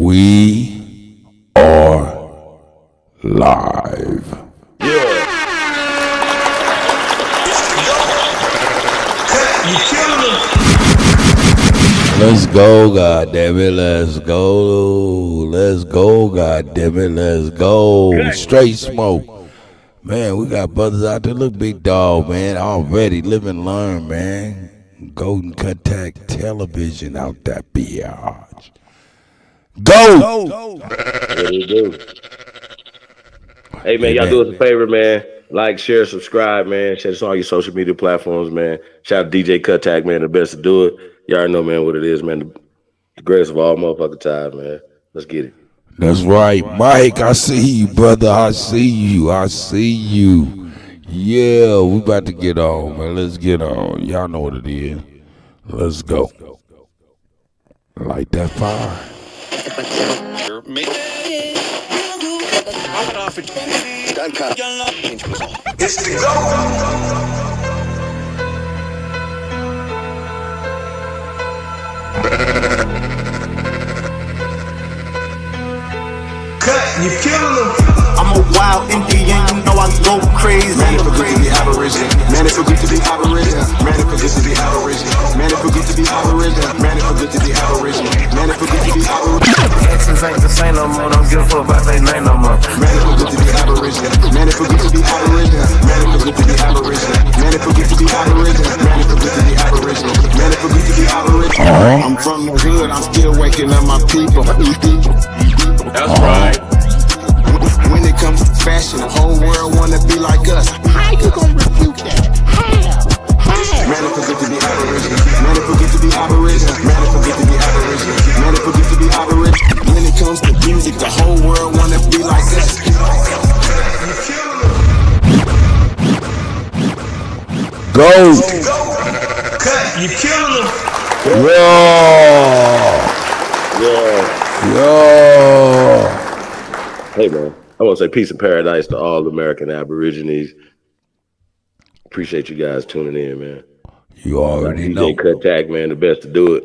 We are live. Yeah. You killing them. Let's go, goddammit. Let's go. Let's go, goddammit. Let's go. Straight smoke. Man, we got brothers out there. Look, big dog, man. Already live and learn, man. Golden Kuttack television out that biatch. Go! What do you do? Hey, man, y'all do us a favor, man. Like, share, subscribe, man. Share this on all your social media platforms, man. Shout out to DJ Kuttack, man. The best to do it. You already know, man, what it is, man. The greatest of all motherfucking time, man. Let's get it. That's right. Mike, I see you, brother. I see you. I see you. Yeah, we about to get on, man. Let's get on. Y'all know what it is. Let's go. Light that fire. It's the go. Cut, you killing them. I'm a wild Indian, you know I go crazy. Man, it feel good to be Aboriginal. Man, it feel good to be Aboriginal. Man, it feel good to be Aboriginal. Man, it feel good to be Aboriginal. Man, it feel good to be Aboriginal. Man, it feel good to be Aboriginal. Exes ain't the same no more, don't give a fuck about they name no more. Man, it feel good to be Aboriginal. Man, it feel good to be Aboriginal. Man, it feel good to be Aboriginal. Man, it feel good to be Aboriginal. Man, it feel good to be Aboriginal. Man, it feel good to be Aboriginal. I'm from the hood, I'm still waking up my people. That's right. When it comes to fashion, the whole world wanna be like us. How you gonna refute that? How? Man, it feel good to be Aboriginal. Man, it feel good to be Aboriginal. Man, it feel good to be Aboriginal. Man, it feel good to be Aboriginal. When it comes to music, the whole world wanna be like us. Go! Cut, you killing them. Yo! Yeah. Yo! Hey, man. I want to say peace and paradise to all American Aborigines. Appreciate you guys tuning in, man. You already know. DJ Kuttack, man, the best to do it.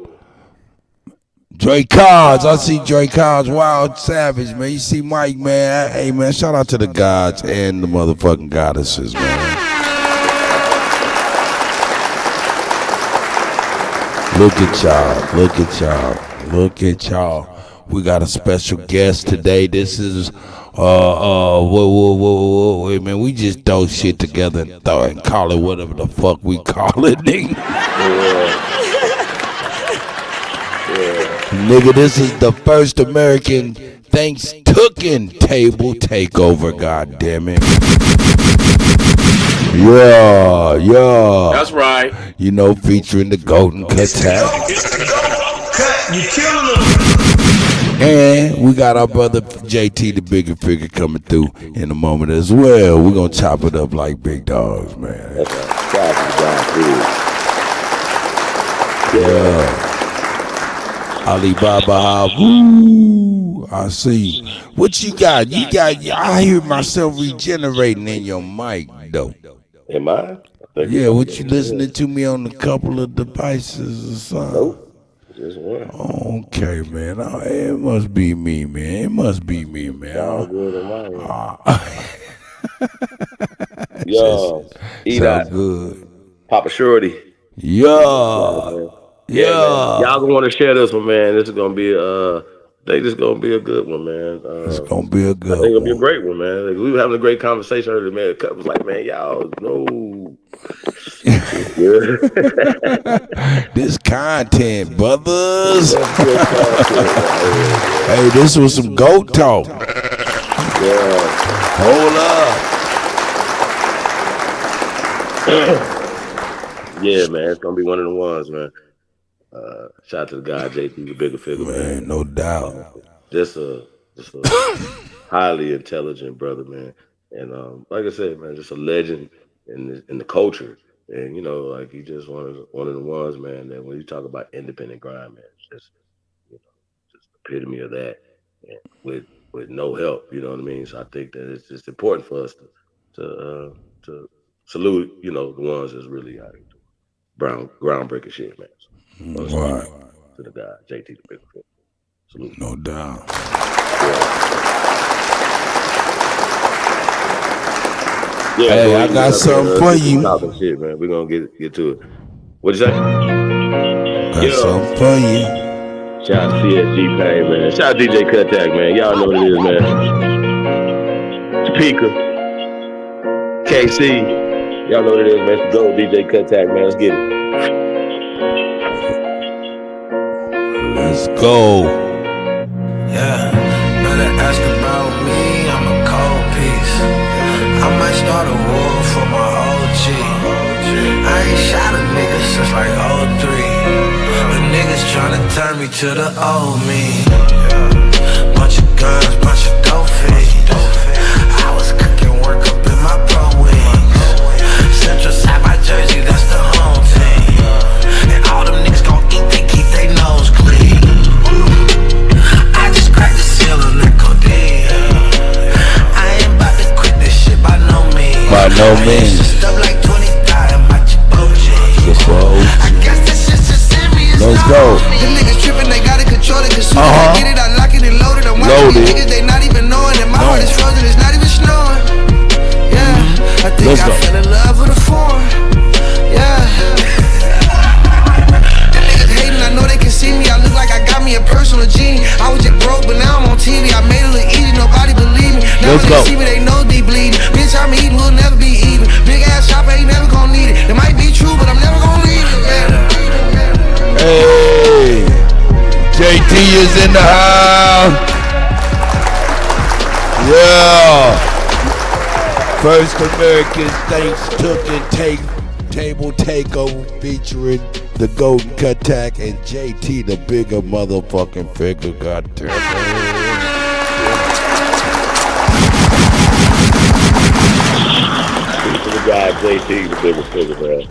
Dre Cards, I see Dre Cards, Wild Savage, man. You see Mike, man. Hey, man, shout out to the gods and the motherfucking goddesses, man. Look at y'all. Look at y'all. Look at y'all. We got a special guest today. This is wait, man. We just throw shit together and call it whatever the fuck we call it, nigga. Nigga, this is the first American ThanksTook'n table takeover, goddammit. Yeah. That's right. You know, featuring the Golden Kuttack. Cut, you killing them. And we got our brother JT, the Bigga Figga, coming through in a moment as well. We're going to chop it up like big dogs, man. That's right. Yeah. Alibaba, woo. I see. What you got? I hear myself regenerating in your mic, though. Am I? Yeah, what you listening to me on a couple of devices or something? Nope. Just one. Okay, man. It must be me, man. It must be me, man. All good in my Yo, Idgaf. Good. Papa Shorty. Yeah. Y'all gonna want to share this one, man. This is gonna be I think this is gonna be a good one, man. It's gonna be a good one. I think it'll be a great one, man. Like, we were having a great conversation earlier, man. The cut was like, man, y'all know. This content, brothers. Hey, this was some goat talk. Yeah. Hold up. Yeah, man. It's gonna be one of the ones, man. Shout out to the guy JT, the Bigga Figga, man. No doubt. Just a highly intelligent brother, man. And like I said, man, just a legend in the culture. And you know, like he just one of the ones, man, that when you talk about independent grind, man, it's just just epitome of that. And with no help, you know what I mean? So I think that it's just important for us to salute, the ones that's really out here groundbreaking shit, man. So, right. To the guy, JT the Bigga Figga. Absolutely. No doubt. Yeah, Hey, I got something for you. Talking shit, man. We're gonna get to it. What'd you say? Got something for you. Shout out to CSG Pain, man. Shout out DJ Kuttack, man. Y'all know what it is, man. Topeka, KC. Y'all know what it is, man. Let's go, DJ Kuttack, man. Let's get it. Let's go. Yeah, better ask about me, I'm a cold piece. I might start a war for my OG. I ain't shot a nigga since like 03. But niggas tryna turn me to the old me. Bunch of guns, bunch of dope fiends. I was cooking work up in my pro wings. Central side my jersey, that's the home team. And all them niggas gon' eat, they keep their nose clean. I just cracked the seal on that codeine. I ain't about to quit this shit by no means. By no means. Stuff like 20,000 my Chipotle. I guess this shit's just serious. Let's go. The niggas tripping, they gotta control it. Cause soon as I get it, I lock it and load it. I'm watching these niggas, they not even knowing that my heart is frozen, it's not even snowing. Yeah, I think I fell in love with a foreign. Yeah. The niggas hating, I know they can see me. I look like I got me a personal genie. I was just broke, but now I'm on TV. I made it look easy, nobody believe me. Now when they see me, they know they bleeding. Bitch, I'm eating, we'll never be even. Big ass shop, ain't never gonna need it. It might be true, but I'm never gonna leave it. Yeah. Hey, JT is in the house. Yeah. First American ThanksTook'n table takeover featuring the Golden Kuttack and JT, the bigger motherfucking figure. God damn it. The guy JT, the bigger figure, man.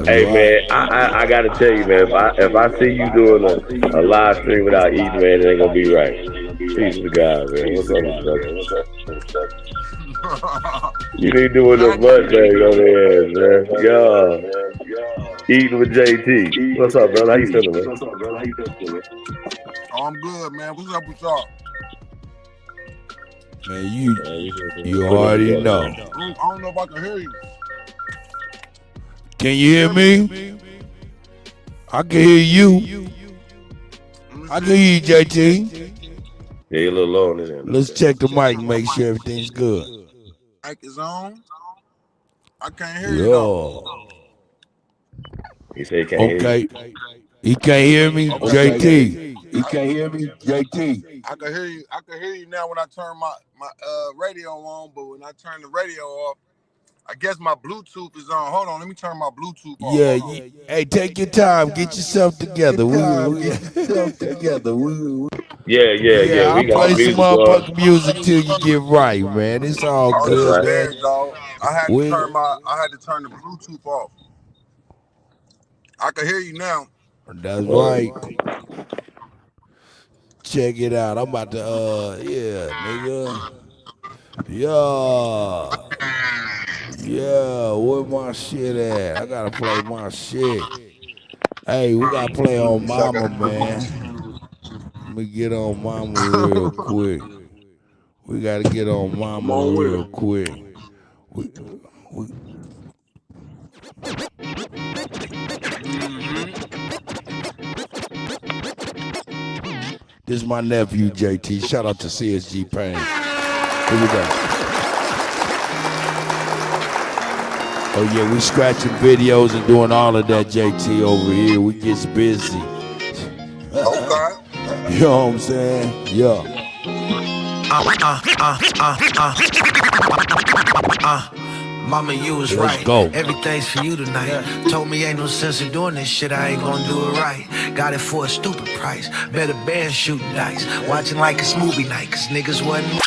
Hey man, I gotta tell you, man. If I see you doing a live stream without eating, man, it ain't gonna be right. Peace to God, man. What's up, brother? You ain't doing enough much, man, on the ass, man. Yeah. Eating with JT. What's up, brother? How you feeling, man? Oh, I'm good, man. What's up with y'all? Man, you already know. I don't know if I can hear you. Can you hear me? I can hear you. I can hear you, JT. Yeah, you're a little low on this end. Let's check the mic and make sure everything's good. Mic is on. I can't hear you though. He said he can't hear you. Okay. He can't hear me, JT. He can't hear me, JT. I can hear you. I can hear you now when I turn my radio on, but when I turn the radio off, I guess my Bluetooth is on. Hold on, let me turn my Bluetooth off. Yeah, hey, take your time. Get yourself together. Yeah. I'll play some motherfucking music till you get right, man. It's all good, man. I had to turn the Bluetooth off. I can hear you now. That's right. Check it out. I'm about to, nigga. Yeah, where my shit at? I gotta play my shit. Hey, we gotta play on Mama, man. Let me get on Mama real quick. We gotta get on Mama real quick. This is my nephew, JT. Shout out to CSG Pain. Here we go. Oh yeah, we scratching videos and doing all of that, JT, over here. We gets busy. Okay. You know what I'm saying? Yeah. Mama, you was Let's right. go. Everything's for you tonight. Told me ain't no sense in doing this shit. I ain't gonna do it right. Got it for a stupid price. Better band shooting dice. Watching like it's movie night, cause niggas wasn't.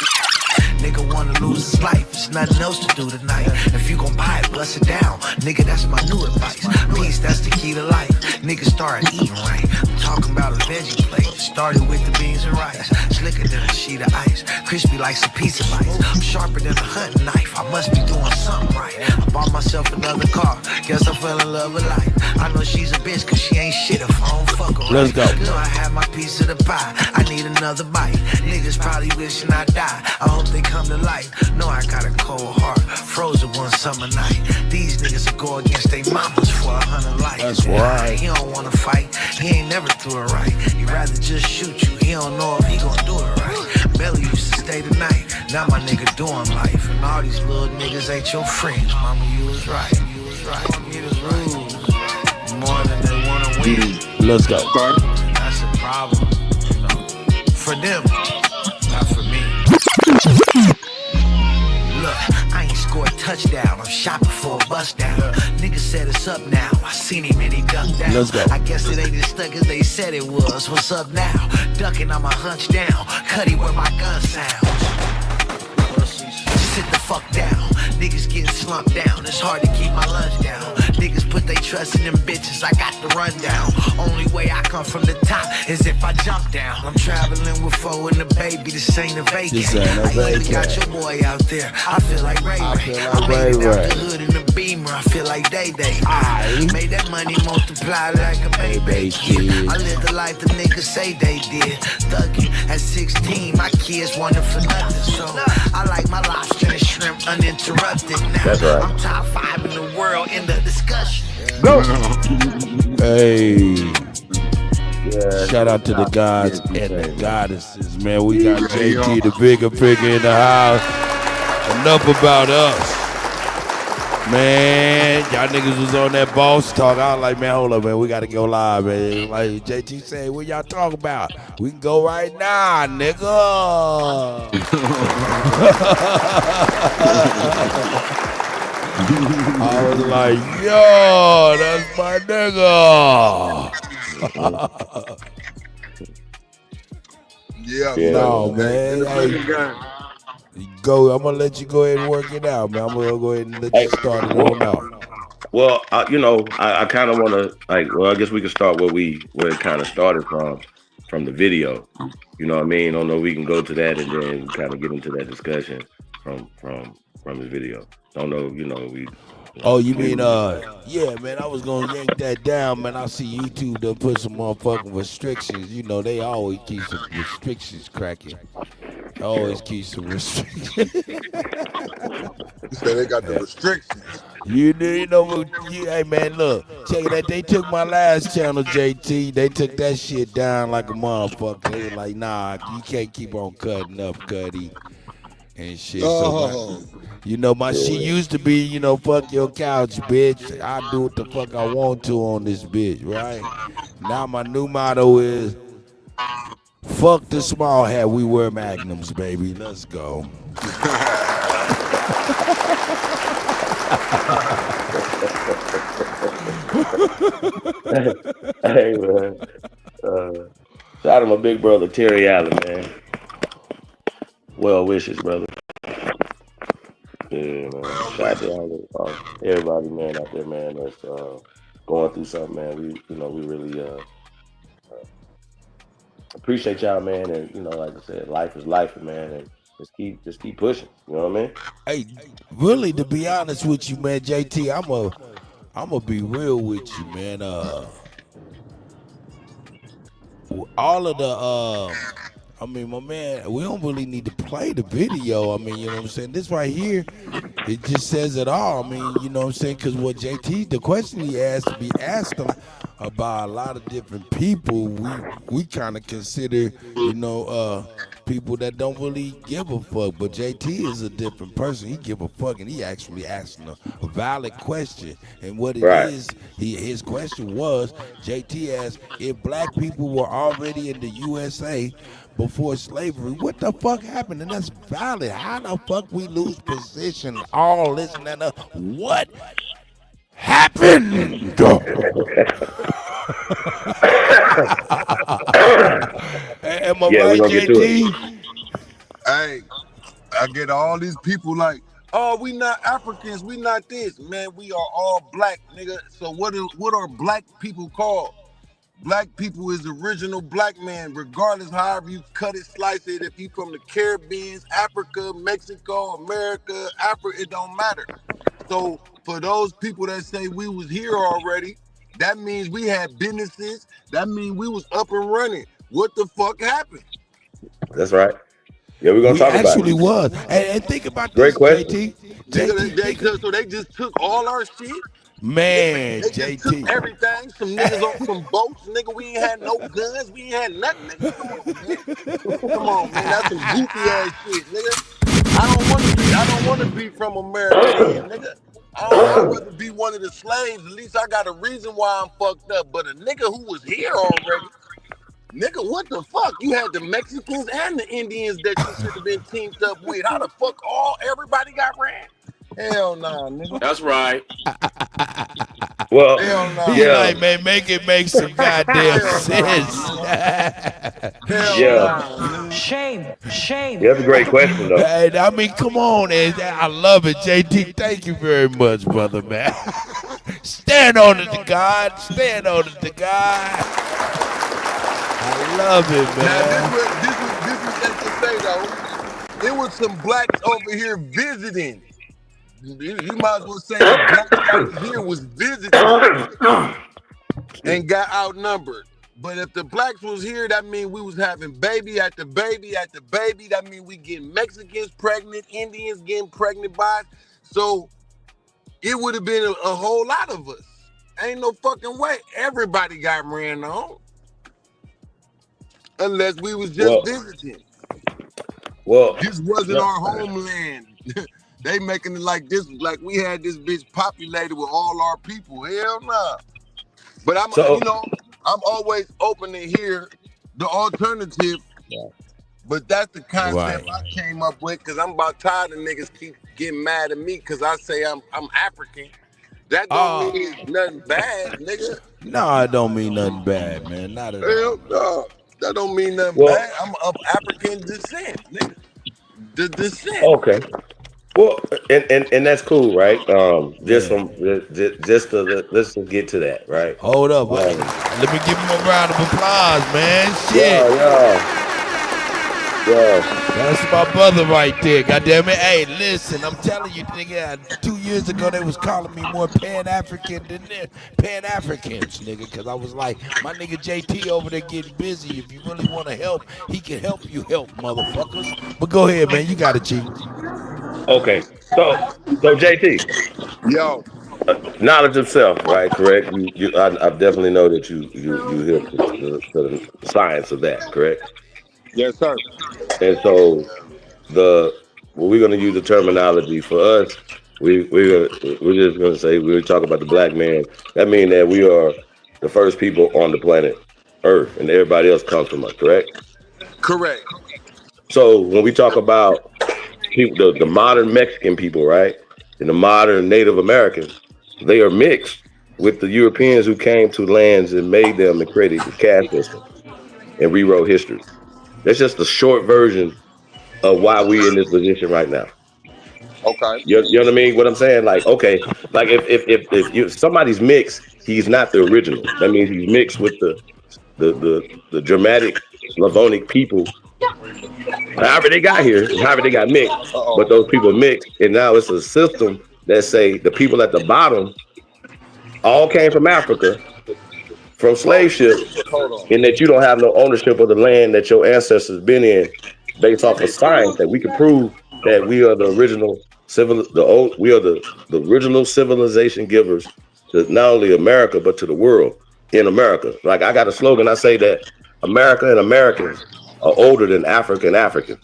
nigga wanna lose his life. There's nothing else to do tonight. If you gon' buy it, bust it down. Nigga, that's my new advice. Peace, that's the key to life. Niggas start eating right. I'm talking about a veggie plate. Started with the beans and rice. Slicker than a sheet of ice. Crispy like some pizza bites. I'm sharper than a hunting knife. I must be doing something right. I bought myself another car. Guess I fell in love with life. I know she's a bitch cause she ain't shit if I don't fuck her. Let's go. Know I have my piece of the pie. I need another bite. Niggas probably wishing I die. I hope they come to life. Know I got a cold heart. Frozen one summer night. These niggas will go against their mamas for 100 life. That's right. He don't wanna fight. He ain't never threw it right. He'd rather just shoot you. He don't know if he gon' do it right. Belly used to stay the night. Now my nigga doing life. And all these little niggas ain't your friends. Mama, you was right. You was right. You was right. More than they wanna win. Let's go. That's a problem. For them, not for me. Look, I ain't scored a touchdown. I'm shopping for a bust down. Nigga said it's up now. I seen him and he ducked down. Let's go. I guess it ain't as stuck as they said it was. What's up now? Ducking on my hunch down. Cuddy where my gun sounds. Sit the fuck down. Niggas getting slumped down. It's hard to keep my lunch down. Niggas put they trust in them bitches. I got the rundown. Only way I come from the top is if I jump down. I'm traveling with foe and the baby. This ain't a vacant. I even got your boy out there. I feel like Ray Ray. I made it out the hood in the Beamer. I feel like Day Day. I made that money multiply like a baby kid. I lived the life the niggas say they did. Thugging at 16, my kids wanted for nothing. So I like my lobster and shrimp uninterrupted now. That's right. I'm top 5 in the world in the discussion. Hey. Yeah, Shout out to the gods and the goddesses, man. We got JT, the Bigga Figga in the house. Enough about us. Man, y'all niggas was on that boss talk. I was like, man, hold up, man. We got to go live, man. Like JT said, what y'all talking about? We can go right now, nigga. I was like, yo, that's my nigga. Yeah. No, man. Hey, go. I'm gonna let you go ahead and work it out, man. I'm gonna go ahead and let you start it on out. Well, I kind of want to I guess we can start where it kind of started from the video. You know what I mean? I don't know. We can go to that and then kind of get into that discussion from the video. Don't know. We. Oh, you mean yeah, man. I was gonna yank that down, man. I see YouTube done put some motherfucking restrictions. You know, they always keep some restrictions cracking. Always keep some restrictions. You say they got the restrictions. Hey man, look, check it out. They took my last channel, JT. They took that shit down like a motherfucker. They were like, nah, you can't keep on cutting up, Cuddy, and shit. Oh. So my shit used to be, fuck your couch, bitch. I do what the fuck I want to on this bitch, right? Now my new motto is, fuck the small hat, we wear magnums, baby. Let's go. Hey man, shout out to my big brother Terry Allen, man. Well wishes, brother. Yeah, man. Shout out to everybody, man, out there, man, that's going through something, man. We really appreciate y'all, man, and like I said, life is life, man, and just keep pushing. You know what I mean? Hey, really, to be honest with you, man, JT, I'm gonna be real with you, man. All of the my man, we don't really need to play the video. I mean, you know what I'm saying? This right here, it just says it all. I mean, you know what I'm saying? Because what JT, the question he asked to be asked about a lot of different people, we kind of consider, people that don't really give a fuck. But JT is a different person. He give a fuck, and he actually asking a valid question. And what it is, his question was, JT asked, if black people were already in the USA before slavery, what the fuck happened? And that's valid. How the fuck we lose position, all this and that? What happened? Am I right, JT? Hey, I get all these people like, oh, we not Africans, we not this. Man, we are all black, nigga. So what are black people called? Black people is original black man, regardless however you cut it, slice it. If you from the Caribbean, Africa, Mexico, America, Africa, it don't matter. So for those people that say we was here already, that means we had businesses. That means we was up and running. What the fuck happened? That's right. Yeah, we're gonna We talk about actually it. was. And think about Great this, question. JT. So they just took all our shit. Man, They just took JT. everything. Some niggas on some boats, nigga. We ain't had no guns. We ain't had nothing, nigga. Come on, man. Come on, man. That's some goofy ass shit, nigga. I don't want to be from America, then, nigga. I'd rather be one of the slaves. At least I got a reason why I'm fucked up. But a nigga who was here already, nigga, what the fuck? You had the Mexicans and the Indians that you should have been teamed up with. How the fuck everybody got ran? Hell nah, nigga. That's right. Well, Hell nah. He yeah, like, man, make it make some goddamn Hell sense. Hell yeah. nah. Shame. Yeah, that's a great question, though. Hey, I mean, come on, and I love it, JT. Thank you very much, brother, man. Stand on it to God. Stand on it to God. I love it, Now man. this was just to say though, there was some blacks over here visiting. You might as well say the blacks that was here was visiting and got outnumbered. But if the blacks was here, that means we was having baby after baby after baby. That means we getting Mexicans pregnant, Indians getting pregnant by us. So it would have been a whole lot of us. Ain't no fucking way. Everybody got ran on. Unless we was just visiting. Well, This wasn't our homeland. They making it like this, like we had this bitch populated with all our people. Hell nah. But I'm always open to hear the alternative. Yeah. But that's the concept Right. I came up with because I'm about tired of niggas keep getting mad at me because I say I'm African. That don't mean it's nothing bad, nigga. No, it don't mean nothing bad, man. Not at all. Hell no. That don't mean nothing bad. I'm of African descent, nigga. The descent. Okay. Well, and that's cool, right? Let's just get to that, right? Hold up. Let me give him a round of applause, man. Shit. Yeah. That's my brother right there. Goddamn it. Hey, listen, I'm telling you, nigga, 2 years ago they was calling me more Pan-African than Pan-Africans, nigga, because I was like, my nigga JT over there getting busy. If you really want to help, he can help you help, motherfuckers. But go ahead, man. You got it, Chief. Okay. So JT. Yo. Knowledge of self, right? Correct. I definitely know that you hit to the science of that, correct? Yes, sir. And so we're gonna use the terminology for us. We're just gonna say we're talking about the black man. That means that we are the first people on the planet Earth, and everybody else comes from us, correct? Correct. So when we talk about people, the modern Mexican people, right, and the modern Native Americans, they are mixed with the Europeans who came to lands and made them and created the caste system and rewrote history. That's just the short version of why we're in this position right now. Okay. You know what I mean? What I'm saying? Like, okay, like if somebody's mixed, he's not the original. That means he's mixed with the dramatic Slavonic people. However they got here, however they got mixed, but those people mixed, and now it's a system that say the people at the bottom all came from Africa, from slave ships, and that you don't have no ownership of the land that your ancestors been in, based off of science that we can prove that we are the original original civilization givers to not only America but to the world in America. Like I got a slogan, I say that America and Americans are older than Africa and Africans.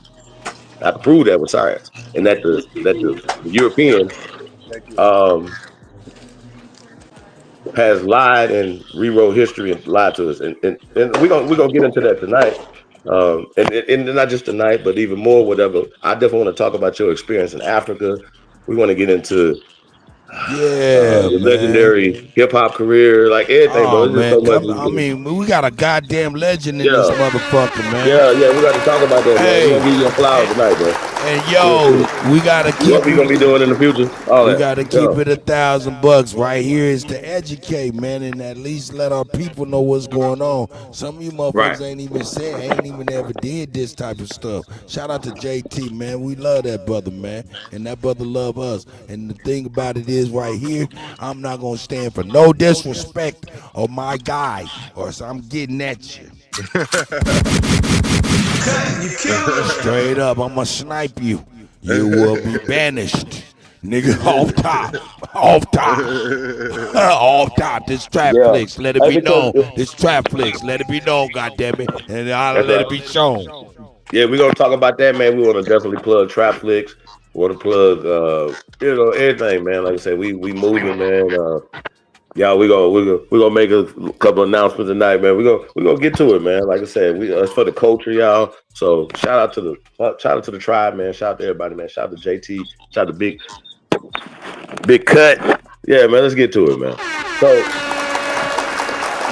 I prove that with science, and that the Europeans has lied and rewrote history and lied to us, and we're gonna get into that tonight, and not just tonight, but even more. Whatever. I definitely want to talk about your experience in Africa. We want to get into your legendary hip hop career, like everything, bro. It's just so much. I mean, we got a goddamn legend in this motherfucker, man. Yeah, we got to talk about that. Hey, man. We're gonna give you a flower tonight, bro. And yo, we gotta keep What we gonna be doing in the future? All we that. gotta keep it $1,000 right here is to educate, man, and at least let our people know what's going on. Some of you Right. motherfuckers ain't even ever did this type of stuff. Shout out to JT, man. We love that brother, man, and that brother love us. And the thing about it is, right here, I'm not gonna stand for no disrespect of my guy, or so I'm getting at you. Straight up, I'm gonna snipe you. You will be banished. Nigga, off top. Off top. Off top. This trap Yeah. flicks. Let it Hey, be because known. This trap flicks. Let it be known, goddammit. And I'll that's let right. it be shown. Yeah, we're gonna talk about that, man. We want to definitely plug Trap Flicks. We want to plug, everything, man. Like I said, we moving, man. Y'all, we gonna make a couple announcements tonight, man. We gonna get to it, man. Like I said, it's for the culture, y'all. So shout out to the tribe, man. Shout out to everybody, man. Shout out to JT. Shout out to Big Cut. Yeah, man. Let's get to it, man. So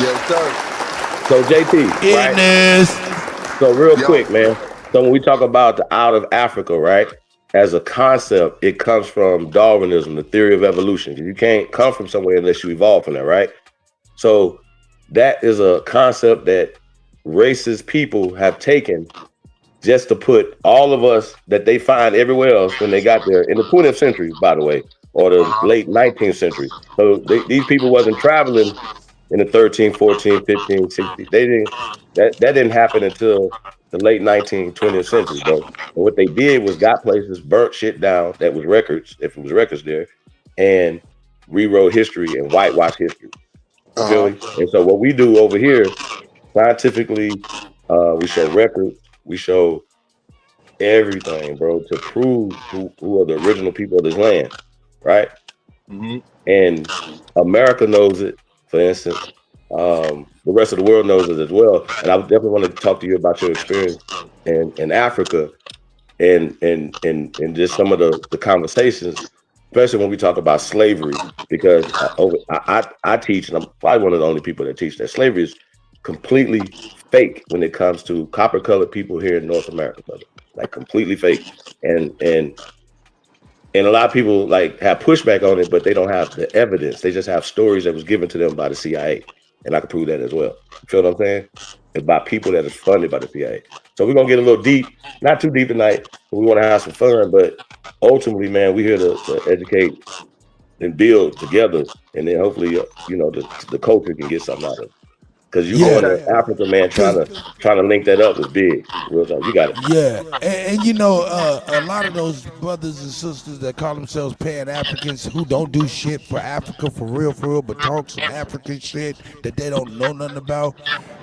Yes, sir. JT, right? In this. So real Yo. quick, man. So when we talk about the out of Africa, right? As a concept, it comes from Darwinism, the theory of evolution. You can't come from somewhere unless you evolve from that, right? So that is a concept that racist people have taken just to put all of us that they find everywhere else when they got there in the 20th century, by the way, or the late 19th century. So these people wasn't traveling in the 13, 14, 15, 16. They didn't that didn't happen until the late 19th, 20th century, bro. And what they did was got places, burnt shit down that was records, if it was records there, and rewrote history and whitewashed history. You feel me? And so what we do over here, scientifically, we show records, we show everything, bro, to prove who are the original people of this land, right? Mhm. And America knows it, for instance. The rest of the world knows it as well. And I would definitely want to talk to you about your experience in Africa and just some of the conversations, especially when we talk about slavery, because I teach, and I'm probably one of the only people that teach that slavery is completely fake when it comes to copper colored people here in North America, brother. Like completely fake. And a lot of people like have pushback on it, but they don't have the evidence. They just have stories that was given to them by the CIA. And I can prove that as well. You feel what I'm saying? It's by people that is funded by the CIA. So we're gonna get a little deep, not too deep tonight, but we want to have some fun. But ultimately, man, we're here to educate and build together. And then hopefully, the culture can get something out of it. Because you going to Africa, man, trying to link that up was big. Real talk. You got it. Yeah, and a lot of those brothers and sisters that call themselves Pan Africans who don't do shit for Africa for real, but talk some African shit that they don't know nothing about.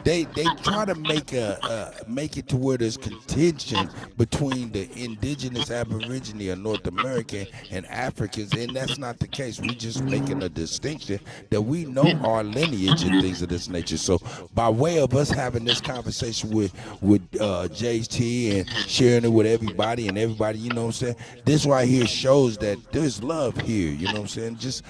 They try to make it to where there's contention between the indigenous Aborigine or North American and Africans, and that's not the case. We just making a distinction that we know our lineage and things of this nature. So by way of us having this conversation with JT and sharing it with everybody and everybody, you know what I'm saying? This right here shows that there's love here, you know what I'm saying? Just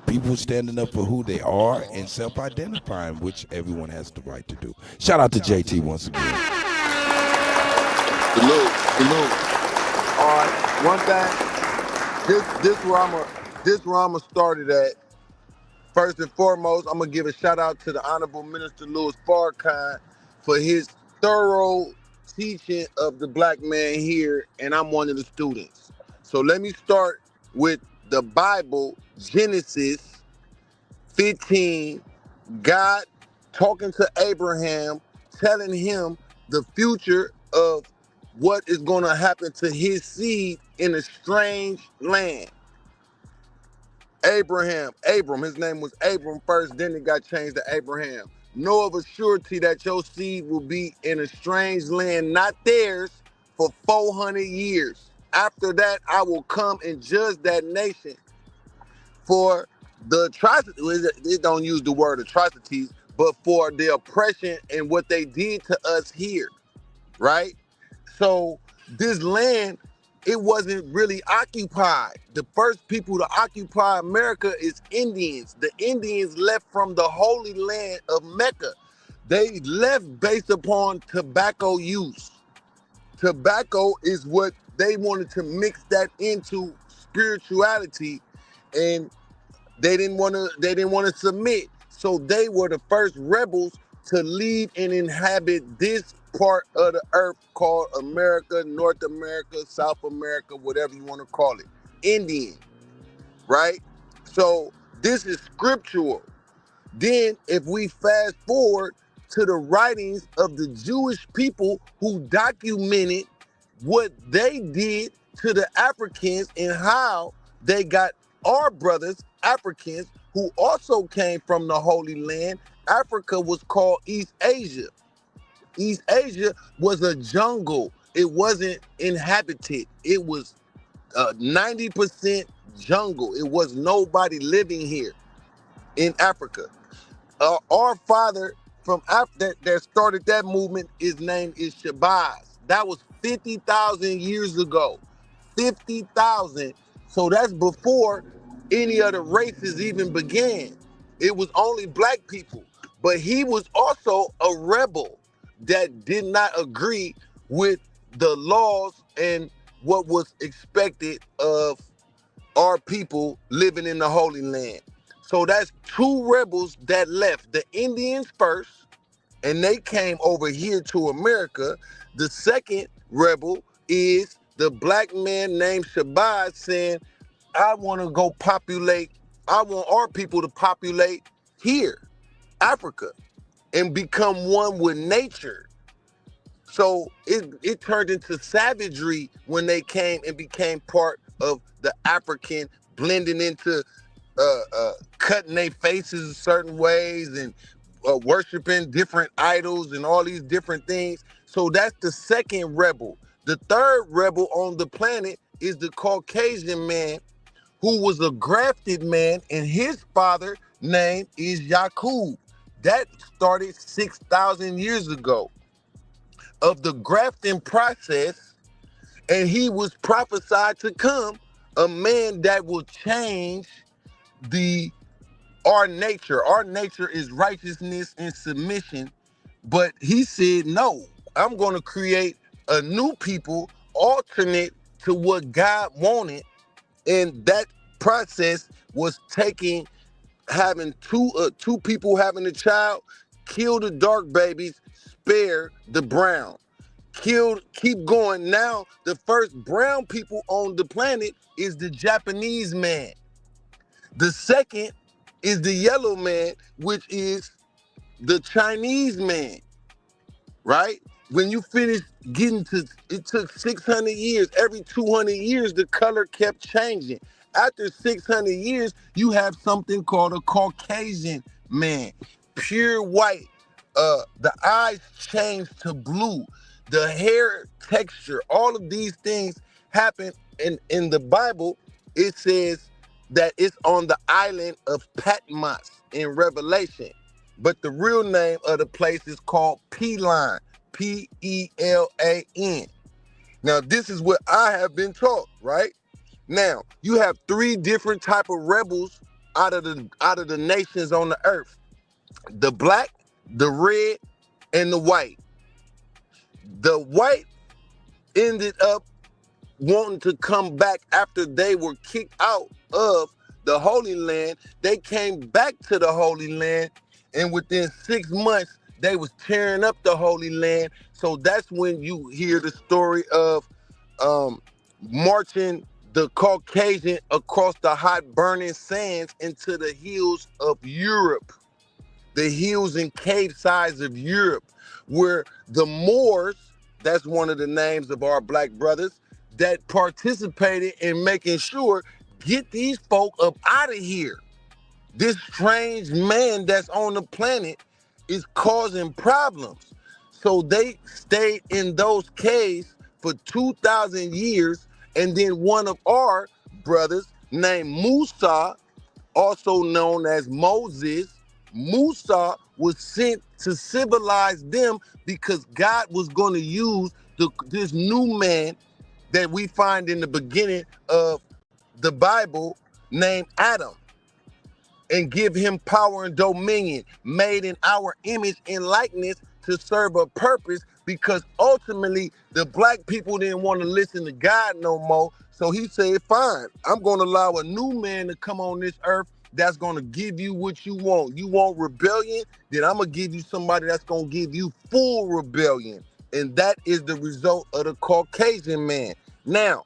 people standing up for who they are and self-identifying, which everyone has the right to do. Shout out to JT once again. Salute. All right, one thing. This where I'ma start it at. First and foremost, I'm gonna give a shout out to the Honorable Minister Louis Farrakhan for his thorough teaching of the black man here, and I'm one of the students. So let me start with the Bible, Genesis 15, God talking to Abraham, telling him the future of what is gonna happen to his seed in a strange land. Abram, his name was Abram first, then it got changed to Abraham. Know of a surety that your seed will be in a strange land, not theirs, for 400 years. After that, I will come and judge that nation for the atrocities. They don't use the word atrocities, but for the oppression and what they did to us here, right? So this land, it wasn't really occupied. The first people to occupy America is Indians. The Indians left from the holy land of Mecca. They left based upon tobacco use. Tobacco is what they wanted to mix that into spirituality, and they didn't want to submit. So they were the first rebels to leave and inhabit this part of the earth called America, North America, South America, whatever you want to call it. Indian, right? So this is scriptural. Then if we fast forward to the writings of the Jewish people who documented what they did to the Africans and how they got our brothers, Africans, who also came from the Holy Land. Africa was called East Asia. East Asia was a jungle. It wasn't inhabited. It was 90% jungle. It was nobody living here in Africa. Our father from Africa that started that movement, his name is Shabazz. That was 50,000 years ago. 50,000. So that's before any other races even began. It was only black people. But he was also a rebel that did not agree with the laws and what was expected of our people living in the Holy Land. So that's two rebels that left. The Indians first, and they came over here to America. The second rebel is the black man named Shabazz saying, I want to go populate, I want our people to populate here, Africa, and become one with nature. So it turned into savagery when they came and became part of the African, blending into cutting their faces certain ways and worshiping different idols and all these different things. So that's the second rebel. The third rebel on the planet is the Caucasian man, who was a grafted man, and his father name is Yakub. That started 6,000 years ago of the grafting process, and he was prophesied to come, a man that will change our nature. Our nature is righteousness and submission, but he said, no, I'm going to create a new people alternate to what God wanted. And that process was having two people having a child, kill the dark babies, spare the brown. Keep going. Now, the first brown people on the planet is the Japanese man. The second is the yellow man, which is the Chinese man, right? When you finish getting to, it took 600 years. Every 200 years, the color kept changing. After 600 years, you have something called a Caucasian man, pure white. The eyes change to blue. The hair texture, all of these things happen in the Bible. It says that it's on the island of Patmos in Revelation. But the real name of the place is called Pelan, P-E-L-A-N. Now, this is what I have been taught, right? Now, you have three different type of rebels out of the nations on the earth. The black, the red, and the white. The white ended up wanting to come back after they were kicked out of the Holy Land. They came back to the Holy Land, and within 6 months, they was tearing up the Holy Land. So that's when you hear the story of marching the Caucasian across the hot burning sands into the hills of Europe, the hills and cave sides of Europe, where the Moors, that's one of the names of our black brothers, that participated in making sure, get these folk up out of here. This strange man that's on the planet is causing problems. So they stayed in those caves for 2,000 years, and then one of our brothers named Musa, also known as Moses, Musa was sent to civilize them because God was going to use this new man that we find in the beginning of the Bible named Adam, and give him power and dominion, made in our image and likeness, to serve a purpose, because ultimately the black people didn't want to listen to God no more. So he said, fine, I'm going to allow a new man to come on this earth that's going to give you what you want. You want rebellion? Then I'm going to give you somebody that's going to give you full rebellion. And that is the result of the Caucasian man. Now,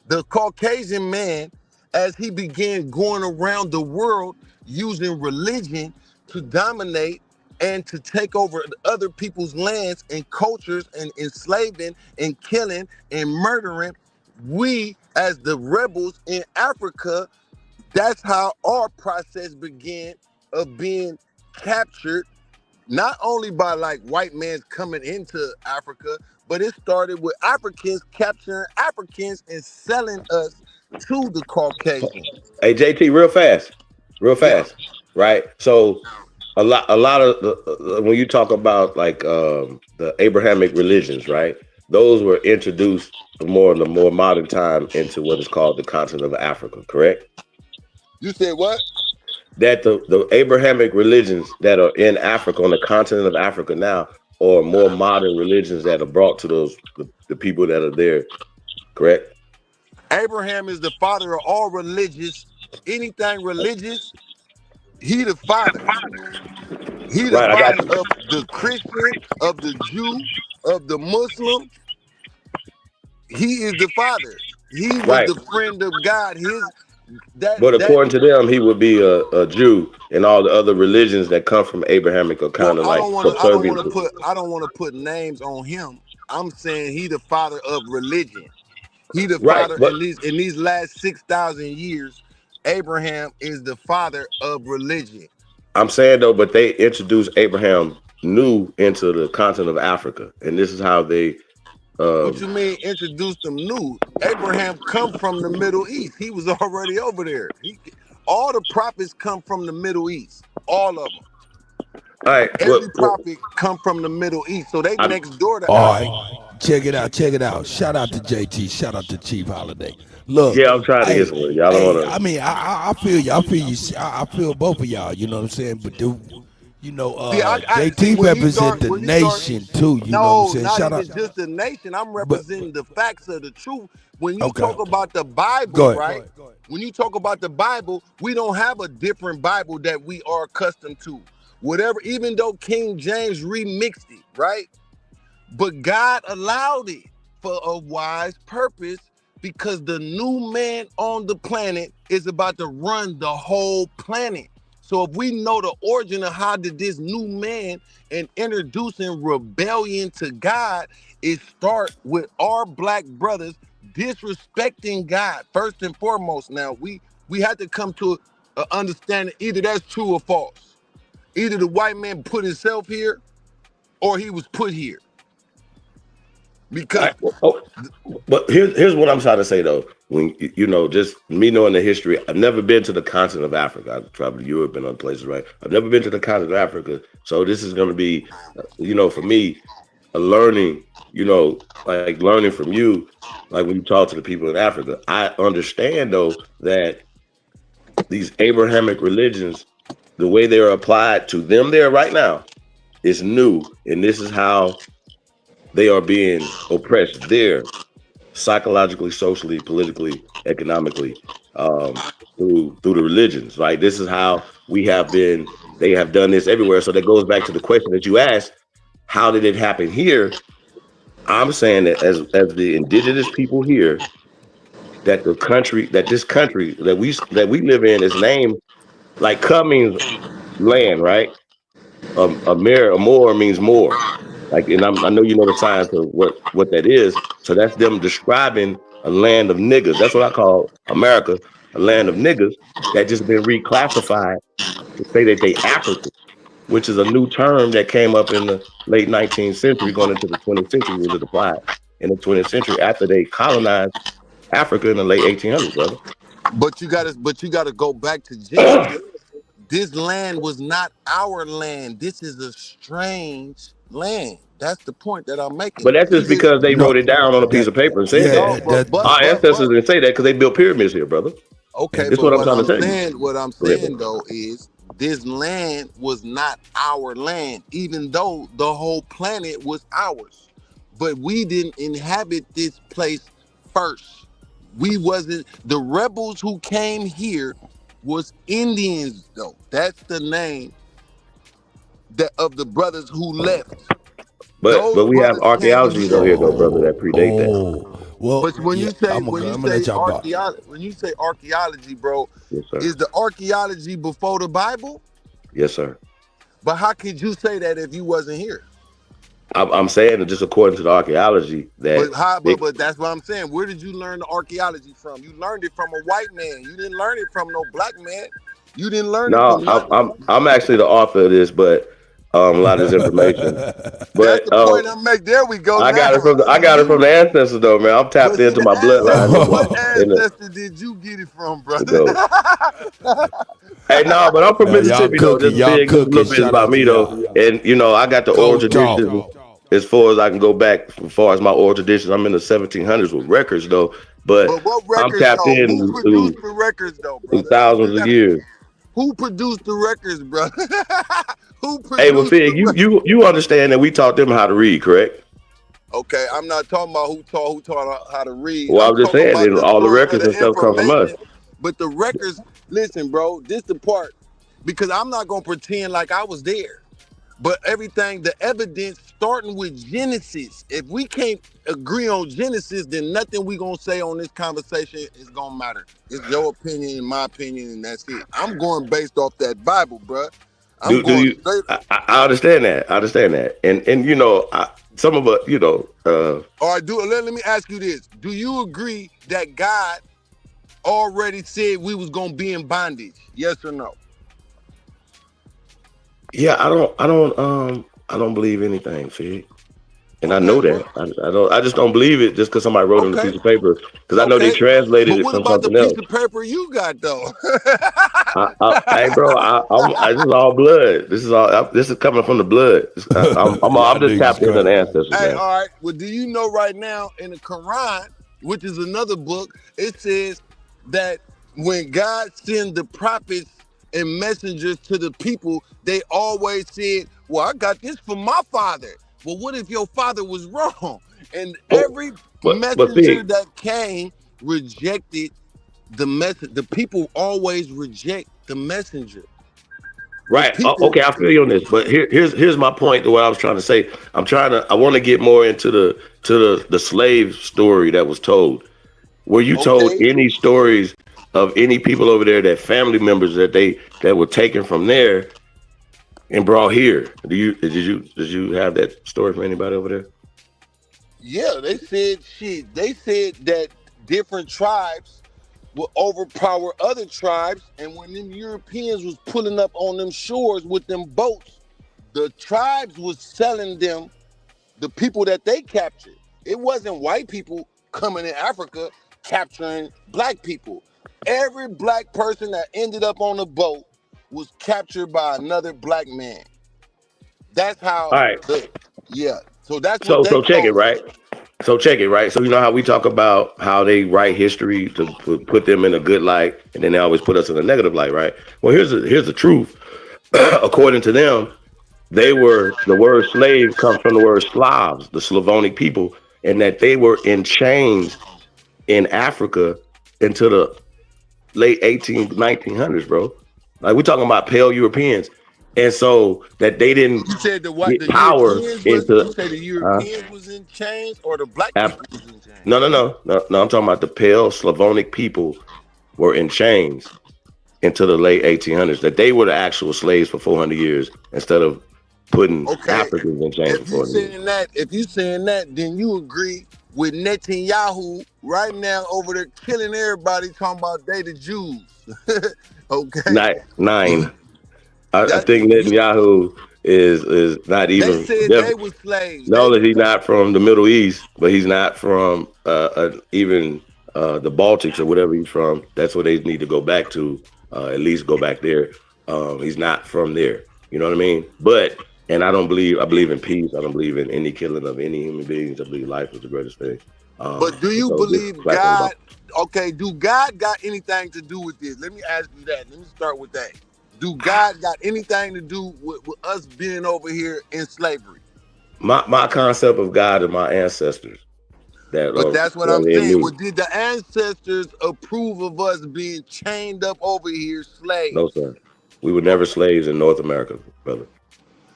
the Caucasian man, as he began going around the world using religion to dominate and to take over other people's lands and cultures and enslaving and killing and murdering, we as the rebels in Africa, that's how our process began of being captured, not only by like white men coming into Africa, but it started with Africans capturing Africans and selling us to the Caucasians. Hey, JT, real fast, Yeah. right? So a lot of when you talk about like the Abrahamic religions, right? Those were introduced more in the more modern time into what is called the continent of Africa, correct? You said what? That the Abrahamic religions that are in Africa, on the continent of Africa now, are more modern religions that are brought to the people that are there, correct? Abraham is the father of all anything religious, he the father. He the Right, I got father you. of the Christian, of the Jew, of the Muslim. He is the father. He was Right. the friend of God. But That according to them, he would be a Jew, and all the other religions that come from Abrahamic are well, kind of like subservient to. I don't want to put names on him. I'm saying he the father of religion. He the Right, father but in these last 6,000 years. Abraham is the father of religion. I'm saying though, but they introduced Abraham new into the continent of Africa, and this is how they. What you mean introduced them new? Abraham come from the Middle East. He was already over there. All the prophets come from the Middle East. All of them. All right, Every prophet come from the Middle East. So they I'm, next door to All us. right. Check it out. Check it out. Shout out to JT. Shout out to Chief Holiday. Look, yeah, I'm trying to get hey, some. Y'all don't hey. want I mean, I feel you. I feel you. I feel both of y'all. You know what I'm saying? But See, I see JT represent the when you start. nation too. You know what I'm No, saying? not Shout out. even just the nation. I'm But representing the facts of the truth. When you okay. talk about the Bible, Go ahead. right? When you talk about the Bible, we don't have a different Bible that we are accustomed to. Whatever, even though King James remixed it, right? But God allowed it for a wise purpose, because the new man on the planet is about to run the whole planet. So if we know the origin of how did this new man and introducing rebellion to God, it start with our black brothers disrespecting God first and foremost. Now we had to come to an understanding, either that's true or false. Either the white man put himself here or he was put here. Because But here's what I'm trying to say though. When just me knowing the history, I've never been to the continent of Africa. I've traveled to Europe and other places, right? I've never been to the continent of Africa, so this is going to be, for me, a learning. Like learning from you, like when you talk to the people in Africa. I understand though that these Abrahamic religions, the way they are applied to them there right now, is new, and this is how they are being oppressed there, psychologically, socially, politically, economically, through the religions. Right? This is how we have been. They have done this everywhere. So that goes back to the question that you asked: how did it happen here? I'm saying that as the indigenous people here, that this country that we live in is named like "ka" means land, right? More means more. Like, and I know you know the science of what that is. So that's them describing a land of niggas. That's what I call America, a land of niggas that just been reclassified to say that they African, which is a new term that came up in the late 19th century, going into the 20th century, was it applied in the 20th century after they colonized Africa in the late 1800s, brother. but you gotta go back to Genesis. This land was not our land. This is a strange land. That's the point that I'm making. But that's just because they No, wrote it down on a piece that of paper and said yeah, that. No, that that, Our ancestors didn't say that because they built pyramids here, brother. okay, It's but what I'm trying to tell you. what I'm Go ahead, saying though is this land was not our land, even though the whole planet was ours. But we didn't inhabit this place first. We wasn't, the rebels who came here was Indians, though. That's the name of the brothers who left. But Those we have brothers came archaeology though here. here though, brother, that predate that. Well, But when yeah, you say I'm gonna let y'all go. archaeology, bro, Yes, sir. is the archaeology before the Bible? Yes, sir. But how could you say that if you wasn't here? I'm saying that just according to the archaeology that. But that's what I'm saying. Where did you learn the archaeology from? You learned it from a white man. You didn't learn it from no black man. You didn't learn it No, from I'm actually the author of this, but a lot of this information. But that's the point I'm making. There we go. I got it from the ancestors though, man. I'm tapped into my bloodline. What ancestor did you get it from, brother? Hey, no, but I'm from Mississippi though. Just big a little bit about me though, and I got the oral traditions as far as I can go back. As far as my oral traditions, I'm in the 1700s with records though. But what records, I'm tapped in who produced the records though, brother? Thousands of years. Who produced the records, brother? Who produced? Hey, well, Fig, you understand that we taught them how to read, correct? Okay, I'm not talking about who taught how to read. Well, I'm just saying all the records and stuff come from us. But the records, listen, bro, this the part, because I'm not gonna pretend like I was there. But everything, the evidence starting with Genesis. If we can't agree on Genesis, then nothing we gonna say on this conversation is gonna matter. It's your opinion and my opinion, and that's it. I'm going based off that Bible, bro. I understand that. I understand that. And some of us, All right, let me ask you this. Do you agree that God already said we was gonna be in bondage? Yes or no? Yeah, I don't believe anything, Fig. And I know that. I just don't believe it just because somebody wrote it on a piece of paper. Because I know they translated it from something else. What about the piece of paper you got though? Hey, bro, this is all blood. This is coming from the blood. I'm just tapped into the ancestors. Hey, man. all right. Well, do you know right now in the Quran, which is another book, it says that when God sends the prophets and messengers to the people, they always said, well, I got this from my father. Well, what if your father was wrong? And every messenger that came rejected the message. The people always reject the messenger. Right. Okay, I feel you on this. But here's my point to what I was trying to say. I want to get more into the slave story that was told. Were you told any stories of any people over there, that family members that were taken from there and brought here? Did you have that story from anybody over there? Yeah, they said shit. They said that different tribes will overpower other tribes, and when them Europeans was pulling up on them shores with them boats, the tribes was selling them the people that they captured. It wasn't white people coming in Africa capturing black people. Every black person that ended up on the boat was captured by another black man. That's how. All right. So that's what so check it, right? So check it, right? So you know how we talk about how they write history to put them in a good light, and then they always put us in a negative light, right? Well, here's the truth. According to them, the word slave comes from the word Slavs, the Slavonic people, and that they were in chains in Africa into the late 1900s, bro. Like, we're talking about pale Europeans. And so that they didn't get the power Europeans into. You say the Europeans was in chains, or the black people was in chains? No. I'm talking about the pale Slavonic people were in chains into the late 1800s. That they were the actual slaves for 400 years instead of putting Africans in chains for 400 years. If you saying that, then you agree with Netanyahu right now over there killing everybody, talking about they the Jews. Okay. Nine. I think Netanyahu is not even. They said they were slaves. Not only is he not from the Middle East, but he's not from even the Baltics or whatever he's from. That's where they need to go back to. At least go back there. He's not from there. You know what I mean? And I believe in peace. I don't believe in any killing of any human beings. I believe life is the greatest thing. But do you believe God? Okay, do God got anything to do with this? Let me ask you that. Let me start with that. Do God got anything to do with us being over here in slavery? My concept of God and my ancestors that But that's what I'm in saying. me. Well, did the ancestors approve of us being chained up over here No, slaves? sir. We were never slaves in North America, brother.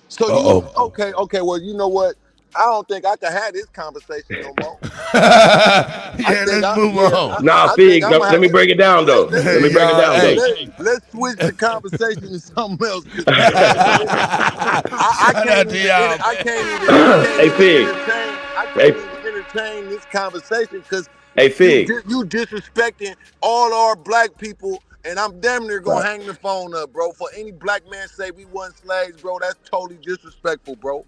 So Uh-oh. okay. Well, you know what? I don't think I can have this conversation no more. Yeah, let's move on. Nah, I think Fig, I'm gonna let have me to break it down though. Let Hey, me break it y'all, down though. let's switch the conversation to something else. Cause I shout can't out to even y'all, I man. can't Hey, even Fig. Hey, entertain this conversation because hey, Fig. you disrespecting all our black people, and I'm damn near Right. gonna hang the phone up, bro. For any black man say we weren't slaves, bro, that's totally disrespectful, bro.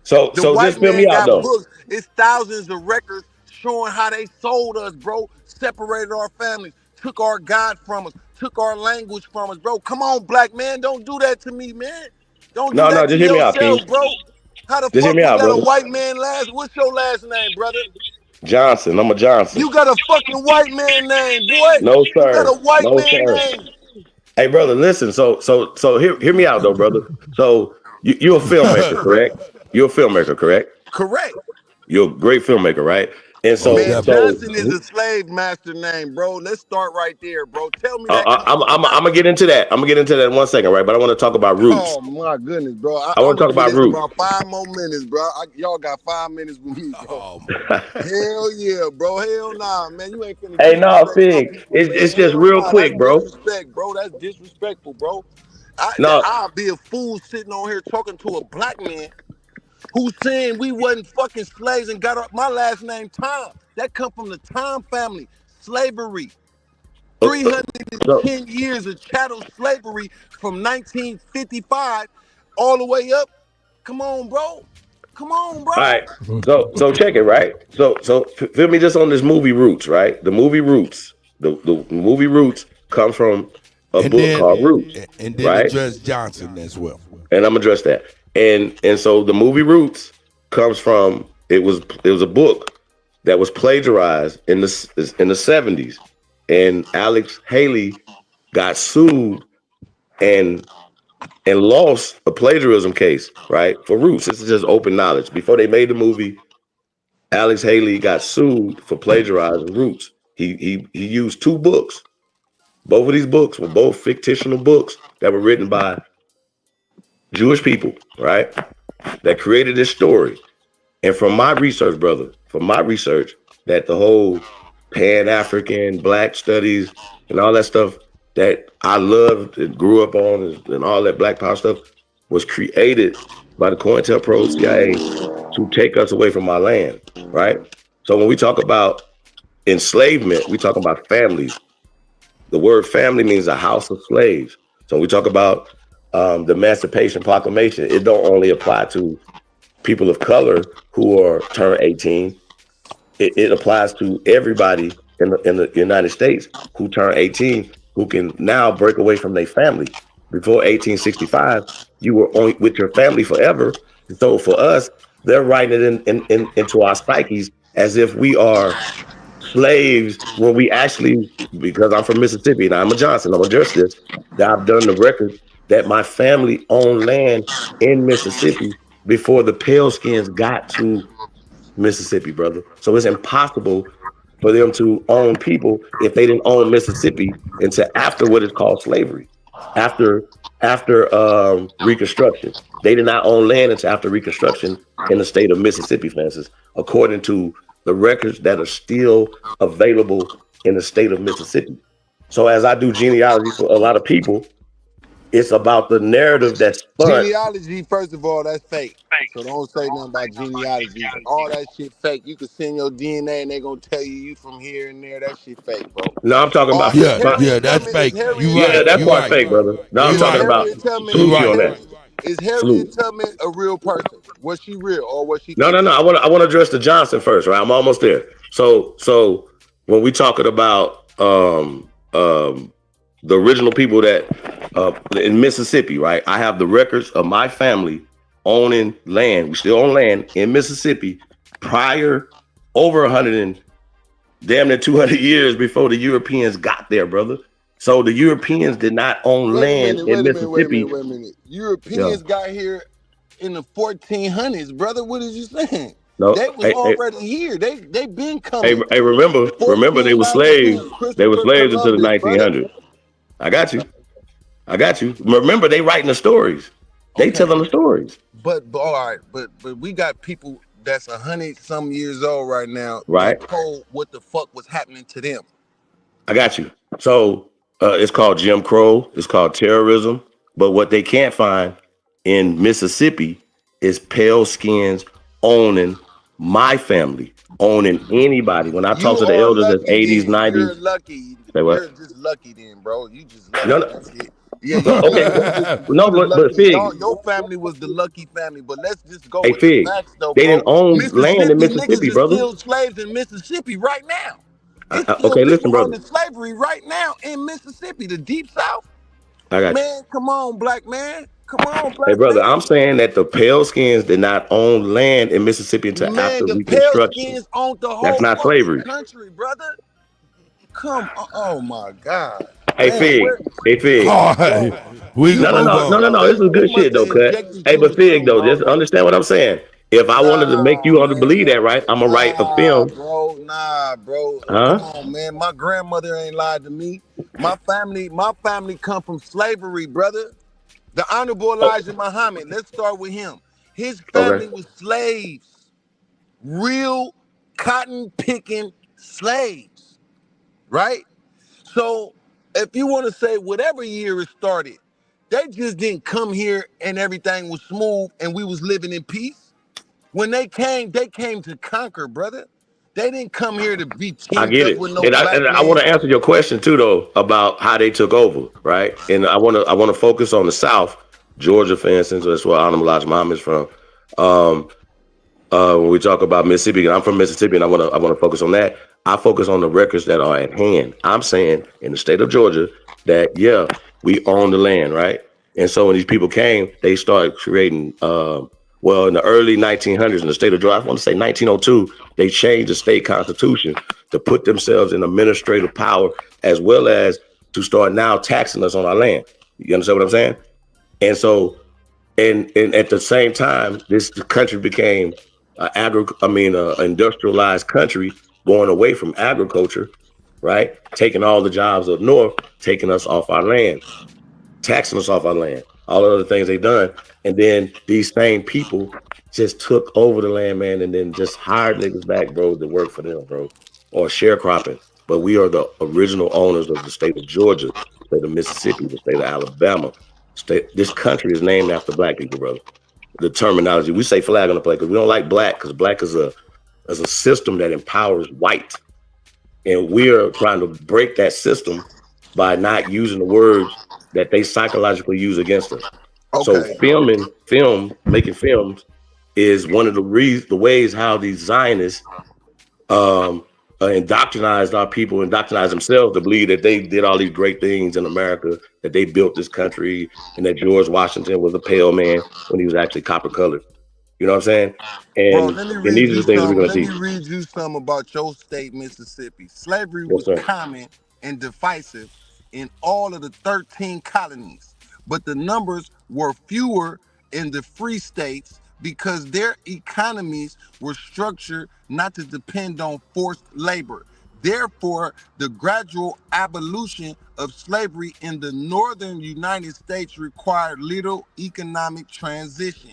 So The white just fill man me out got though. books. It's thousands of records showing how they sold us, bro. Separated our families, took our God from us, took our language from us, bro. Come on, black man, don't do that to me, man. Don't do No, that just to hear me out, King. yourself, bro. How the Just hear fuck me we out, got a brother. white man last? What's your last name, brother? Johnson. I'm a Johnson. You got a fucking white man name, boy. No, You got a sir. white No, man sir. name. Hey, brother, listen. So hear me out though, brother. So you're a filmmaker, correct? You're a filmmaker, correct? Correct. You're a great filmmaker, right? And Most Man, definitely. Johnson is a slave master name, bro. Let's start right there, bro. Tell me that come from I'm gonna get into that. I'm gonna get into that in 1 second, right? But I want to talk about roots. Oh my goodness, bro. I I'm want to gonna talk give you about this in roots. about 5 more minutes, bro. Y'all got 5 minutes with me, bro. Oh, Hell yeah, bro. Hell nah, man. You ain't finna Hey, no, disrespect my Fig. people, man. It's just Hell real nah. That's quick, bro. disrespect, bro. That's disrespectful, bro. No, I'll be a fool sitting on here talking to a black man who's saying we wasn't fucking slaves and got my last name Tom. That come from the Tom family. Slavery. so 310 years of chattel slavery from 1955 all the way up. Come on, bro. Come on, all bro. right. So check it, right? So feel me just on this movie Roots, right? The movie Roots. The movie Roots come from a and book then called Roots, and then right? address Johnson as well. And I'm gonna address that. And so the movie Roots comes from it was a book that was plagiarized in the 70s, and Alex Haley got sued and lost a plagiarism case, right? For Roots. This is just open knowledge. Before they made the movie, Alex Haley got sued for plagiarizing Roots. He used two books. Both of these books were both fictional books that were written by Jewish people, right? That created this story. And from my research, brother, from my research, that the whole Pan-African Black studies and all that stuff that I loved and grew up on and all that Black Power stuff was created by the COINTELPRO CIA to take us away from our land, right? So when we talk about enslavement, we talk about families. The word family means a house of slaves. So when we talk about the Emancipation Proclamation, it don't only apply to people of color who are turned 18. It applies to everybody in the United States who turn 18, who can now break away from their family. Before 1865, you were only with your family forever. So for us, they're writing it into our psyches as if we are slaves when we actually, because I'm from Mississippi and I'm a Johnson, I'm a justice, that I've done the record that my family owned land in Mississippi before the pale skins got to Mississippi, brother. So it's impossible for them to own people if they didn't own Mississippi until after what is called slavery. After Reconstruction. They did not own land until after Reconstruction in the state of Mississippi, for instance, according to the records that are still available in the state of Mississippi. So as I do genealogy for a lot of people, it's about the narrative that's spun. Genealogy, first of all, that's fake. So don't say nothing about genealogy. All that shit fake. You can send your DNA and they gonna tell you from here and there. That shit fake, bro. No, I'm talking about, Is Yeah, Harriet that's Tubman? Is fake. You Harriet yeah, right. Tubman? that's You why right. fake, brother. No, I'm You Is talking right. about Harriet Tubman? You salute you right. on that. Is Salute. Harriet Tubman a real person? Was she real or was she No, no, no. fictional? I want to address the Johnson first, right? I'm almost there. So when we talking about the original people that in Mississippi, right? I have the records of my family owning land. We still own land in Mississippi prior over 100 and damn near 200 years before the Europeans got there, brother. So the Europeans did not own land in Mississippi. Wait a minute. Yeah. Europeans got here in the 1400s, brother. What is you saying? No, They was already here. They been coming. remember they were slaves. They were slaves until the 1900s. I got you. Remember, they writing the stories. They telling the stories. But all right, but we got people that's 100-some years old right now. Right. That told what the fuck was happening to them. I got you. So it's called Jim Crow. It's called terrorism. But what they can't find in Mississippi is pale skins owning my family, owning anybody. When I talk to the elders that's 80s, 90s. You're lucky. You're just lucky then, bro. You just lucky. No, That's it. Yeah, okay. No, but Fig. Your family was the lucky family, but let's just go with the facts, though, they didn't own land in Mississippi, niggas brother. Still slaves in Mississippi right now. Okay, listen, brother. Slavery right now in Mississippi, the Deep South. I got you. Come on, black man. Come on, black Hey, brother, man. I'm saying that the pale skins did not own land in Mississippi until after the Reconstruction. Pale skins owned the whole That's not slavery. Country, brother. Come on. Oh my God. Hey, Fig. All right. No. This is good shit, though, cut. Hey, but Fig, though, just understand what I'm saying. If I wanted to make you to believe that, right, I'm going to write a film. Bro. Huh? Come on, man. My grandmother ain't lied to me. My family come from slavery, brother. The Honorable Elijah Muhammad. Let's start with him. His family was slaves. Real cotton-picking slaves. Right? So, if you want to say whatever year it started, they just didn't come here and everything was smooth and we was living in peace. When they came to conquer, brother. They didn't come here to be teamed up with no black man. I want to answer your question too, though, about how they took over, right? And I want to focus on the South, Georgia, for instance. That's where Honorable Elijah Muhammad is from. When we talk about Mississippi, and I'm from Mississippi, and I want to focus on that. I focus on the records that are at hand. I'm saying in the state of Georgia that we own the land, right? And so when these people came, they started creating. In the early 1900s in the state of Georgia, I want to say 1902, they changed the state constitution to put themselves in administrative power as well as to start now taxing us on our land. You understand what I'm saying? And so, and at the same time, this country became an industrialized country, going away from agriculture, right? Taking all the jobs up north, taking us off our land, taxing us off our land, all the other things they've done. And then these same people just took over the land, man, and then just hired niggas back, bro, to work for them, bro, or sharecropping. But we are the original owners of the state of Georgia, the state of Mississippi, the state of Alabama. This country is named after black people, bro. The terminology, we say flag on the flag because we don't like black, because black is a system that empowers white. And we're trying to break that system by not using the words that they psychologically use against us. Okay. So making films is one of the ways how these Zionists indoctrinized our people, indoctrinized themselves to believe that they did all these great things in America, that they built this country, and that George Washington was a pale man when he was actually copper colored. You know what I'm saying? And, these are the things we're going to teach. Let me read you something about your state, Mississippi. Slavery was common and divisive in all of the 13 colonies, but the numbers were fewer in the free states because their economies were structured not to depend on forced labor. Therefore, the gradual abolition of slavery in the northern United States required little economic transition.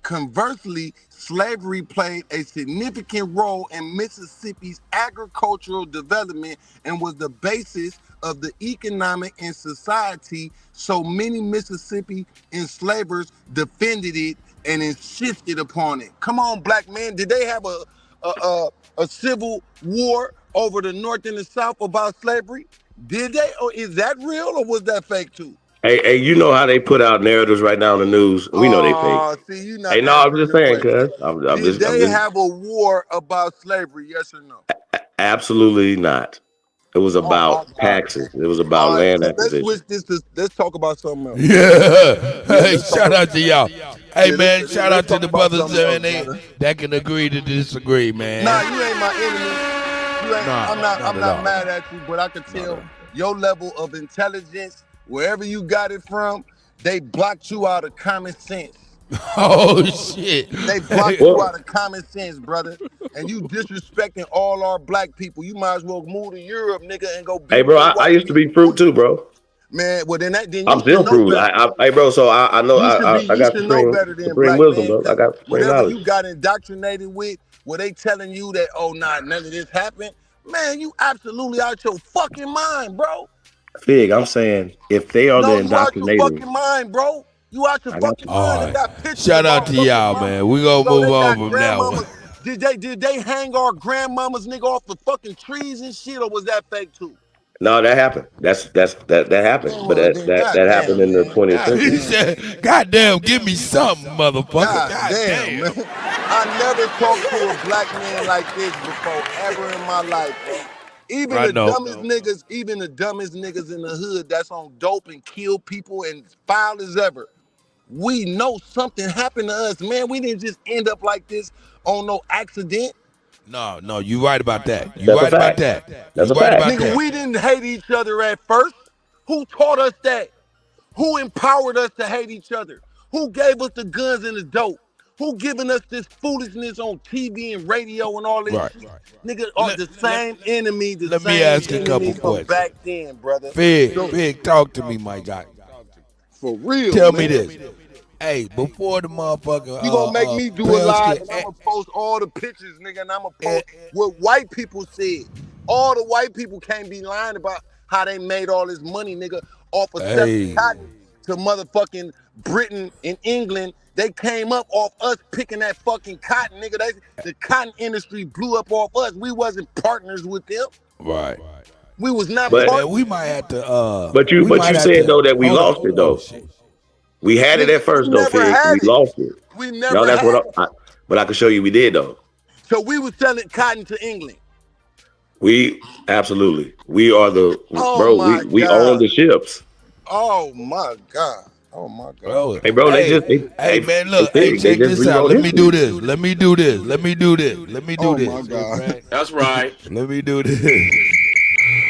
Conversely, slavery played a significant role in Mississippi's agricultural development and was the basis of the economic and society, so many Mississippi enslavers defended it and insisted upon it. Come on, black man, did they have a civil war over the North and the South about slavery? Did they, or is that real, or was that fake too? Hey, you know how they put out narratives right now in the news? We know they fake. See, you not hey, no, I'm just saying, cuz. Did they have a war about slavery, yes or no? Absolutely not. It was about taxes. It was about land acquisition. Let's talk about something else. Yeah. Hey, shout out to y'all. Hey, man, shout out to the brothers that can agree to disagree, man. Nah, you ain't my enemy. I'm not mad at you, but I can tell your level of intelligence, wherever you got it from, they blocked you out of common sense. Oh shit. They blocked you Well, out of common sense, brother. And you disrespecting all our black people. You might as well move to Europe, nigga, and go hey, beat bro, them I white used to people. be fruit too, bro. Man, well then I'm you should still know fruit. better. Hey, bro, so I know I You got should know better than supreme black wisdom, man, bro. I because got supreme whatever knowledge. you got indoctrinated with, where they telling you that, oh nah, none of this happened, man, you absolutely out your fucking mind, bro. Fig, I'm saying if they are the No, you out your indoctrinators, fucking mind, bro. You out your I got fucking you. mind. All They right. got pictures Shout of out our to fucking y'all, mama. man. We gonna Bro, move they on got from that one. grandmamas. Did they hang our grandmamas, nigga, off the fucking trees and shit, or was that fake too? No, that happened. That happened. Man, But well then, that happened goddamn, in the man, 20th He century. goddamn, said, "Goddamn, give me something, motherfucker. goddamn, man. Goddamn." I never talked to a black man like this before ever in my life, bro. I know. Even the dumbest niggas in the hood that's on dope and kill people and foul as ever. We know something happened to us, man. We didn't just end up like this on no accident. No, you right about that. You That's a right about fact. that. That's You a right fact. about Nigga, that. we didn't hate each other at first. Who taught us that? Who empowered us to hate each other? Who gave us the guns and the dope? Who giving us this foolishness on TV and radio and all this Right. shit? Nigga, are Let, the let, the let me same ask a enemy couple from questions. back then, brother. So, Fig, talk to me, my guy. for real, Tell me man. this. Hey, before the motherfucking You gonna make me do a parents live get and I'm gonna post all the pictures, nigga, and I'm gonna eh, post what white people said. All the white people can't be lying about how they made all this money, nigga, off of selling hey, cotton to motherfucking Britain and England. They came up off us picking that fucking cotton, nigga. The cotton industry blew up off us. We wasn't partners with them. right. We was not Hey But man, partners. we might have to but we might you have said to though that we hold on. lost it Oh though. shit. We had it Nigga, at first we though, never Fig. We had it. lost it. We No, never that's had what it. but I can show you we did though. So we was selling cotton to England. We absolutely. We are the Oh bro, my we own God. the ships. Oh my God. Oh my God. Bro, Hey bro, hey, hey hey man, look, hey, Fig, they check just this out. rewrote Let me do history. this. Let me do this. Let me do this. Let me do Oh my this. God. Okay. That's right. Let me do this.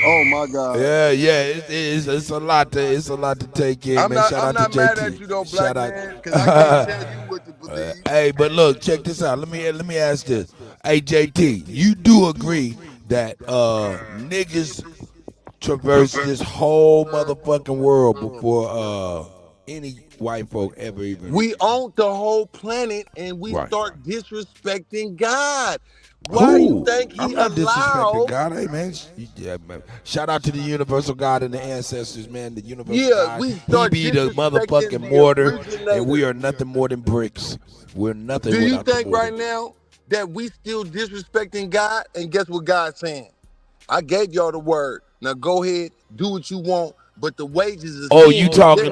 Oh my God. Yeah, it's a lot to take in, man. Shout I'm out to not mad at JT. you though, black Shout out. man, because I can't tell you what to believe. Hey, but look, check this out. Let me ask this. Hey, JT, you do agree that niggas traverse this whole motherfucking world before any white folk ever even We owned the whole planet and we right. start disrespecting God. Why you Who? think I'm he not disrespecting allowed? God. Hey man, yeah, man. Shout out to the universal God and the ancestors, man. The universal Yeah, God. we He start be the disrespecting motherfucking the mortar, and we originator. are nothing more than bricks. We're nothing Do you without the think mortar. right now that we still disrespecting God? And guess what God's saying? I gave y'all the word. Now go ahead, do what you want, but the wages of Oh, sin is death.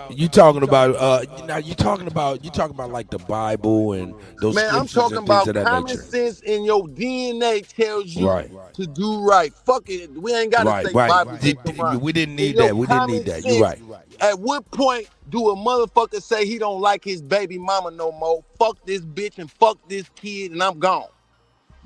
you talking about now you talking about like the Bible and those Man, I'm scriptures talking and things about of that common nature. sense in your DNA tells you Right. to do right. Fuck it. We ain't gotta Right, say right. Bible say Quran. We didn't In need your that. We didn't need common that. You're sense, right. at what point do a motherfucker say he don't like his baby mama no more? Fuck this bitch and fuck this kid and I'm gone.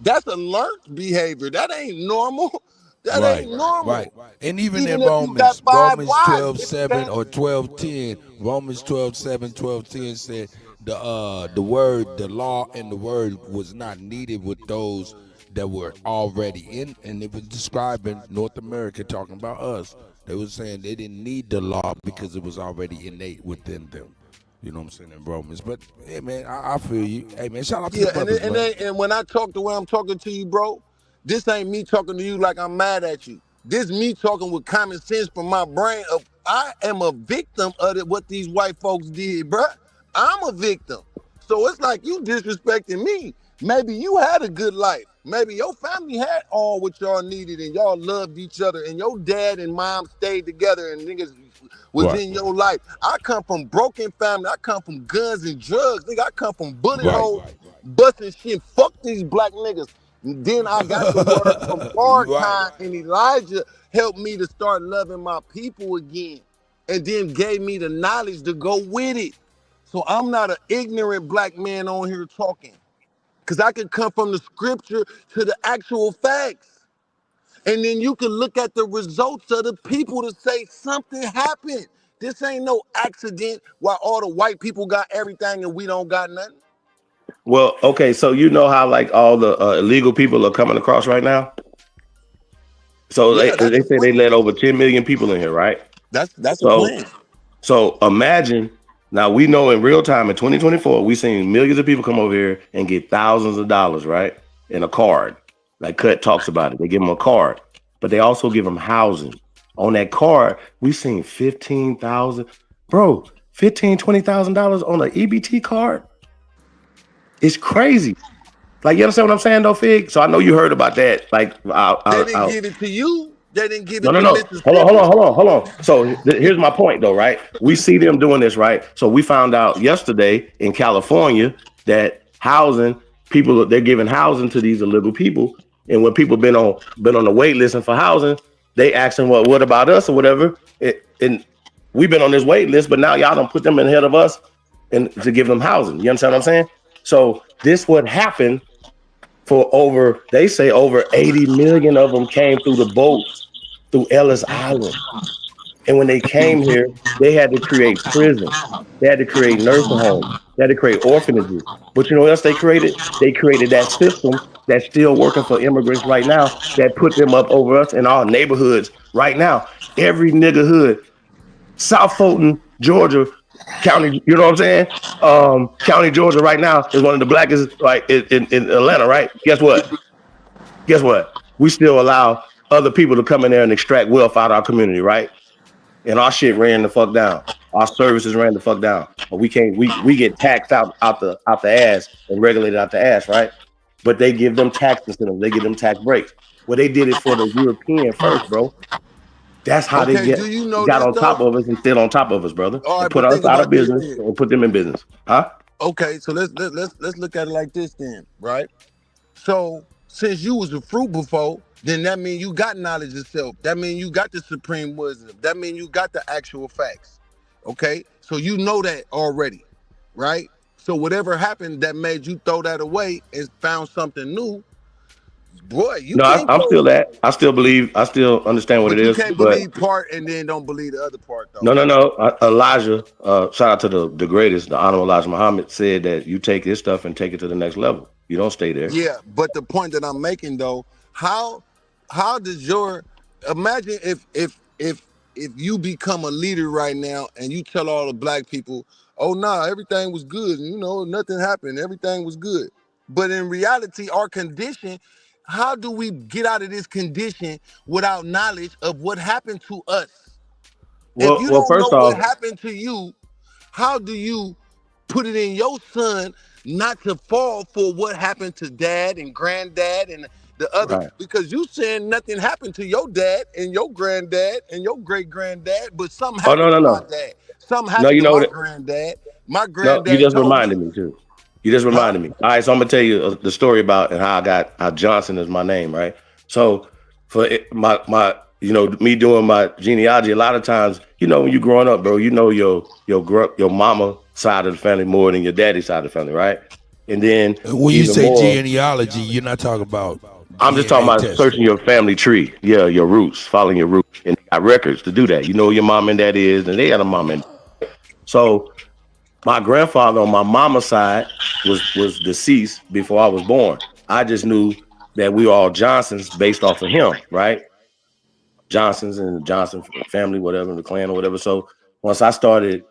That's a learned behavior. That ain't normal. That Right, ain't normal. right. And even in Even if you got five Romans wives, 12:7 or 12:10, Romans 12:7, 12:10 said the word, the law and the word was not needed with those that were already in, and it was describing North America, talking about us. They was saying they didn't need the law because it was already innate within them. You know what I'm saying, in Romans. But hey man, I feel you. Hey man, shout out to the yeah, and brothers, man. and when I talk the way I'm talking to you, bro, this ain't me talking to you like I'm mad at you. This me talking with common sense from my brain. Of I am a victim of what these white folks did, bro. I'm a victim. So it's like you disrespecting me. Maybe you had a good life. Maybe your family had all what y'all needed and y'all loved each other and your dad and mom stayed together and niggas was Right, in your life. I come from broken family. I come from guns and drugs. Nigga, I come from bullet right. holes, busting shit. Fuck these black niggas. And then I got the word from You right. Farrakhan and Elijah helped me to start loving my people again. And then gave me the knowledge to go with it. So I'm not an ignorant black man on here talking. Because I can come from the scripture to the actual facts. And then you can look at the results of the people to say something happened. This ain't no accident why all the white people got everything and we don't got nothing. Well, okay, so you know how like all the illegal people are coming across right now. So Yeah, that's they the say they plan. let over 10 million people in here, right? That's the So plan. so imagine now we know in real time in 2024 we seen millions of people come over here and get thousands of dollars, right, in a card. Like Cut talks about it, they give them a card, but they also give them housing. On that card, we seen 15,000, bro, $20,000 on an EBT card. It's crazy. Like, you understand what I'm saying, though, Fig? So I know you heard about that. Like, They didn't give it to you. They didn't give no, it no, to no. Mississippi. Hold on. So here's my point, though, right? We see them doing this, right? So we found out yesterday in California that housing people they're giving housing to these illegal people, and when people been on the wait list for housing, they asking, well, what about us or whatever? And we've been on this wait list, but now y'all don't put them ahead of us and to give them housing. You understand what I'm saying? So this would happen for over, they say over 80 million of them came through the boats through Ellis Island. And when they came here, they had to create prisons. They had to create nursing homes. They had to create orphanages. But you know what else they created? They created that system that's still working for immigrants right now that put them up over us in our neighborhoods right now. Every nigga hood, South Fulton, Georgia, County, you know what I'm saying? County, Georgia right now is one of the blackest, like in Atlanta, right? Guess what? We still allow other people to come in there and extract wealth out of our community, right? And our shit ran the fuck down. Our services ran the fuck down. But we can't. We get taxed out the ass and regulated out the ass, right? But they give them tax incentives. They give them tax breaks. Well, they did it for the European first, bro. That's how they Okay, do you know got this on though? top of us and still on top of us, brother, All and right, put but us think out of about this business then. and put them in business, huh? Okay, so let's look at it like this then, right? So since you was a fruit before, then that means you got knowledge of self. That means you got the supreme wisdom. That means you got the actual facts. Okay, so you know that already, right? So whatever happened that made you throw that away and found something new, boy, you No, can't I'm throw. still that. I still believe. I still understand what it But you is. can't But believe part and then don't believe the other part though. no. Elijah, shout out to the greatest, the Honorable Elijah Muhammad, said that you take this stuff and take it to the next level. You don't stay there. Yeah, but the point that I'm making though, how does your imagine if you become a leader right now and you tell all the black people, oh nah, everything was good, you know, nothing happened, everything was good. But in reality, our condition, how do we get out of this condition without knowledge of what happened to us? If you Well, don't know first what off, happened to you, how do you put it in your son not to fall for what happened to dad and granddad and the other? right. Because you saying nothing happened to your dad and your granddad and your great granddad, but something Oh happened to my no. dad. Something No, happened you to know my that. granddad. My No, you granddad just told reminded me, me too. You just huh? reminded me. All right, so I'm gonna tell you the story about and how Johnson is my name, right? So for my me doing my genealogy, a lot of times, when you growing up, bro, you know your mama side of the family more than your daddy side of the family, right? And then When you even say more, genealogy, you're not talking about I'm just talking DNA about searching testing. your family tree. Yeah, your roots, following your roots. And they got records to do that. You know who your mom and dad is, and they got a mom and dad. So my grandfather on my mama's side was deceased before I was born. I just knew that we were all Johnsons based off of him, right? Johnsons and the Johnson family, whatever, the clan or whatever. So once I started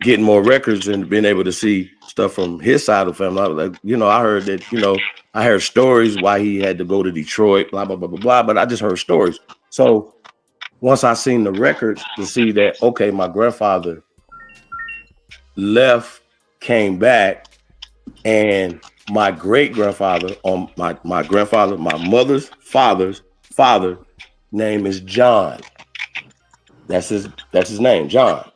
getting more records and being able to see stuff from his side of the family, I was like, I heard that, I heard stories why he had to go to Detroit, blah, blah, blah, blah, blah. But I just heard stories. So once I seen the records to see that, okay, my grandfather left, came back, and my great grandfather on my grandfather, my mother's father's father name is John. That's his name, John.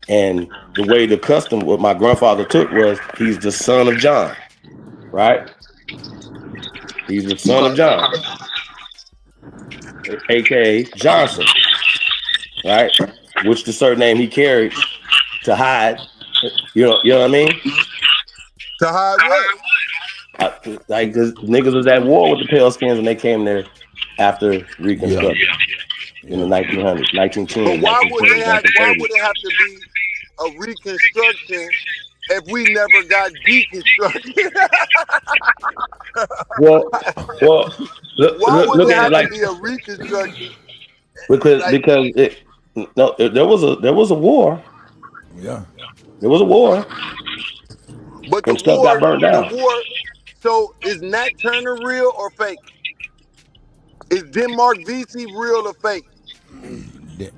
And the way the custom what my grandfather took was he's the son of John, right? He's the son of John, aka Johnson, right? Which the surname he carried to hide. You know what I mean? To hide what? Like, cause niggas was at war with the pale skins when they came there after Reconstruction in the 1900s, 1910, But why would 1920, it have to be a reconstruction if we never got deconstruction? Well, Why would look it at it have to like be a reconstruction? because Like, there was a war. Yeah. There was a war, but and stuff got burned the down. war. So is Nat Turner real or fake? Is Denmark VC real or fake? Yeah.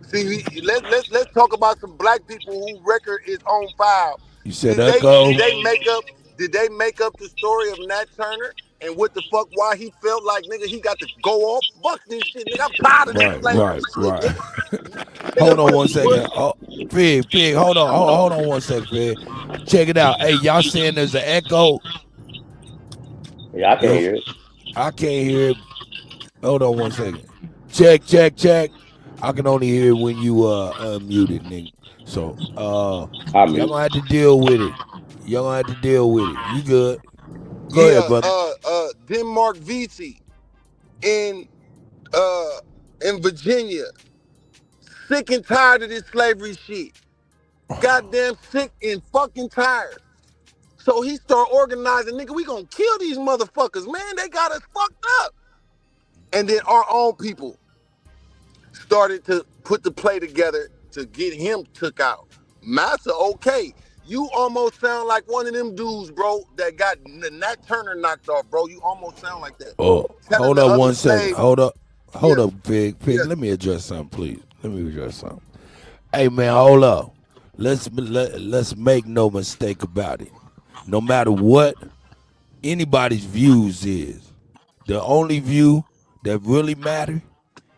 See, let's talk about some black people who record is on file. You said Did Echo. they make up the story of Nat Turner and what the fuck why he felt like nigga he got to go off? Fuck this shit, nigga. I'm tired of this slavery shit, nigga. Hold on one Nigga, second. Oh, Fig, hold on one second, Fig. Check it out. Hey, y'all saying there's an echo? Yeah, I can't hear it. I can't hear it. Hold on one second. Check. I can only hear it when you unmuted, nigga. So y'all gonna have to deal with it. You good? Go ahead, brother. Denmark VC in Virginia. Sick and tired of this slavery shit. Goddamn sick and fucking tired. So he start organizing, nigga, we gonna kill these motherfuckers, man. They got us fucked up. And then our own people started to put the play together to get him took out. Massa, okay. You almost sound like one of them dudes, bro, that got Nat Turner knocked off, bro. You almost sound like that. Oh, hold up one second. Hold up, Fig. Yeah. Let me address something, please. Hey, man, hold up. Let's make no mistake about it. No matter what anybody's views is, the only view that really matter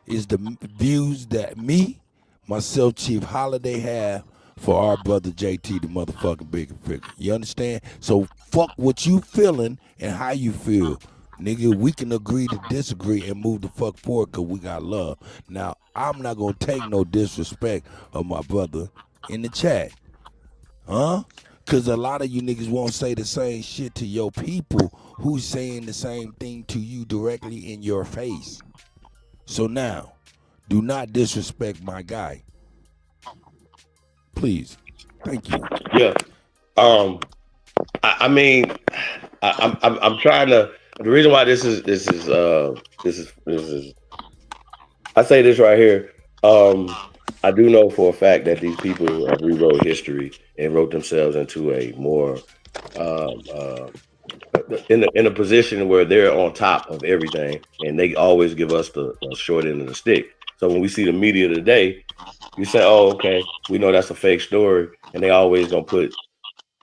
is the views that myself, Chief Holiday have for our brother JT, the motherfucking Bigga Figga. You understand? So fuck what you feeling and how you feel. Nigga, we can agree to disagree and move the fuck forward because we got love. Now, I'm not going to take no disrespect of my brother in the chat. Huh? Because a lot of you niggas won't say the same shit to your people who's saying the same thing to you directly in your face. So now, do not disrespect my guy. Please. Thank you. Yeah. I mean, I'm trying to. The reason why this is I say this right here. I do know for a fact that these people have rewrote history and wrote themselves into a more in a position where they're on top of everything, and they always give us the short end of the stick. So when we see the media today, you say, "Oh, okay, we know that's a fake story," and they always gonna put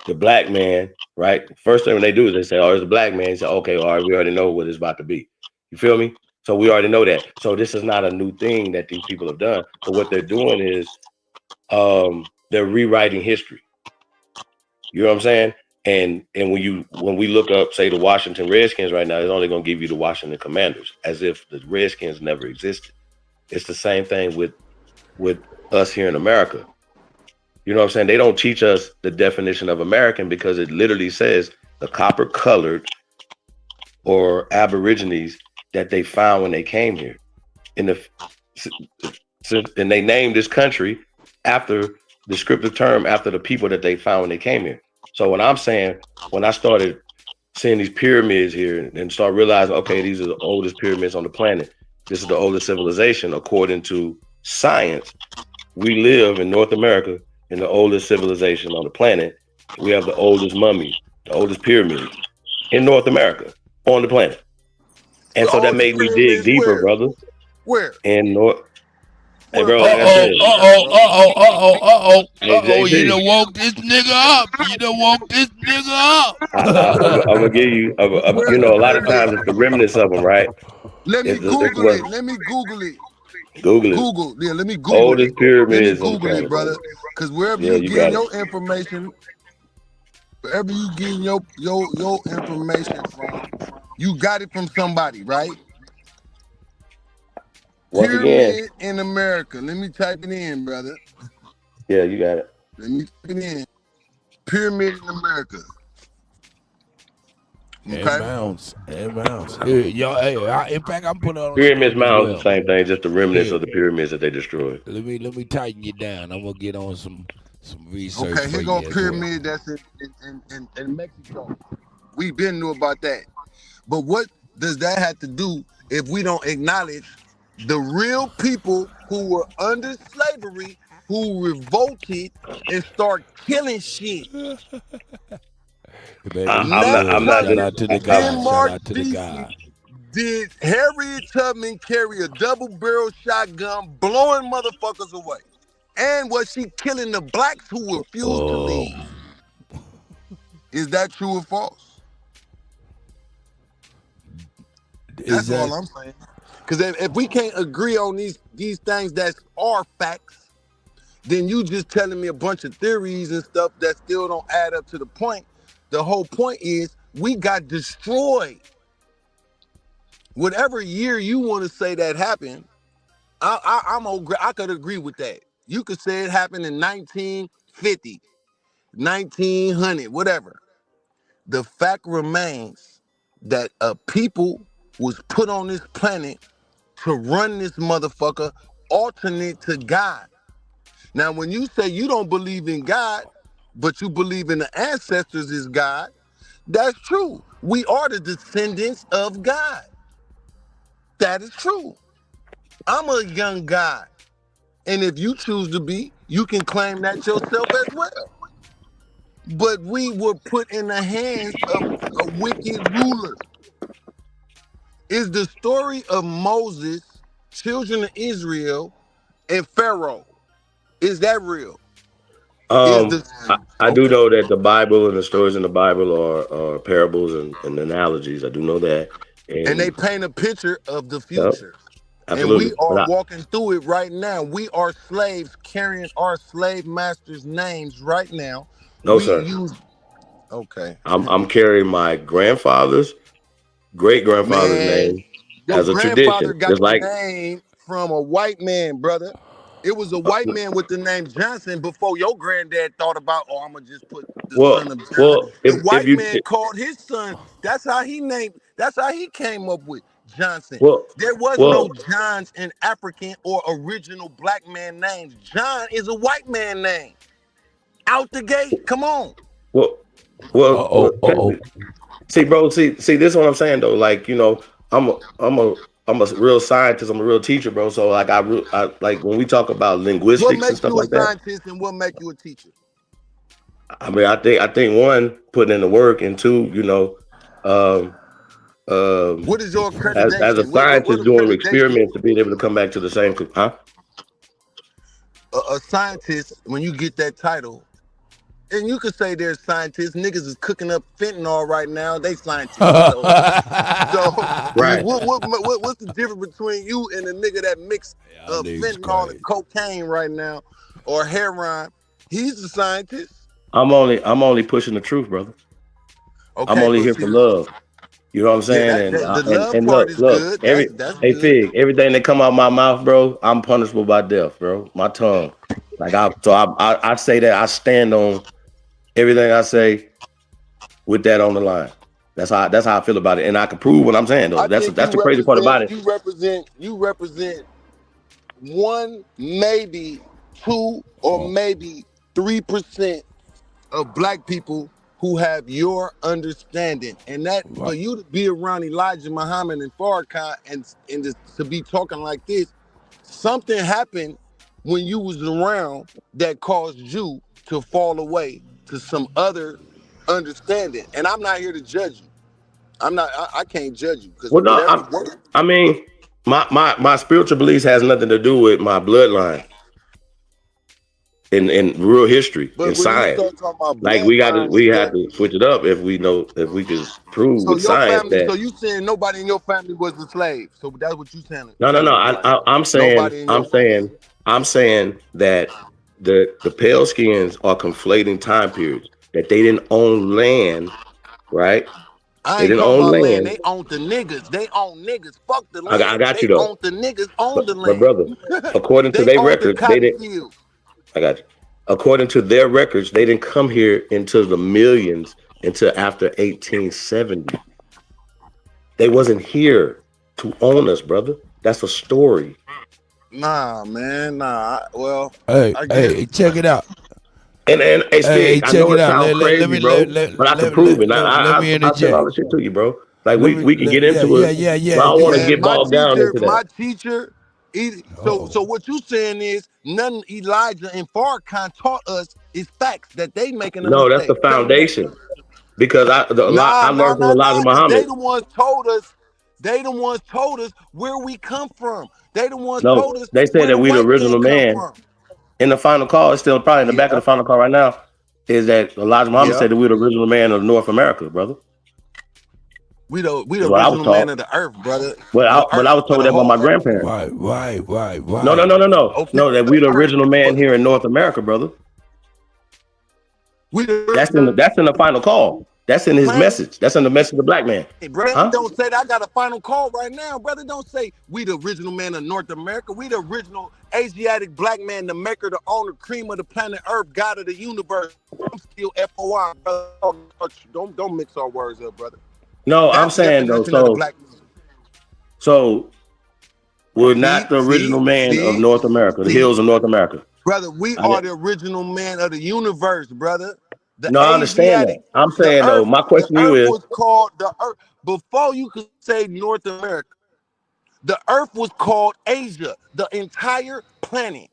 the black man, right? First thing when they do is they say, "Oh, it's a black man." You say, "Okay, all right, we already know what it's about to be." You feel me? So we already know that. So this is not a new thing that these people have done. But what they're doing is they're rewriting history. You know what I'm saying? And when we look up, say, the Washington Redskins right now, it's only going to give you the Washington Commanders, as if the Redskins never existed. It's the same thing with us here in America. You know what I'm saying? They don't teach us the definition of American because it literally says the copper-colored or Aborigines that they found when they came here. And they named this country after descriptive term after the people that they found when they came here. So what I'm saying, when I started seeing these pyramids here and start realizing, okay, these are the oldest pyramids on the planet. This is the oldest civilization according to science. We live in North America in the oldest civilization on the planet. We have the oldest mummies, the oldest pyramids in North America on the planet. And so that made me dig deeper, where? brother. Where? In North. Hey, bro. Hey, you done woke this nigga up. I'm gonna give you. You know, a lot of times it's the remnants of them, right? Let me Google it. Let me Google it. Google it. Yeah, let me Google oldest it. pyramids Let me on the Google planet, it, brother. Because wherever you get your information, wherever you getting your information from, you got it from somebody, right? Once Pyramid again, in America. Let me type it in, brother. Yeah, you got it. Let me type it in. Pyramid in America. Okay. And mounds. Here, y'all. Hey, in fact, I'm putting it on the Pyramids, screen as mounds, the well. same thing, just the remnants Here, of the pyramids that they destroyed. let me tighten you down. I'm gonna get on some research Okay, for here go you a as well. pyramid that's in Mexico. We been knew about that. But what does that have to do if we don't acknowledge the real people who were under slavery, who revolted and start killing shit? Baby, you I'm Never not. I'm good. not. Shout Sunday out to the in guy. Shout out to the March guy. did Harriet Tubman carry a double barrel shotgun blowing motherfuckers away? And was she killing the blacks who refused to Oh, leave? Is that true or false? is That's that? all I'm saying. Because if we can't agree on these things that are facts, then you just telling me a bunch of theories and stuff that still don't add up to the point. The whole point is we got destroyed. Whatever year you want to say that happened, I could agree with that. You could say it happened in 1950, 1900, whatever. The fact remains that a people was put on this planet to run this motherfucker alternate to God. Now, when you say you don't believe in God, but you believe in the ancestors is God, that's true. We are the descendants of God. That is true. I'm a young God. And if you choose to be, you can claim that yourself as well. But we were put in the hands of a wicked ruler. Is the story of Moses, children of Israel, and Pharaoh, is that real? Is Um, the I do okay? know that the Bible and the stories in the Bible are parables and analogies. I do know that, And they and paint a picture of the yep, future. And we absolutely. But are walking through it right now. We are slaves carrying our slave masters' names right now. no, We sir. use okay. I'm carrying my grandfather's great grandfather's Man, name your as a grandfather tradition. got Just the like name from a white man, brother. It was a white man with the name Johnson before your granddad thought about, oh, I'm gonna just put the son of John. The if white you man called his son. That's how he came up with Johnson. well There was well no Johns in African or original black man names. John is a white man name. Out the gate. Come on. well Uh oh. Uh oh. see, bro, see this is what I'm saying though. Like, I'm a I'm a I'm a real scientist. I'm a real teacher, bro. So like I like when we talk about What linguistics and makes stuff you a like that. scientist and what make you a teacher? I mean, I think one, putting in the work, and two, um, um, What is your as a accreditation? What scientist doing accreditation? experiments to being able to come back to the same, huh? A scientist, when you get that title, and you could say they're scientists, niggas is cooking up fentanyl right now, they scientists. So Right. what's the difference between you and the nigga that mix Y'all niggas fentanyl and crazy. cocaine right now, or heroin? He's a scientist. I'm only pushing the truth, brother. I'm Okay, only but here see, for love. You know what I'm yeah, saying? And the and love and part look, is look, good. That's hey good. Fig, everything that come out my mouth, bro, I'm punishable by death, bro. My tongue, like I say that I stand on everything I say with that on the line. That's how I feel about it, and I can prove what I'm saying though. I That's think that's the crazy part about it. you represent one, maybe two, or maybe 3% of black people who have your understanding. And that for Right. you to be around Elijah Muhammad and Farrakhan and to be talking like this, something happened when you was around that caused you to fall away to some other understanding. And I'm not here to judge you. I can't judge you because Well, no, whatever works. I mean, my spiritual beliefs has nothing to do with my bloodline in real history in But when you science. start talking about Like we got to bloodline and we have stuff, to switch it up if we could prove so with your science family, that so you saying nobody in your family was a slave. So that's what you no. telling me, right? I'm saying Nobody in your I'm family. saying I'm saying that the pale skins are conflating time periods that they didn't own land, right? I They ain't didn't talking own about land. land. They own the niggas. They own niggas. Fuck the I land. got They you though, own the niggas. Own the but land. brother, according to They their own the records, they cotton didn't. fields. I got you. According to their records, they didn't come here into the millions until after 1870. They wasn't here to own us, brother. That's a story. Nah, man, nah. Well, Hey, I guess. check it out. And hey, Hey, Spig, I check know it it out. sounds crazy, bro, but I can prove it. Let me I said all interject. this shit to you, bro. Like Let me, we can get yeah, into it, but I don't want to Man, get my bogged down teacher, into that. So what you saying is nothing Elijah and Farrakhan taught us is facts that they making a No, that's the mistake. Tell them that. foundation. Because I Nah, learned from Elijah cause they Muhammad. the ones told us. They the ones told us where we come from. They the ones No, told us they said where that the we the white man original come man. from. In the final call, it's still probably in the back of Yeah, the final call right now, is that Elijah Muhammad yeah. said that we're the original man of North America, brother. We the Is what I was original man taught. of the earth, brother. But The I earth, was of told the that by whole my earth. grandparents. No, Right. Okay, no, that the we the earth. original man But here in North America, brother. we the That's original in the final call. That's in his planet. message. That's in the message of the black man. Brother, Huh? don't say that. I got a final call right now. Brother, don't say we the original man of North America. We the original Asiatic black man, the maker, the owner, cream of the planet Earth, God of the universe. I'm still FOI, brother. Don't mix our words up, brother. No, I'm That's the saying though, definition of the black man. so we're not the original man of North America, the See, hills of North America. brother, we are the original man of the universe, brother. The No, I understand that. Asiatic, I'm the saying though, earth, my the question to you earth is, was called the earth. Before you could say North America, the earth was called Asia, the entire planet.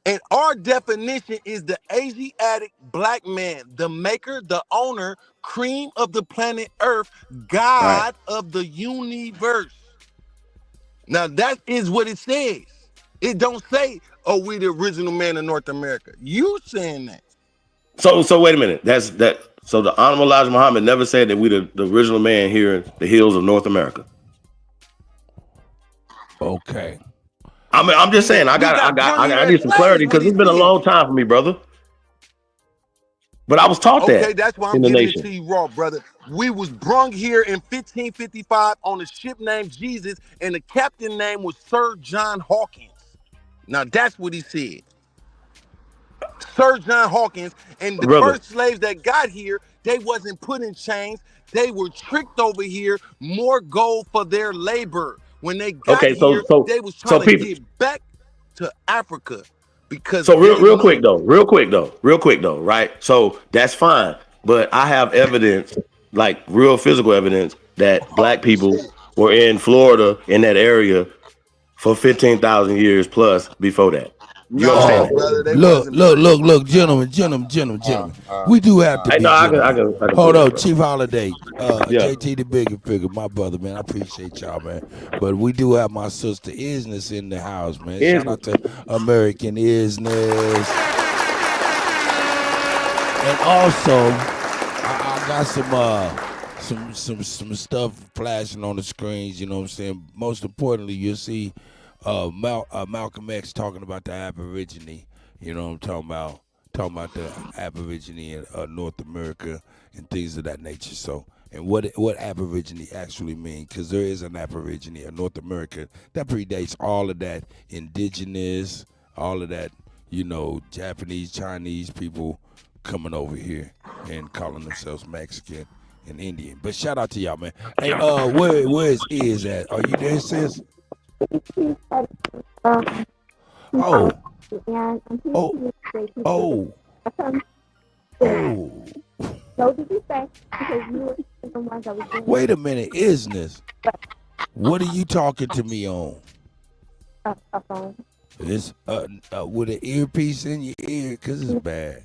And our definition is the Asiatic black man, the maker, the owner, cream of the planet Earth, right? God of the universe. Now that is what it says. It don't say, "Oh, we the original man of North America." You saying that? So wait a minute. That's that. So the Honorable Elijah Muhammad never said that we the original man here in the hills of North America. Okay. I'm just saying. We got brung here I as need some clarity slaves. What because he it's been a said. long time for me, brother. But I was taught Okay, that that's why I'm in the giving it to nation. you raw, brother. We was brung here in 1555 on a ship named Jesus, and the captain name was Sir John Hawkins. Now that's what he said. Sir John Hawkins, and the Brother. first slaves that got here, they wasn't put in chains. They were tricked over here, more gold for their labor. When they got Okay, here, they was so trying to people. get back to Africa because So they real knew. quick though, right? So that's fine, but I have evidence, like real physical evidence, that Oh, black people shit. were in Florida in that area for 15,000 years plus before that. You understand Nah, that? brother, they Look, wasn't put in. gentlemen. We do have to I be know I gentlemen. can Hold prove that, on, bro. Chief Holiday, Yeah. JT the Bigga Figga, my brother, man. I appreciate y'all, man. But we do have my sister Isness in the house, man. Is Shout out to American Isness. And also, I got some stuff flashing on the screens. You know what I'm saying. Most importantly, you'll see Malcolm X talking about the Aborigine. You know what I'm talking about. Talking about the Aborigine in North America and things of that nature. So, and what Aborigine actually mean? Because there is an Aborigine in North America that predates all of that indigenous, all of that, Japanese, Chinese people coming over here and calling themselves Mexican and Indian. But shout out to y'all, man. Hey, where is at? Are you there, sis? Oh, oh, oh, oh. Wait a minute, Isness. What are you talking to me on? It's with an earpiece in your ear, cause it's bad.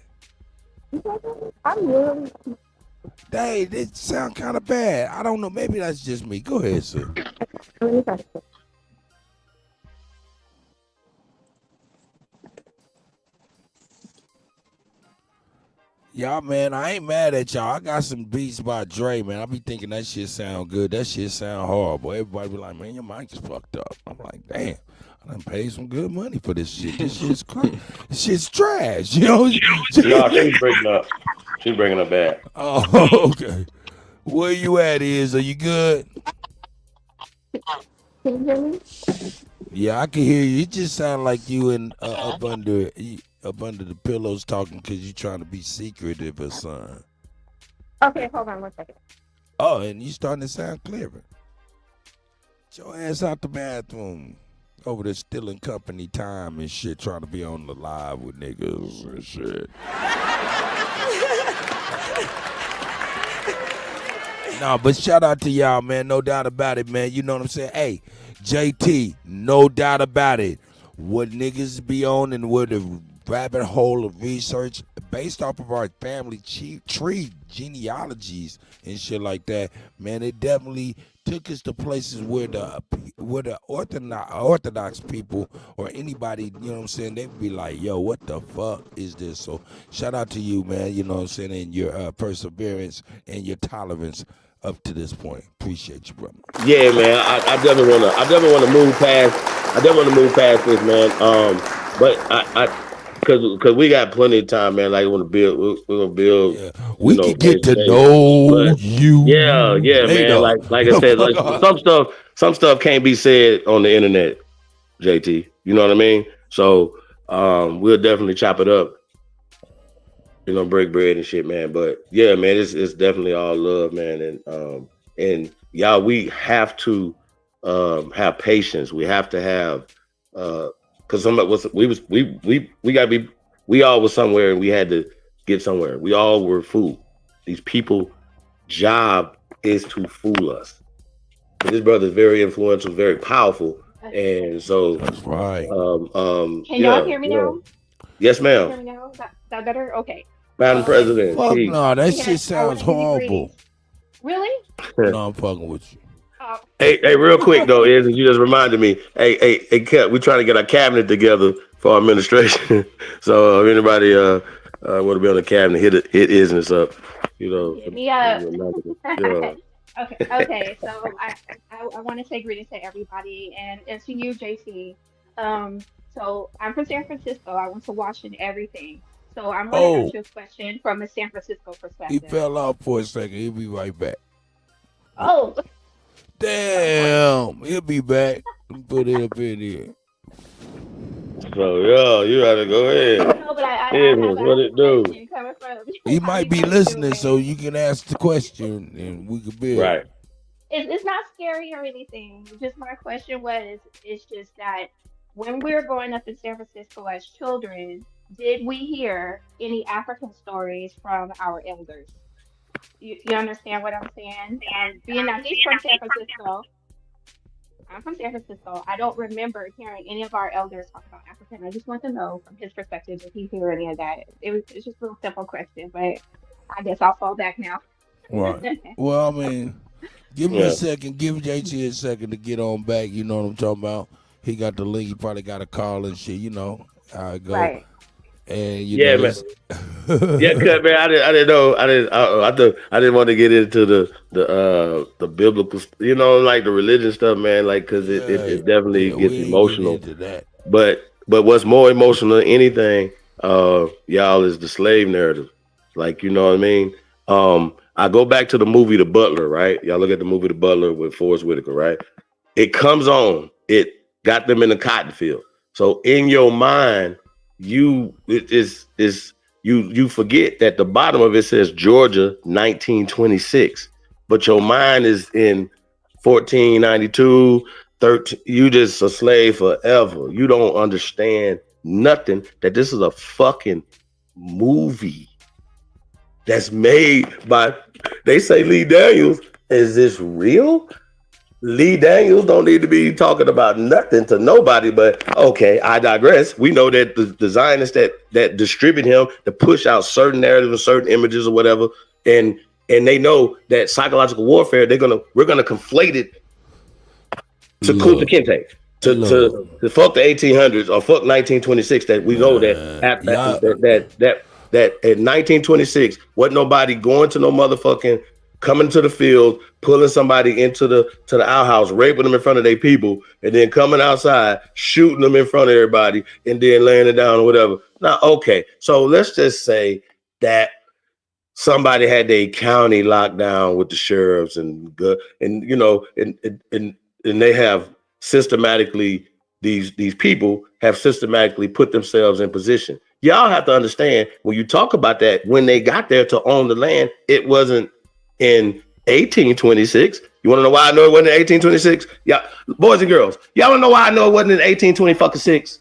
Dang, it sound kind of bad. I don't know. Maybe that's just me. Go ahead, sir. Y'all, man, I ain't mad at y'all. I got some beats by Dre, man. I be thinking that shit sound good. That shit sound horrible. Everybody be like, man, your mic is fucked up. I'm like, damn. I done paid some good money for this shit. This shit's crazy. This shit's trash. You know? No, she's breaking up. She's breaking up bad. Oh, okay. Where you at, Are you good? Can you hear me? Yeah, I can hear you. It just sound like you in up under the pillows talking because you trying to be secretive or something. Okay, hold on 1 second. Oh, and you starting to sound clearer. Get your ass out the bathroom. Over there stealing company time and shit, trying to be on the live with niggas and shit. No, but shout out to y'all, man. No doubt about it, man. You know what I'm saying? Hey, JT, no doubt about it. What niggas be on and where the rabbit hole of research based off of our family tree genealogies and shit like that, man, it definitely took us to places where the orthodox people or anybody, you know what I'm saying, they would be like, yo, what the fuck is this? So shout out to you, man, you know what I'm saying, and your perseverance and your tolerance up to this point. Appreciate you, brother. Yeah, man. I definitely wanna move past. I definitely wanna move past this, man. But because we got plenty of time, man. Like we're gonna build. Yeah. We can get to face-to-face. know But you yeah, later. man. Like I said, like some stuff can't be said on the internet, JT. You know what I mean? So we'll definitely chop it up. You know, break bread and shit, man. But yeah, man, it's definitely all love, man. And y'all, we have to have patience. We have to have because we gotta be, we all was somewhere and we had to get somewhere. We all were fooled. These people job is to fool us. But this brother is very influential, very powerful, and so that's right. Can y'all hear me now? Yes, ma'am. Hear me now? Is that better? Okay. Madam President. Fuck no, that Yes, shit sounds I wanna give you horrible. greetings. Really? No, I'm fucking with you. Hey, real quick though, is you just reminded me. Hey, we're trying to get our cabinet together for our administration. So if anybody want to be on the cabinet, hit Isness up. You know. Hit me up. Yeah. Okay. So I want to say greetings to everybody and to you, JC. So I'm from San Francisco. I went to Washington, everything. So I'm going to ask you a question from a San Francisco He perspective. fell off for a second. He'll be right back. Oh, Damn, he'll be back. Put it up in here. So yeah, you gotta go ahead. no, but I Isness, what it do? coming from. He might be listening, so you can ask the question and we can build. Right. It's not scary or anything. Just my question was, it's just that when we were growing up in San Francisco as children, did we hear any African stories from our elders? You understand what I'm saying? And being that he's from San Francisco, I'm from San Francisco. I don't remember hearing any of our elders talk about African. I just want to know from his perspective if he hear any of that. It's just a little simple question, but I guess I'll fall back now. Right. Well, I mean, give me a second. Give JT a second to get on back. You know what I'm talking about? He got the link. He probably got a call and shit. You know how it go. Right. And you Yeah, know, man. Yeah, cause man, I didn't know. I didn't want to get into the biblical, you know, like the religion stuff, man. Like, cause it definitely gets emotional. Into that. But what's more emotional than anything, y'all, is the slave narrative. Like, you know what I mean? I go back to the movie The Butler, right? Y'all look at the movie The Butler with Forrest Whitaker, right? It comes on. It got them in the cotton field. So in your mind, you forget that the bottom of it says Georgia 1926, but your mind is in 1492, 13. You just a slave forever. You don't understand nothing, that this is a fucking movie that's made by, they say Lee Daniels. Is this real? Lee Daniels don't need to be talking about nothing to nobody, but okay, I digress. We know that the Zionists that distribute him to push out certain narratives or certain images or whatever, and they know that psychological warfare, we're gonna conflate it to Kuttack to fuck the 1800s or fuck 1926. That we know that in 1926 wasn't nobody going to no motherfucking, coming to the field, pulling somebody into the outhouse, raping them in front of their people, and then coming outside, shooting them in front of everybody, and then laying it down or whatever. Now, okay, so let's just say that somebody had their county locked down with the sheriffs and you know, and they have systematically, these people have systematically put themselves in position. Y'all have to understand, when you talk about that, when they got there to own the land, it wasn't in 1826. You want to know why I know it wasn't in 1826? Yeah, boys and girls, y'all want to know why I know it wasn't in 1826?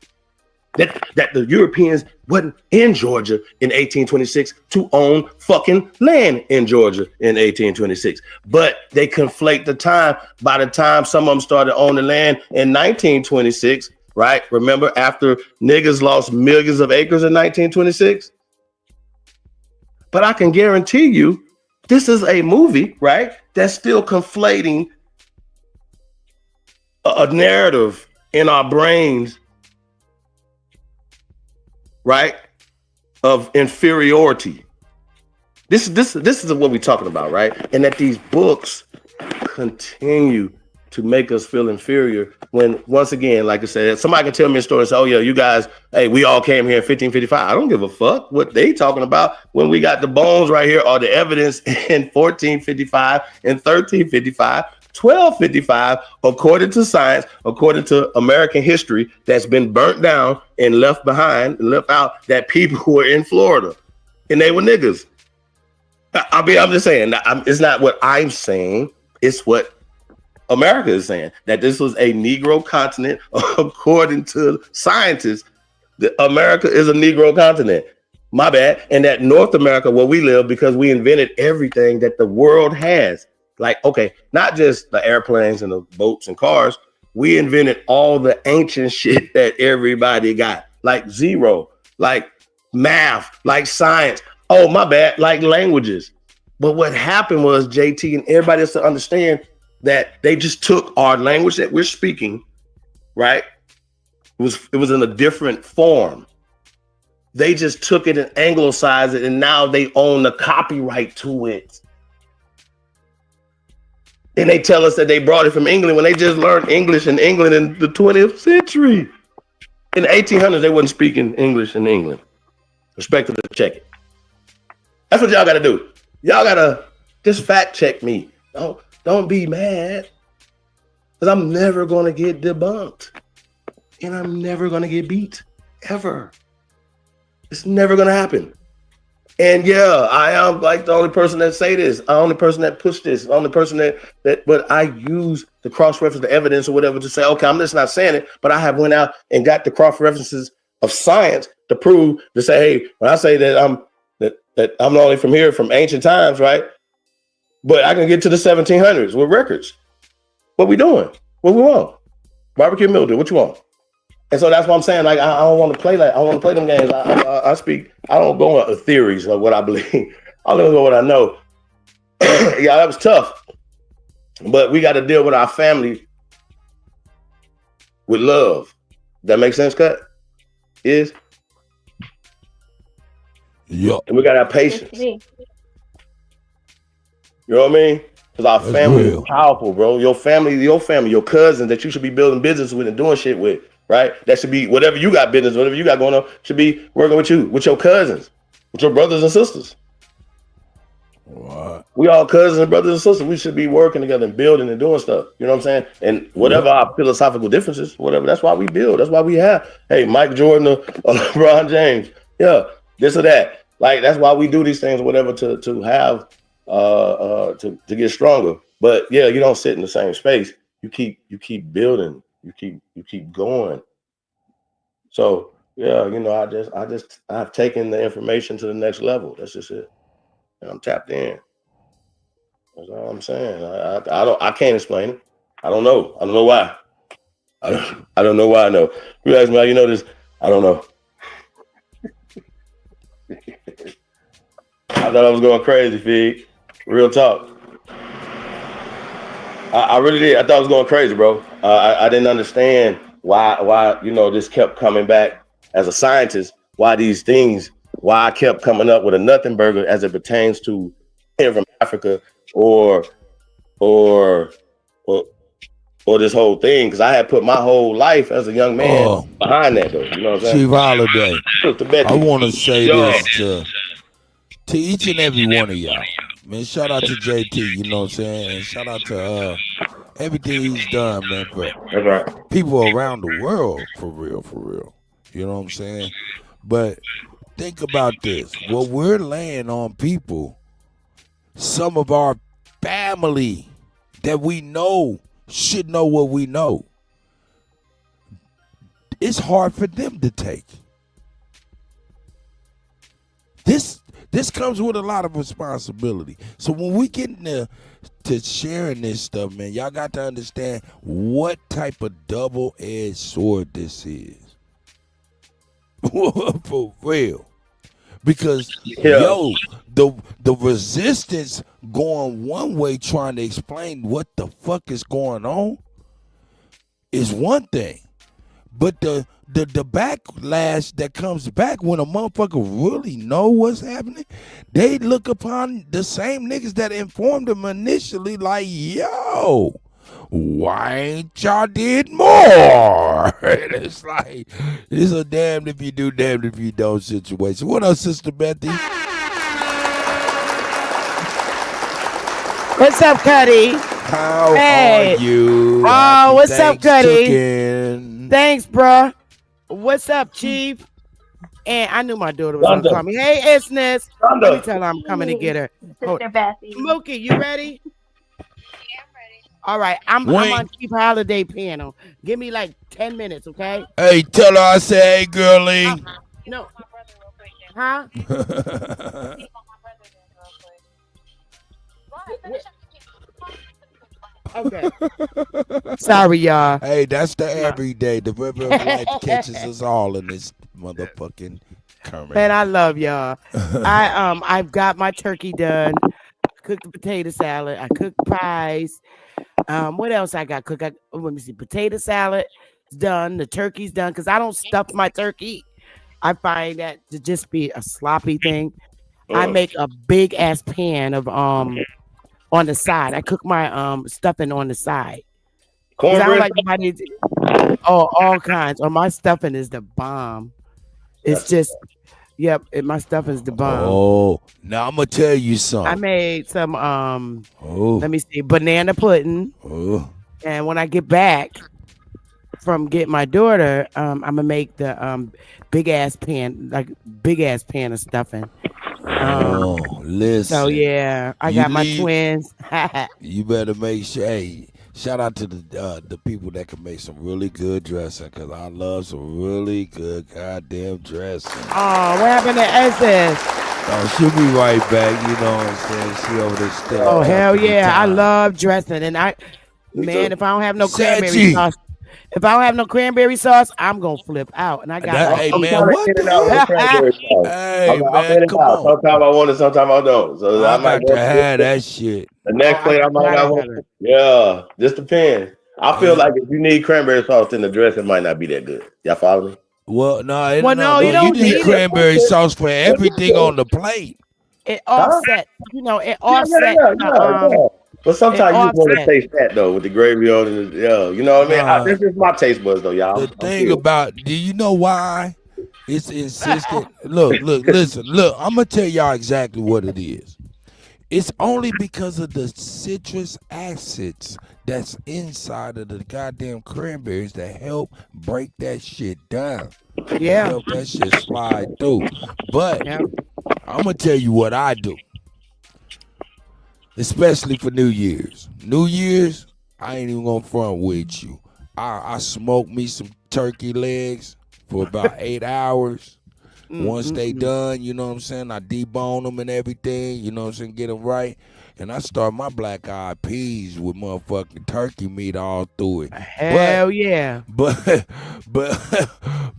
That the Europeans wasn't in Georgia in 1826 to own fucking land in Georgia in 1826. But they conflate the time. By the time some of them started owning land in 1926, right? Remember after niggas lost millions of acres in 1926? But I can guarantee you, this is a movie, right? That's still conflating a narrative in our brains, right, of inferiority. This is what we're talking about, right? And that these books continue to make us feel inferior when, once again, like I said, somebody can tell me a story and say, oh yeah, you guys, hey, we all came here in 1555. I don't give a fuck what they talking about when we got the bones right here or the evidence in 1455 and 1355. 1255, according to science, according to American history, that's been burnt down and left behind and left out, that people were in Florida and they were niggas. I'm just saying, it's not what I'm saying, it's what America is saying, that this was a Negro continent. According to scientists, America is a Negro continent. My bad. And that North America, where we live, because we invented everything that the world has. Like, okay, not just the airplanes and the boats and cars. We invented all the ancient shit that everybody got, like zero, like math, like science. Oh, my bad, like languages. But what happened was, JT, and everybody has to understand that they just took our language that we're speaking, right? It was in a different form. They just took it and anglicized it, and now they own the copyright to it. And they tell us that they brought it from England when they just learned English in England in the 20th century. In the 1800s, they wasn't speaking English in England. Respectively, check it. That's what y'all got to do. Y'all got to just fact check me. Don't be mad, because I'm never going to get debunked. And I'm never going to get beat, ever. It's never going to happen. And yeah, I am like the only person that say this, the only person that push this, the only person that but I use the cross-reference, the evidence or whatever to say, okay, I'm just not saying it, but I have went out and got the cross-references of science to prove, to say, hey, when I say that I'm only from here from ancient times, right? But I can get to the 1700s with records. What we doing? What we want? Barbecue mildew, what you want? And so that's what I'm saying. Like, I don't want to play that. I don't want to play them games. I don't go on theories of what I believe. I only go what I know. Yeah, that was tough. But we got to deal with our family with love. That makes sense, Cut? Is? Yeah. And we got to have patience. You know what I mean? Because our family is powerful, bro. Your family, your cousins that you should be building business with and doing shit with. Right? That should be whatever you got business, whatever you got going on, should be working with you, with your cousins, with your brothers and sisters. What? We all cousins and brothers and sisters. We should be working together and building and doing stuff. You know what I'm saying? And whatever our philosophical differences, whatever, that's why we build. That's why we have, hey, Mike Jordan or LeBron James. Yeah, this or that. Like, that's why we do these things, whatever, to have to get stronger. But yeah, you don't sit in the same space. You keep building. You keep going. So yeah, you know, I've taken the information to the next level. That's just it. And I'm tapped in. That's all I'm saying. I can't explain it. I don't know. I don't know why. I don't know why I know. You ask me how you know this. I don't know. I thought I was going crazy, Fig. Real talk. I really did. I thought I was going crazy, bro. I didn't understand why you know, this kept coming back as a scientist. Why I kept coming up with a nothing burger as it pertains to from Africa or this whole thing, because I had put my whole life as a young man behind that, though. You know what I'm saying? Chief Holiday, I want to say this to each and every one of y'all. Man, shout out to JT, you know what I'm saying? And shout out to everything he's done, man, for people around the world, for real. You know what I'm saying? But think about this. What we're laying on people, some of our family that we know should know what we know, it's hard for them to take. This comes with a lot of responsibility. So when we get into sharing this stuff, man, y'all got to understand what type of double-edged sword this is. For real. Because yo, the resistance going one way trying to explain what the fuck is going on is one thing. But the backlash that comes back when a motherfucker really know what's happening, they look upon the same niggas that informed them initially like, yo, why ain't y'all did more? And it's like, it's a damned if you do, damned if you don't situation. What up, Sister Betty? What's up, Cuddy? How are you? Oh, what's up, Cuddy? TakeOver. Thanks, bruh. What's up, Chief? And I knew my daughter was gonna call me. Hey, Isness. Let me tell her I'm coming to get her. Sister Bessie. Mookie, you ready? Yeah, I'm ready. All right, I'm on Chief Holiday panel. Give me like 10 minutes, okay? Hey, tell her I say, hey, girlie. No. Huh? Okay. Sorry, y'all. Hey, that's the everyday. The river of life catches us all in this motherfucking current. Man, I love y'all. I've got my turkey done. I cooked the potato salad. I cooked pies. What else I got cooked? Let me see. Potato salad is done. The turkey's done because I don't stuff my turkey. I find that to just be a sloppy thing. I make a big ass pan of on the side. I cook my stuffing on the side. I don't like all kinds. Or my stuffing is the bomb. It's just, yep. My stuffing is the bomb. Oh, now I'm gonna tell you something. I made some let me see, banana pudding. Oh. And when I get back from getting my daughter, I'm gonna make the big ass pan of stuffing. Listen. So yeah, I got my twins. You better make sure. Hey, shout out to the people that can make some really good dressing, because I love some really good goddamn dressing. Oh, what happened to Esses? Oh, she'll be right back. You know what I'm saying? She over there still. Oh hell yeah, I love dressing, and if I don't have no cranberry sauce. If I don't have no cranberry sauce, I'm gonna flip out. And I got hey man, what the hell? Hey man, come on. Sometimes I want it, sometimes I don't. So I might got to have that shit. The next plate I might not want it. Yeah, just depends. I feel like if you need cranberry sauce in the dress, it might not be that good. Y'all follow me? Well, no, you don't need cranberry sauce for everything on the plate. It offsets, it offsets. But sometimes you just want to taste that though, with the gravy on it. Yeah, you know what I mean? This is my taste buds though, y'all. The thing about, do you know why it's insistent? Look, listen, I'm gonna tell y'all exactly what it is. It's only because of the citrus acids that's inside of the goddamn cranberries that help break that shit down. Yeah. Help that shit slide through. But I'm gonna tell you what I do. Especially for New Year's. New Year's, I ain't even gonna front with you. I smoke me some turkey legs for about 8 hours. Once they done, you know what I'm saying, I debone them and everything, you know what I'm saying, get them right. And I start my black eyed peas with motherfucking turkey meat all through it. Hell yeah. But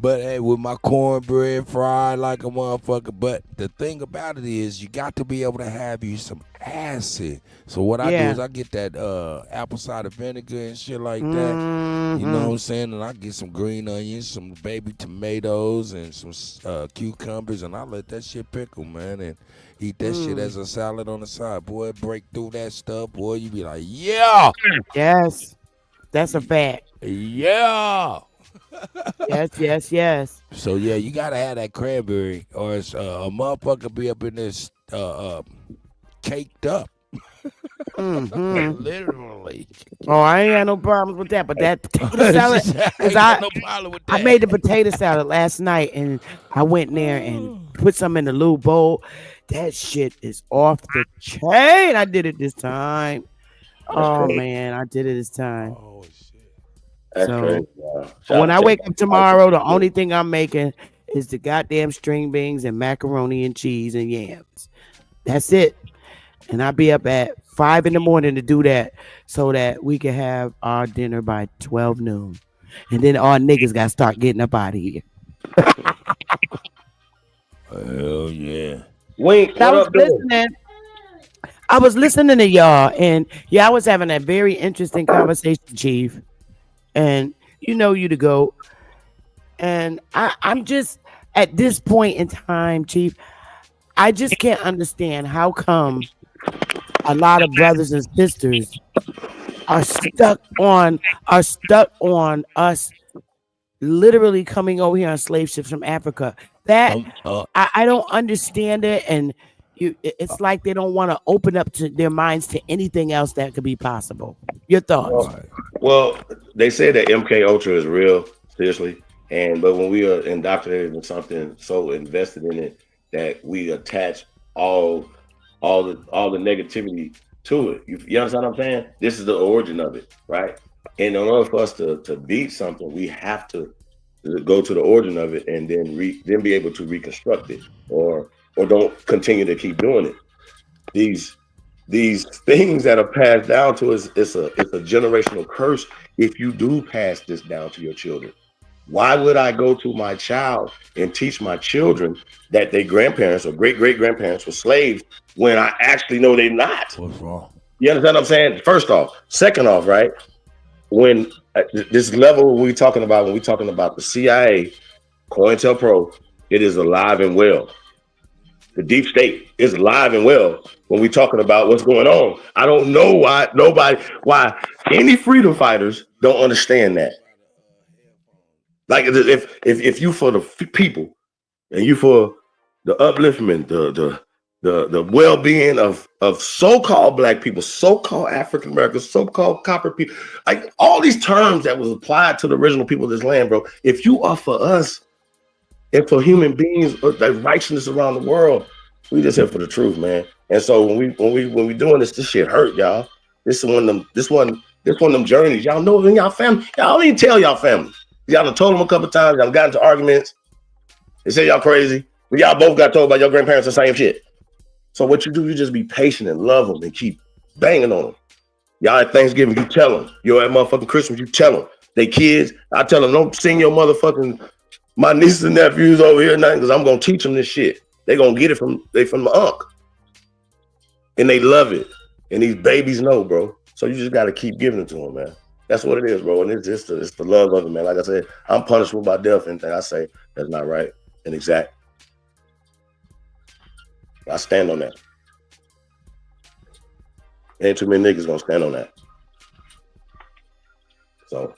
hey, with my cornbread fried like a motherfucker. But the thing about it is you got to be able to have you some acid. So what I do is I get that apple cider vinegar and shit like that. You know what I'm saying? And I get some green onions, some baby tomatoes, and some cucumbers, and I let that shit pickle, man, and eat that shit as a salad on the side. Boy, break through that stuff, boy. You be like, yeah. Yes. That's a fact. Yeah. Yes. So, yeah, you got to have that cranberry, or it's, a motherfucker be up in this caked up. Literally. Oh, I ain't got no problems with that, but that potato salad, I made the potato salad last night, and I went in there and put some in the little bowl. That shit is off the chain. I did it this time. Oh crazy. man, I did it this time. Oh shit. That's So crazy. Wow. when I Shout wake up out tomorrow, the to only thing I'm making is the goddamn string beans and macaroni and cheese and yams. That's it. And I'll be up at 5 in the morning to do that so that we can have our dinner by 12 noon. And then our niggas got to start getting up out of here. Hell yeah. Wink, But I what was up, dude? listening. I was listening to y'all, and I was having a very interesting conversation, Chief. And you know you to go. And I'm just at this point in time, Chief, I just can't understand how come a lot of brothers and sisters are stuck on us literally coming over here on slave ships from Africa. That I don't understand it, and it's like they don't want to open up to their minds to anything else that could be possible. Your thoughts? Well, they say that MK Ultra is real, seriously, but when we are indoctrinated in something so invested in it that we attach all the negativity to it. You understand what I'm saying? This is the origin of it, right? And in order for us to beat something, we have to go to the origin of it and then be able to reconstruct it, or don't continue to keep doing it. These things that are passed down to us, it's a generational curse if you do pass this down to your children. Why would I go to my child and teach my children that their grandparents or great-great-grandparents were slaves when I actually know they're not? What's wrong? You understand what I'm saying? First off. Second off, right? When this level when we talking about the CIA, COINTELPRO, it is alive and well. The deep state is alive and well when we're talking about what's going on. I don't know why any freedom fighters don't understand that. Like if you for the people and you for the upliftment, the well-being of so-called black people, so-called African Americans, so-called copper people, like all these terms that was applied to the original people of this land, bro. If you are for us and for human beings, the righteousness around the world, we just here for the truth, man. And so when we doing this shit hurt, y'all. This is one of them journeys. Y'all know in y'all family. Y'all don't even tell y'all family. Y'all done told them a couple times. Y'all got into arguments. They say y'all crazy. But y'all both got told by your grandparents the same shit. So what you do, you just be patient and love them and keep banging on them. Y'all at Thanksgiving, you tell them. Yo, at motherfucking Christmas, you tell them. They kids, I tell them, don't sing your motherfucking, my nieces and nephews over here, nothing, because I'm going to teach them this shit. They going to get it from my uncle. And they love it. And these babies know, bro. So you just got to keep giving it to them, man. That's what it is, bro. And it's the love of it, man. Like I said, I'm punishable by death. Anything I say that's not right and exact. I stand on that. Ain't too many niggas gonna stand on that. So.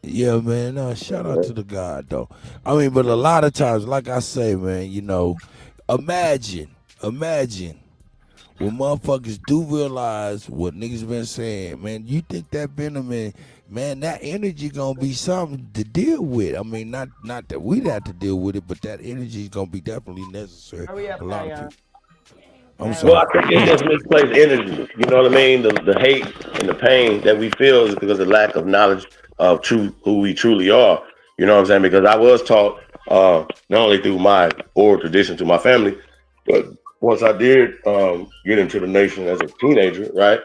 Yeah, man. Shout out to the God, though. I mean, but a lot of times, like I say, man, you know, imagine when motherfuckers do realize what niggas been saying, man, you think that venom, man, that energy gonna be something to deal with. I mean, not that we'd have to deal with it, but that energy is gonna be definitely necessary. A lot of people. I'm sorry. Well, I think it's just misplaced energy. You know what I mean? The hate and the pain that we feel is because of lack of knowledge of who we truly are. You know what I'm saying? Because I was taught not only through my oral tradition to my family, but once I did get into the nation as a teenager, right?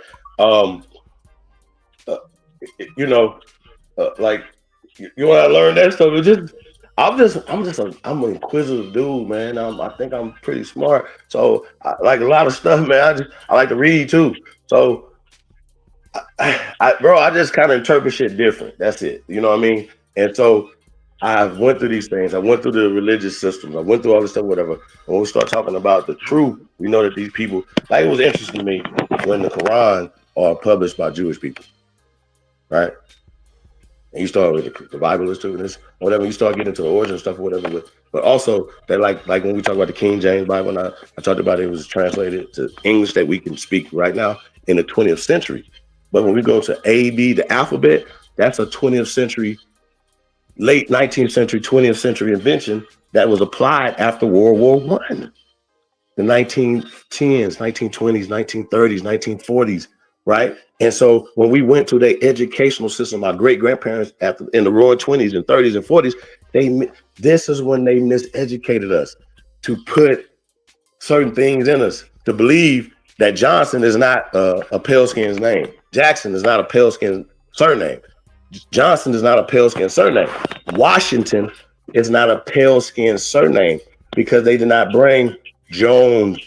Like you want to learn that stuff. I'm an inquisitive dude, man. I think I'm pretty smart. So I like a lot of stuff, man. I like to read too. So I just kind of interpret shit different. That's it. You know what I mean? And so I went through these things. I went through the religious systems. I went through all this stuff, whatever. When we start talking about the truth, we know that these people, like, it was interesting to me when the Quran are published by Jewish people, right? And you start with the Bible is true, this, whatever. You start getting into the origin stuff, or whatever. But also that, like when we talk about the King James Bible, and I talked about it was translated to English that we can speak right now in the 20th century. But when we go to A, B, the alphabet, that's a 20th century, late 19th century, 20th century invention that was applied after World War I. The 1910s, 1920s, 1930s, 1940s. right? And so when we went to their educational system, my great grandparents in the roaring 20s and 30s and 40s, this is when they miseducated us to put certain things in us to believe that Johnson is not a pale skin's name. Jackson is not a pale skin surname. Johnson is not a pale skin surname. Washington is not a pale skin surname because they did not bring Jones,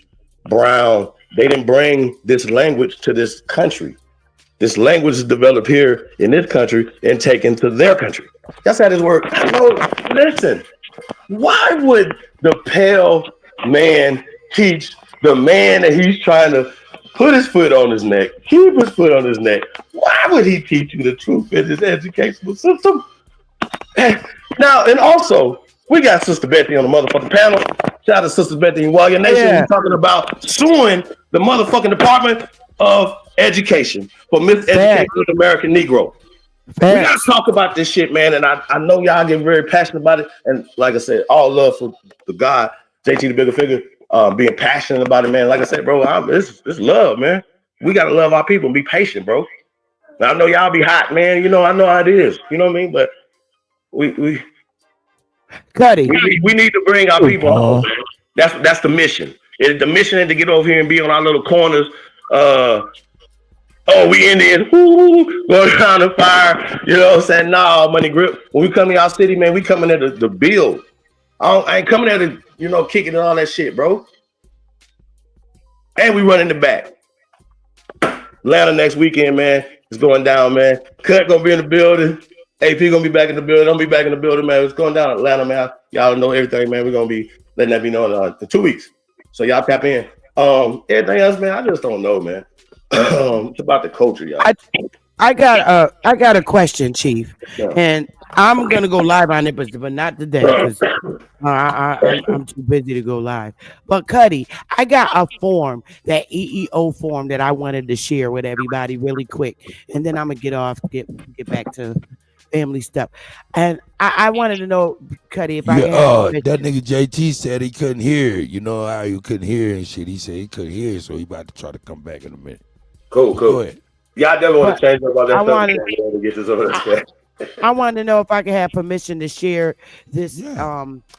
Brown. They didn't bring this language to this country. This language is developed here in this country and taken to their country. That's how this works. No, listen, why would the pale man teach the man that he's trying to put his foot on his neck, keep his foot on his neck? Why would he teach you the truth in his educational system? Now, and also, we got Sister Betty on the motherfucking panel. Shout out to Sister Betty and Warrior Nation. We're talking about suing the motherfucking Department of Education for miseducating the American Negro. We gotta talk about this shit, man. And I know y'all get very passionate about it. And like I said, all love for the God, JT the Bigga Figga, being passionate about it, man. Like I said, bro, it's love, man. We gotta love our people and be patient, bro. Now, I know y'all be hot, man. You know, I know how it is. You know what I mean? But we Cuddy. We need to bring our people home. That's the mission. The mission is to get over here and be on our little corners. We Indians, going around the fire. You know what I'm saying? Nah, money grip. When we come to our city, man, we coming there to build. I ain't coming there to, kicking and all that shit, bro. And we running the back. Atlanta next weekend, man. It's going down, man. Cut gonna be in the building. AP gonna be back in the building. I'm be back in the building, man. It's going down in Atlanta, man. Y'all know everything, man. We're gonna be letting that be known in 2 weeks. So y'all tap in. Everything else, man, I just don't know, man. It's about the culture, y'all. I got a question, Chief, and I'm gonna go live on it, but not today because I'm too busy to go live. But Cuddy, I got a form, that EEO form that I wanted to share with everybody really quick, and then I'm gonna get back to family stuff. And I wanted to know, Cuddy, if I can that nigga JT said he couldn't hear. You know how you couldn't hear and shit. He said he couldn't hear, so he about to try to come back in a minute. Cool. Go ahead. Yeah, I definitely want to change up about that stuff. To get this over there. I wanted to know if I could have permission to share this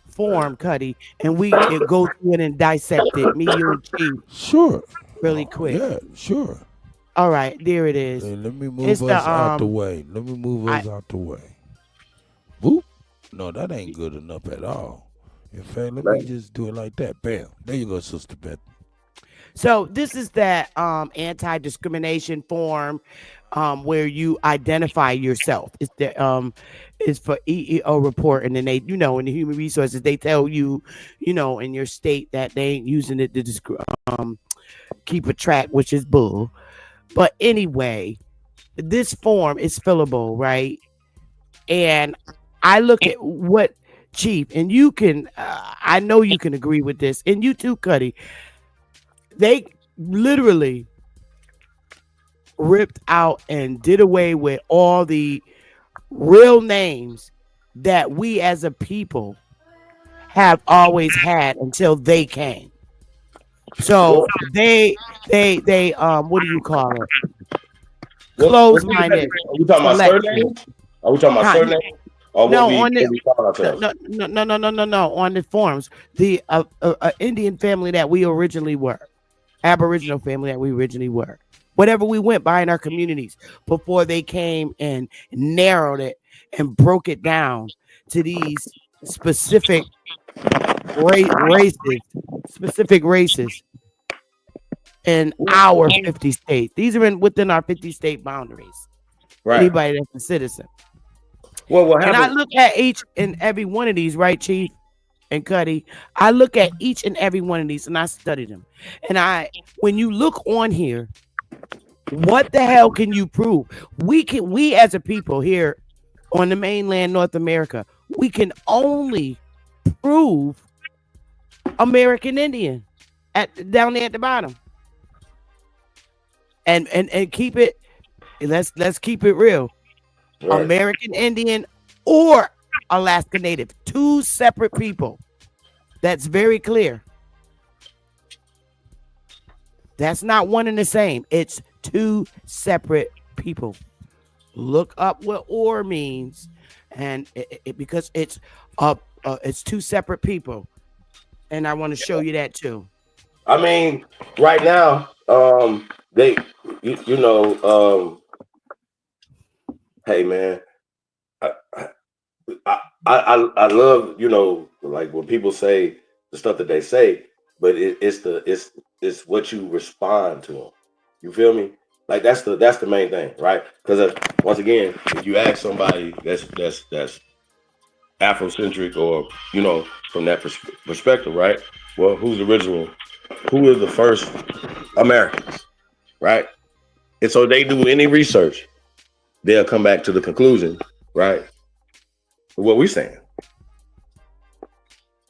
form, Cuddy, and we can go through it and dissect it. Me, you, and Chief. Sure. Really quick. Yeah, sure. All right, there it is. Hey, let me move us out the way. Out the way. Boop. No, that ain't good enough at all. In fact, let me just do it like that. Bam. There you go, Sister Beth. So this is that anti-discrimination form where you identify yourself. It's the it's for EEO report, and then they, in the human resources, they tell you, in your state that they ain't using it to keep a track, which is bull. But anyway, this form is fillable, right? And I look at what Chief, and you can, I know you can agree with this, and you too, Cuddy. They literally ripped out and did away with all the real names that we as a people have always had until they came. So they what do you call it? Close-minded. Are we talking about surname? Are we talking about surname? No, on the forms, the Indian family that we originally were, Aboriginal family that we originally were, whatever we went by in our communities before they came and narrowed it and broke it down to these specific races in our 50 states. These are within our 50 state boundaries. Right. Anybody that's a citizen. Well, what happened? And I look at each and every one of these, right, Chief and Cuddy? I look at each and every one of these and I study them. And when you look on here, what the hell can you prove? We as a people here on the mainland North America, we can only prove American Indian down there at the bottom. And keep it, let's keep it real. Right. American Indian or Alaska Native, two separate people. That's very clear. That's not one and the same. It's two separate people. Look up what or means, and because it's two separate people, and I want to show you that too. I mean, right now, they, hey man, I love like when people say the stuff that they say, but it's what you respond to them. You feel me? Like that's the main thing, right? Because once again, if you ask somebody that's Afrocentric or from that perspective, right? Well, who's the original? Who is the first Americans, right? And so they do any research, they'll come back to the conclusion, right? What we're saying.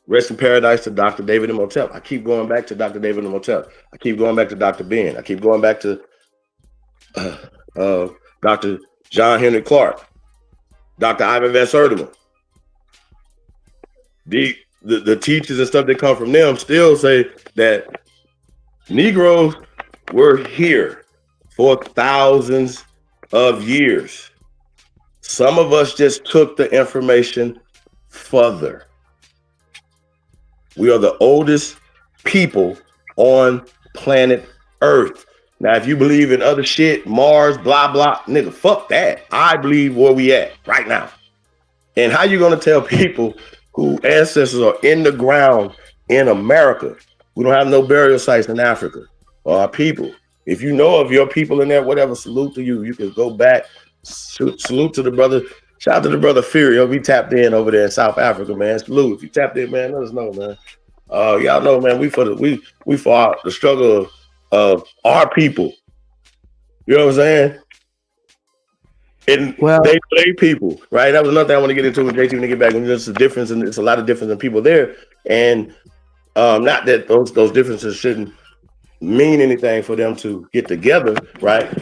Rest in paradise to Dr. David Imhotep. I keep going back to Dr. David Imhotep. I keep going back to Dr. Ben. I keep going back to Dr. John Henry Clark, Dr. Ivan Van Sertima. The teachers and stuff that come from them still say that Negroes were here for thousands of years. Some of us just took the information further. We are the oldest people on planet Earth. Now, if you believe in other shit, Mars, blah, blah, nigga, fuck that. I believe where we at right now. And how you gonna tell people whose ancestors are in the ground in America? We don't have no burial sites in Africa or our people. If you know of your people in there, whatever, salute to you. You can go back, salute to the brother. Shout out to the brother Fury. We tapped in over there in South Africa, man. Salute. If you tapped in, man, let us know, man. Y'all know, man, we for the struggle of our people. You know what I'm saying? And they people, right? That was another thing I want to get into with JT when they get back. And there's a difference, and it's a lot of difference in people there. And not that those differences shouldn't mean anything for them to get together, right?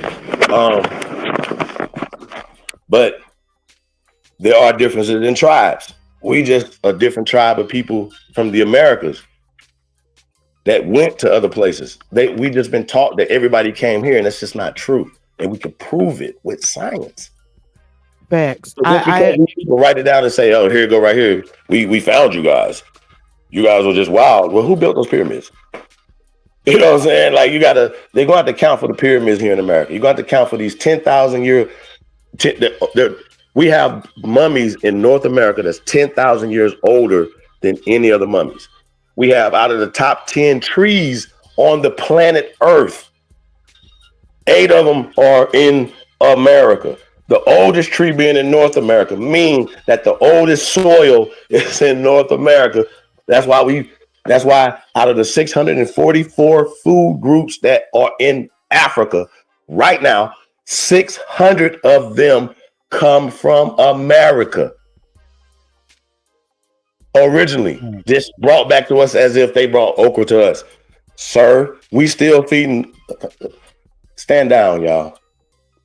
But there are differences in tribes. We just a different tribe of people from the Americas that went to other places. We just been taught that everybody came here, and that's just not true. And we can prove it with science. Facts. So people write it down and say, "Oh, here you go, right here. We found you guys. You guys were just wild." Well, who built those pyramids? You know what I'm saying? Like they're going to have to count for the pyramids here in America. You're going to have to count for these 10,000 year. We have mummies in North America that's 10,000 years older than any other mummies. We have out of the top 10 trees on the planet Earth, 8 of them are in America. The oldest tree being in North America means that the oldest soil is in North America. That's why out of the 644 food groups that are in Africa right now, 600 of them come from America. Originally, just brought back to us as if they brought okra to us. Sir, we still feeding. Stand down, y'all.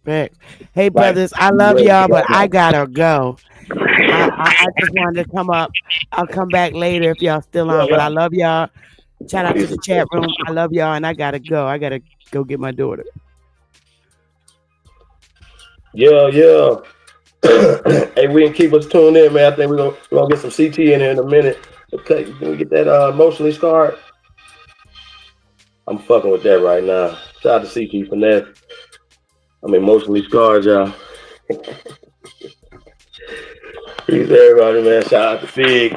Hey, brothers, I love y'all, but I gotta go. I just wanted to come up. I'll come back later if y'all still on, but I love y'all. Shout out to the chat room. I love y'all, and I gotta go. I gotta go get my daughter. Yeah. Hey, we can keep us tuned in, man. I think we're gonna get some CT in here in a minute. Okay, can we get that emotionally scarred? I'm fucking with that right now. Shout out to CT Finesse. I'm emotionally scarred, y'all. Peace to everybody, man. Shout out to Fig.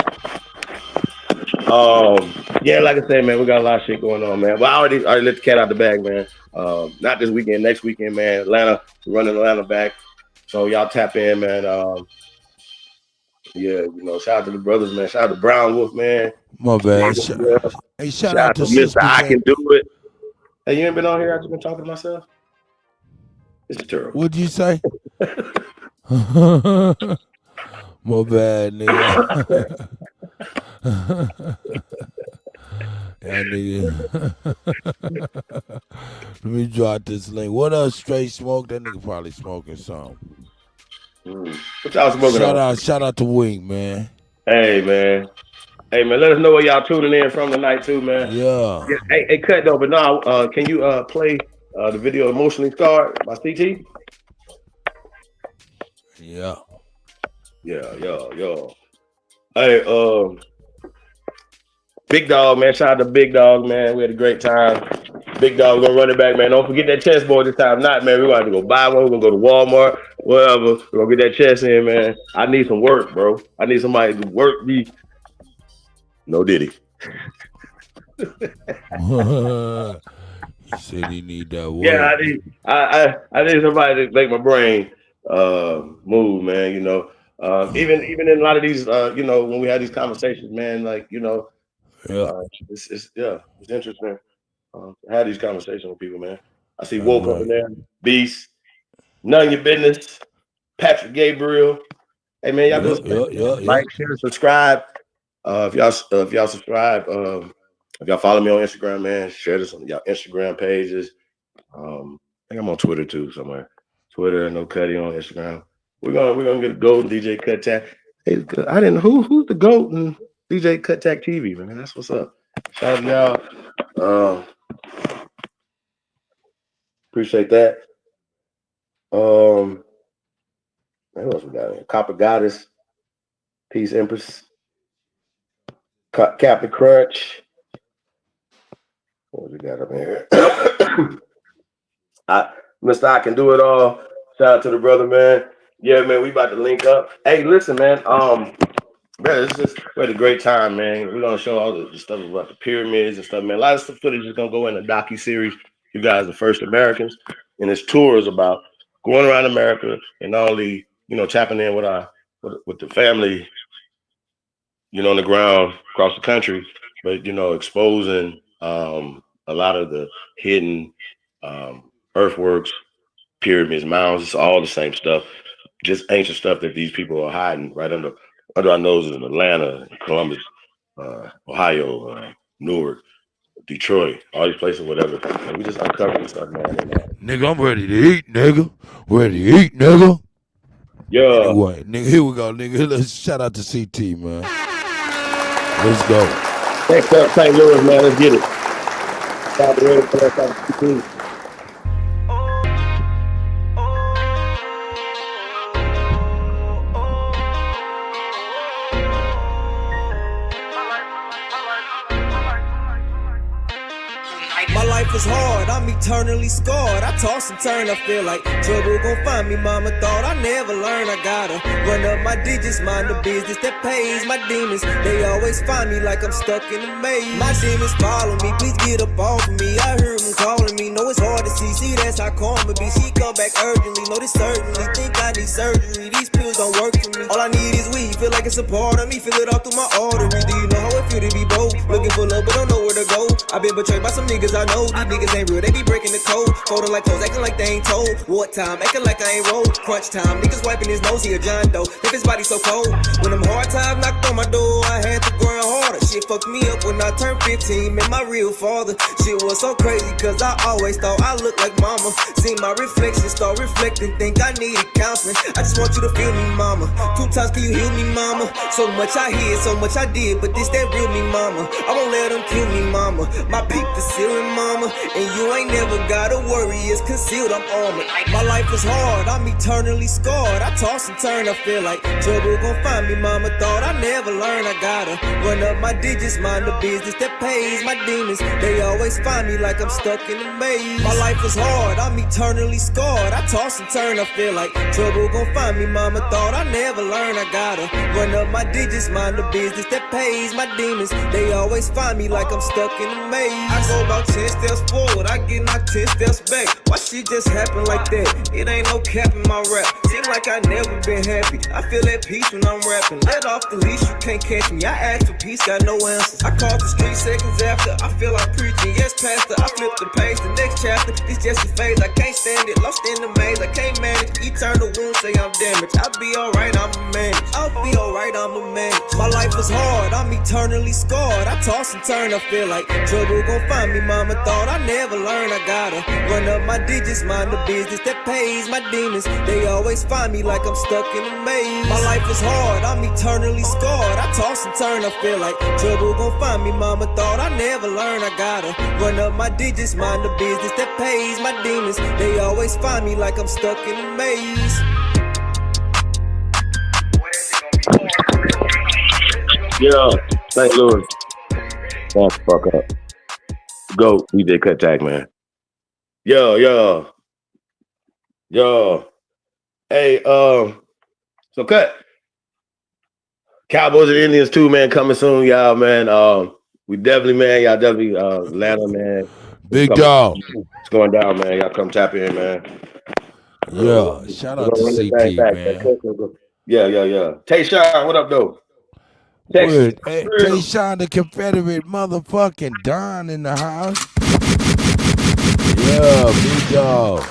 Yeah, like I said, man, we got a lot of shit going on, man. But I already let the cat out the bag, man. Not this weekend, next weekend, man. Atlanta, running Atlanta back. So y'all tap in, man. Yeah, shout out to the brothers, man. Shout out to Brown Wolf, man. My bad. Hey, shout out to Mr. I Can Do It. Hey, you ain't been on here? I've just been talking to myself. It's terrible. What'd you say? My bad, nigga. Yeah, nigga. Let me drop this link. What else? Straight smoke? That nigga probably smoking something. What y'all smoking on? Shout out to Wink, man. Hey, man. Let us know where y'all tuning in from tonight, too, man. Yeah. Hey, cut though, but no, can you play The video Emotionally Scarred by CT. Yeah. Yeah. Hey, Big Dog, man. Shout out to Big Dog, man. We had a great time. Big Dog, we're gonna run it back, man. Don't forget that chessboard this time. Not, man. We're gonna have to go buy one. We're gonna go to Walmart, whatever. We're gonna get that chess in, man. I need some work, bro. I need somebody to work me. No Diddy. He said he need that work. Yeah, I need somebody to make my brain move, man. You know, even in a lot of these, you know, when we had these conversations, man, like, you know, it's interesting. I had these conversations with people, man. I see Woke up in there, Beast, None of Your Business, Patrick Gabriel. Hey, man, y'all go like, share, subscribe. If y'all subscribe, if y'all follow me on Instagram, man, share this on y'all Instagram pages. I think I'm on Twitter too somewhere. Twitter, No Cuddy on Instagram. We're gonna get a gold DJ Kuttack. Hey, I didn't know who's the GOAT in DJ Kuttack TV, man. That's what's up. Shout out to y'all. Appreciate that. What else we got here? Copper Goddess, Peace Empress, Captain Crunch. What we got up here? Mr. I Can Do It All. Shout out to the brother, man. Yeah, man, we about to link up. Hey, listen, man. Man, we had a great time, man. We're gonna show all the stuff about the pyramids and stuff, man. A lot of stuff footage is gonna go in a docu-series. You guys are first Americans, and this tour is about going around America and not only, you know, tapping in with the family, you know, on the ground across the country, but, you know, exposing a lot of the hidden earthworks, pyramids, mounds. It's all the same stuff, just ancient stuff that these people are hiding right under our noses in Atlanta, Columbus, Ohio, Newark, Detroit, all these places, whatever. And we just uncovering stuff, man. Nigga, I'm ready to eat, nigga. Ready to eat, nigga. Yeah. Anyway, nigga, here we go, nigga. Let's shout out to CT, man. Let's go. Thanks up, St. Louis, man. Let's get it. Shout out to CT. Life is hard, I'm eternally scarred. I toss and turn, I feel like trouble gon' find me. Mama thought I never learn. I gotta run up my digits, mind the business that pays. My demons, they always find me like I'm stuck in a maze. My demons follow me, please get up off of me. I heard them calling me, know it's hard to see that's how karma be. She come back urgently, know this certainly. Think I need surgery, these pills don't work for me. All I need is weed, feel like it's a part of me. Feel it all through my artery. Do you know how it feel to be broke? Looking for love but don't know where to go. I've been betrayed by some niggas I know. These niggas ain't real, they be breaking the code. Folding like clothes, acting like they ain't told. Wartime, acting like I ain't rolled. Crunch time, niggas wiping his nose, he a John Doe. If his body so cold. When them hard times knocked on my door, I had to grind harder. Shit fucked me up when I turned 15, met my real father. Shit was so crazy, cause I always thought I looked like mama. Seen my reflection, start reflecting, think I needed counseling. I just want you to feel me, mama. 2 times can you heal me, mama? So much I hid, so much I did, but this that real me, mama. I won't let them kill me, mama. My peak the ceiling, mama. And you ain't never gotta worry, it's concealed, I'm armored. My life is hard, I'm eternally scarred. I toss and turn, I feel like trouble gon' find me. Mama thought I never learn. I gotta run up my digits, mind the business that pays. My demons, they always find me like I'm stuck in a maze. My life is hard, I'm eternally scarred. I toss and turn, I feel like trouble gon' find me. Mama thought I never learn. I gotta run up my digits, mind the business that pays. My demons, they always find me like I'm stuck in a maze. I go about 10 steps forward, I get knocked 10 steps back. Why shit just happen like that? It ain't no cap in my rap. Seem like I never been happy. I feel at peace when I'm rapping. Let off the leash, you can't catch me. I asked for peace, got no answers. I called the street seconds after. I feel like preaching, yes, pastor. I flip the page, the next chapter. It's just a phase, I can't stand it. Lost in the maze, I can't manage. Eternal wounds say I'm damaged. I'll be alright, I'm a man. I'll be alright, right, I'm a man. My life was hard, I'm eternally scarred. I toss and turn, I feel like trouble gon' find me. Mama thought I never learned. I gotta run up my digits, mind the business that pays my demons. They always find me like I'm stuck in a maze. My life was hard, I'm eternally scarred. I toss and turn, I feel like trouble gon' find me. Mama thought I never learned. I gotta run up my digits, mind the business that pays my demons. They always find me like I'm stuck in a maze. Yo, St. Louis. Shut the fuck up. Go, DJ Kuttack, man. Yo. Hey, so Cut. Cowboys and Indians too, man, coming soon, y'all, man. We definitely, man, y'all definitely Atlanta, man. Big dog. It's going down, man. Y'all come tap in, man. Yeah, shout out to CT, man. Yeah. Tayshawn, what up, though? Word. Hey, Tayshawn, the Confederate motherfucking Don in the house. Yeah, big dog.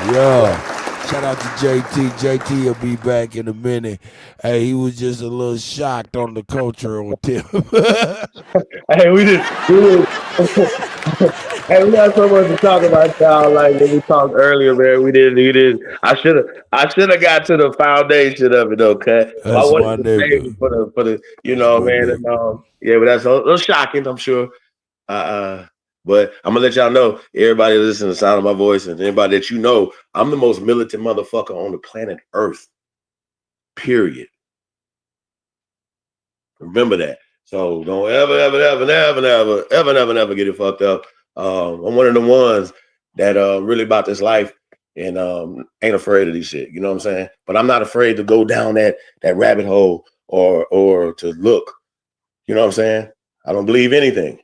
Yeah. Shout out to JT. JT will be back in a minute. Hey, he was just a little shocked on the cultural tip. Hey, we got so much to talk about, y'all. Like when we talked earlier, man, we did. I should have got to the foundation of it, okay? That's I wanted my to nigga. save it for the you know, man. And, yeah, but that's a little shocking, I'm sure. But I'm gonna let y'all know, everybody listen to the sound of my voice, and anybody that you know, I'm the most militant motherfucker on the planet Earth. Period. Remember that. So don't ever get it fucked up. I'm one of the ones that really about this life and ain't afraid of these shit. You know what I'm saying? But I'm not afraid to go down that rabbit hole or to look. You know what I'm saying? I don't believe anything.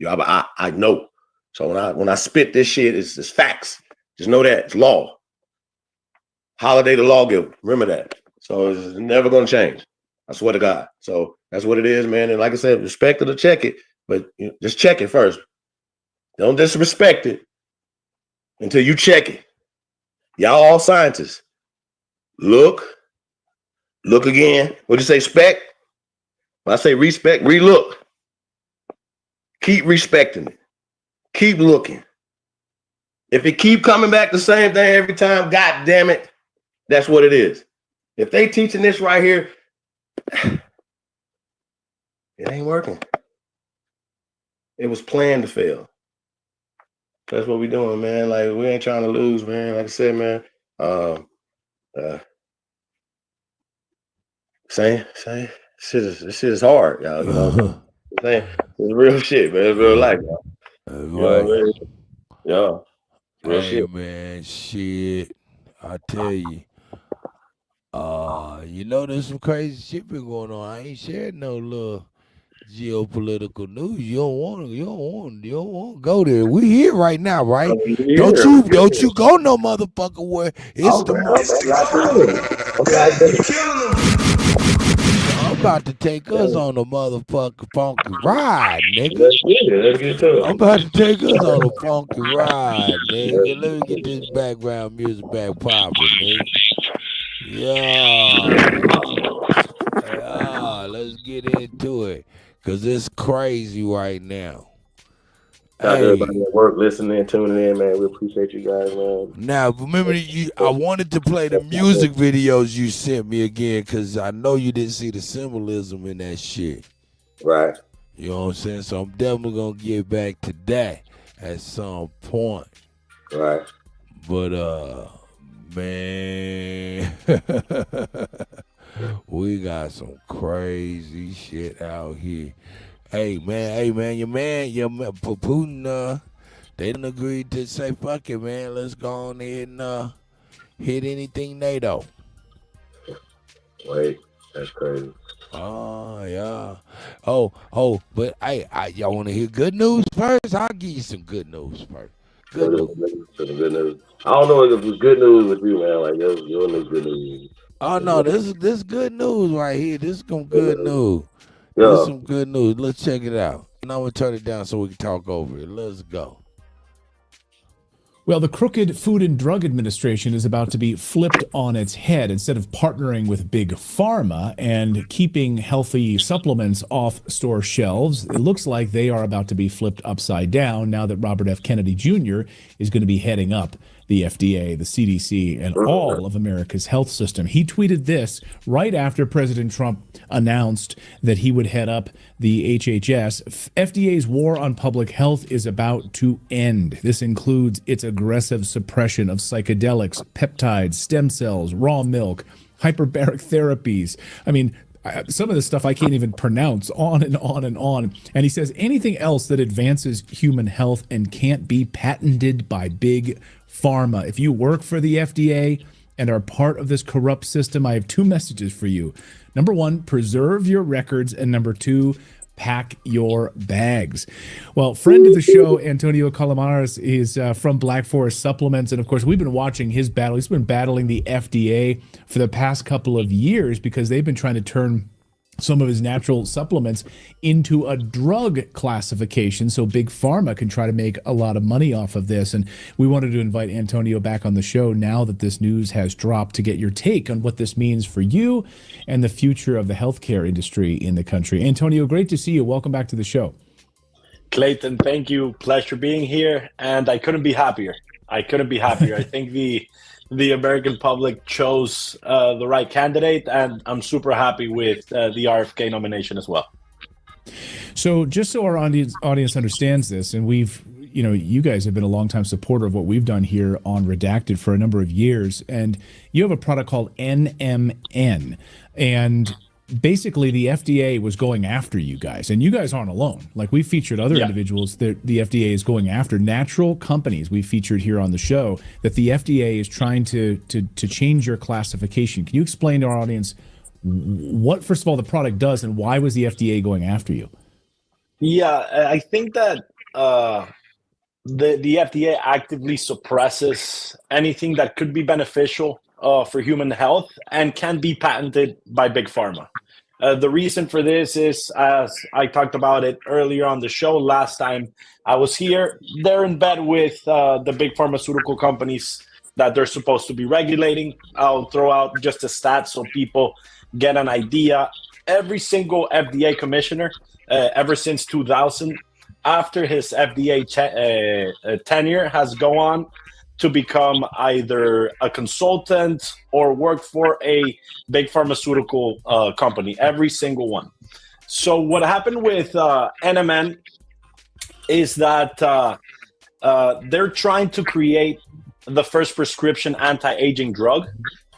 I know. So when I spit this shit, it's facts. Just know that it's law. Holiday the lawgiver. Remember that. So it's never gonna change. I swear to God. So that's what it is, man. And like I said, respect it or check it, but just check it first. Don't disrespect it until you check it. Y'all all scientists. Look again. What do you say? Spec? When I say respect, relook. Keep respecting it. Keep looking. If it keep coming back the same thing every time, God damn it, that's what it is. If they teaching this right here, it ain't working. It was planned to fail. That's what we doing, man. Like, we ain't trying to lose, man. Like I said, man. This shit is hard, y'all. You know, it's real shit, man. It's real life, y'all. You know what I mean? Yeah. Real shit. Man, shit. I tell you. You know, there's some crazy shit been going on. I ain't sharing no little geopolitical news. You don't want to go there. We here right now, right? Don't you go no motherfucker where it's I'm about to take us on a motherfucking funky ride, nigga. Let's get to it. I'm about to take us on a funky ride, nigga. Let me get this background music back popping, nigga. Yeah, let's get into it, cause it's crazy right now. Shout out to everybody at work listening, tuning in, man. We appreciate you guys, man. Now, remember, I wanted to play the music videos you sent me again, cause I know you didn't see the symbolism in that shit. Right. You know what I'm saying? So I'm definitely gonna get back to that at some point. Right. But man, we got some crazy shit out here. Hey man, your man, Putin, they didn't agree to say fuck it, man. Let's go on ahead and hit anything NATO. Wait, that's crazy. Oh yeah. Oh, but y'all want to hear good news first? I'll give you some good news first. Good news. I don't know if it was good news with you, man. Like your news, good news. Oh no, this is good news right here. This is some good news. Yeah. This is some good news. Let's check it out. And I'm gonna turn it down so we can talk over it. Let's go. Well, the Crooked Food and Drug Administration is about to be flipped on its head. Instead of partnering with Big Pharma and keeping healthy supplements off store shelves, it looks like they are about to be flipped upside down now that Robert F. Kennedy Jr. is going to be heading up the FDA, the CDC, and all of America's health system. He tweeted this right after President Trump announced that he would head up the HHS. FDA's war on public health is about to end. This includes its aggressive suppression of psychedelics, peptides, stem cells, raw milk, hyperbaric therapies. I mean, some of this stuff I can't even pronounce, on and on and on. And he says anything else that advances human health and can't be patented by Big Pharma. If you work for the FDA and are part of this corrupt system, I have two messages for you. Number one, preserve your records. And number two, pack your bags. Well, friend of the show, Antonio Calamares, is from Black Forest Supplements. And of course, we've been watching his battle. He's been battling the FDA for the past couple of years because they've been trying to turn some of his natural supplements into a drug classification so Big Pharma can try to make a lot of money off of this. And we wanted to invite Antonio back on the show now that this news has dropped to get your take on what this means for you and the future of the healthcare industry in the country. Antonio, great to see you. Welcome back to the show. Clayton, thank you. Pleasure being here. And I couldn't be happier. I think the American public chose the right candidate, and I'm super happy with the RFK nomination as well. So just so our audience understands this, and you guys have been a longtime supporter of what we've done here on Redacted for a number of years, and you have a product called NMN, and basically the FDA was going after you guys, and you guys aren't alone. Like, we featured other individuals that the FDA is going after, natural companies we featured here on the show, that the FDA is trying to change your classification. Can you explain to our audience what, first of all, the product does and why was the FDA going after you? Yeah, I think that the FDA actively suppresses anything that could be beneficial for human health and can be patented by Big Pharma. The reason for this is, as I talked about it earlier on the show last time I was here, they're in bed with the big pharmaceutical companies that they're supposed to be regulating. I'll throw out just a stat so people get an idea. Every single FDA commissioner, ever since 2000, after his FDA tenure, has gone on to become either a consultant or work for a big pharmaceutical company, every single one. So what happened with NMN is that they're trying to create the first prescription anti-aging drug,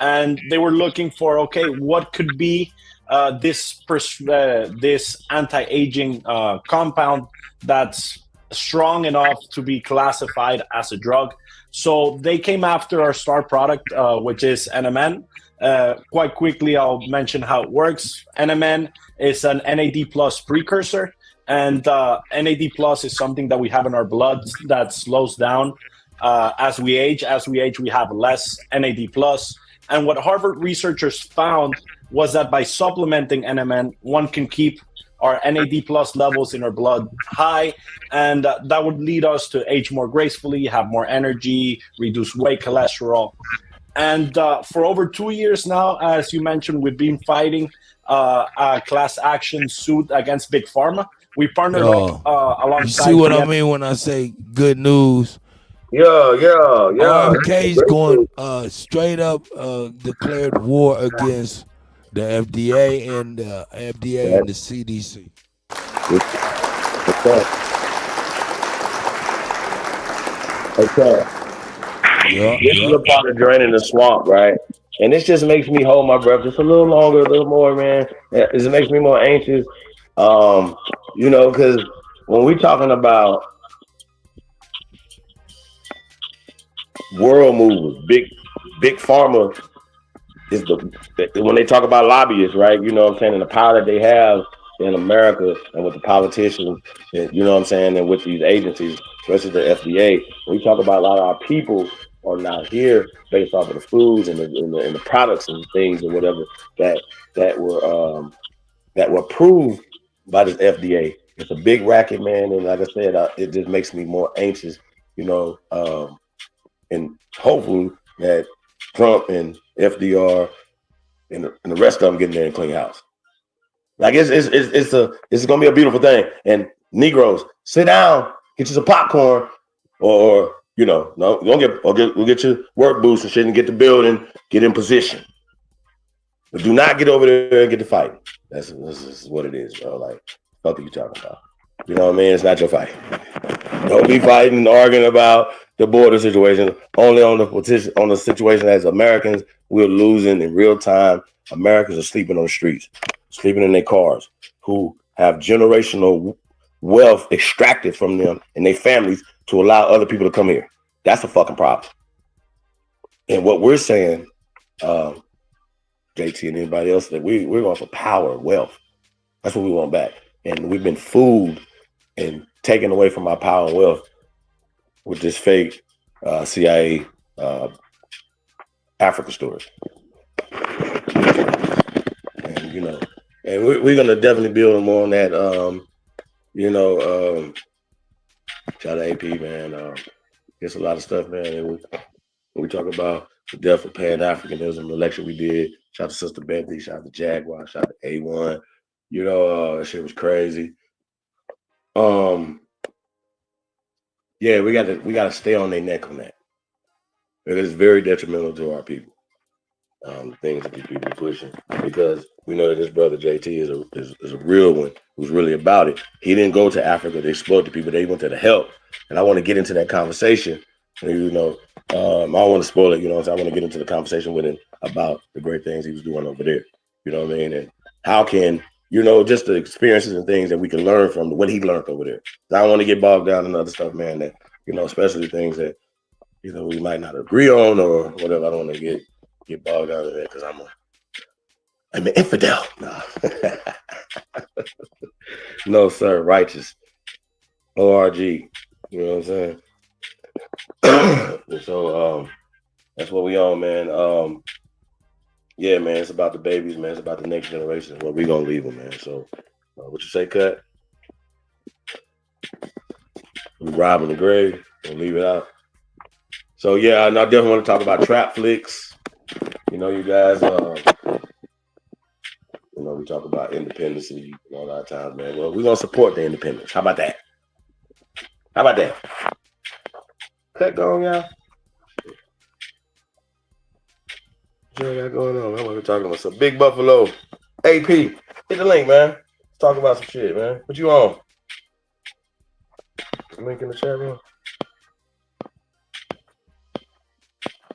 and they were looking for, okay, what could be this anti-aging compound that's strong enough to be classified as a drug. So they came after our star product, which is NMN. Quite quickly, I'll mention how it works. NMN is an NAD plus precursor, and NAD plus is something that we have in our blood that slows down as we age. As we age, we have less NAD plus. And what Harvard researchers found was that by supplementing NMN, one can keep our NAD plus levels in our blood high, and that would lead us to age more gracefully, have more energy, reduce weight, cholesterol. And for over 2 years now, as you mentioned, we've been fighting a class action suit against Big Pharma. We partnered alongside. You see what I mean when I say good news? Yeah. RFK's going straight up declared war against the FDA and the CDC. Okay. This is a part of draining the swamp, right? And this just makes me hold my breath just a little longer, a little more, man. It makes me more anxious. Because when we're talking about world movers, big pharma is when they talk about lobbyists, right? You know what I'm saying? And the power that they have in America and with the politicians, and, you know what I'm saying? And with these agencies, especially the FDA, we talk about a lot of our people are not here based off of the foods and the products and things and whatever that were approved by this FDA. It's a big racket, man. And like I said, it just makes me more anxious, and hopefully that Trump and FDR and the rest of them get in there and clean house. Like it's gonna be a beautiful thing. And Negroes, sit down, get you some popcorn, or no, we'll get your work boots and shit and get the building, get in position. But do not get over there and get to fighting. This is what it is, bro. Like, fuck are you talking about? You know what I mean? It's not your fight. Don't be fighting and arguing about the border situation. Only on the situation as Americans, we're losing in real time. Americans are sleeping on the streets, sleeping in their cars, who have generational wealth extracted from them and their families to allow other people to come here. That's a fucking problem. And what we're saying, JT and anybody else, that we're going for power, wealth. That's what we want back. And we've been fooled and taken away from our power and wealth with this fake CIA Africa story. And and we're gonna definitely build more on that. Shout out to AP, man. There's a lot of stuff, man. And when we talk about the death of Pan-Africanism, the election we did. Shout out to Sister Bentley, shout out to Jaguar, shout out to A1. That shit was crazy. Yeah, we gotta stay on their neck on that. Because it's very detrimental to our people. The things that these people are pushing, because we know that this brother JT is a real one who's really about it. He didn't go to Africa to exploit the people; they went to the help. And I want to get into that conversation. I don't want to spoil it. I want to get into the conversation with him about the great things he was doing over there. You know what I mean? And how can just the experiences and things that we can learn from what he learned over there. I don't want to get bogged down in other stuff, man. That especially things that we might not agree on or whatever. I don't want to get bogged down in that because I'm an infidel. No. No, sir. Righteous. ORG. You know what I'm saying? So that's what we on, man. Yeah, man, it's about the babies, man. It's about the next generation. What we gonna leave them, man. So what you say, Cut? We robbing the grave and leave it out. So yeah, and I definitely want to talk about trap flicks. You guys, we talk about independence a lot of times, man. Well, we're gonna support the independence. How about that? Cut going, y'all. What you got going on, man? What we talking about? So Big Buffalo, AP, hit the link, man. Let's talk about some shit, man. What you on? Link in the chat room.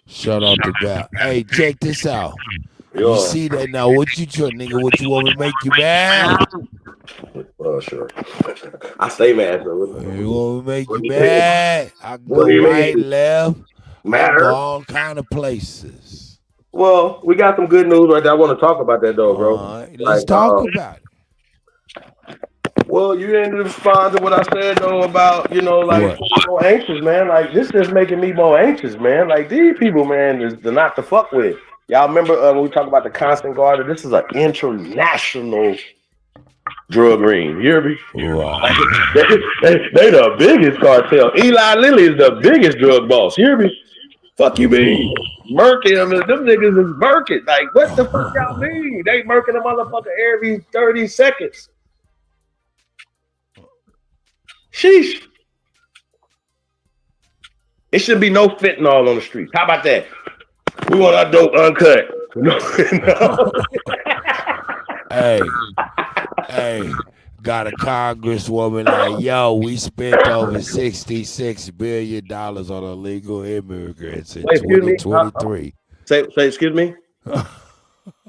Shout out to God. Hey, check this out. You see that now? What you nigga? What you want me to make you mad? Sure. I stay mad. So you want me to make you mad? I can go right, left. I go all kind of places. Well, we got some good news right there. I want to talk about that though, bro. Let's talk about it. Well, you didn't respond to what I said though about more anxious, man. Like this is making me more anxious, man. Like these people, man, is not to fuck with. Y'all remember when we talk about the constant guard? This is an international drug ring. You hear me? Wow. They the biggest cartel. Eli Lilly is the biggest drug boss. You hear me? Fuck you mean? Murking them, them niggas is murking. Like what the fuck y'all mean? They murking a motherfucker every 30 seconds. Sheesh. It should be no fentanyl on the streets. How about that? We want our dope uncut. Hey, got a congresswoman like, yo, we spent over $66 billion on illegal immigrants in 2023. Say, excuse me?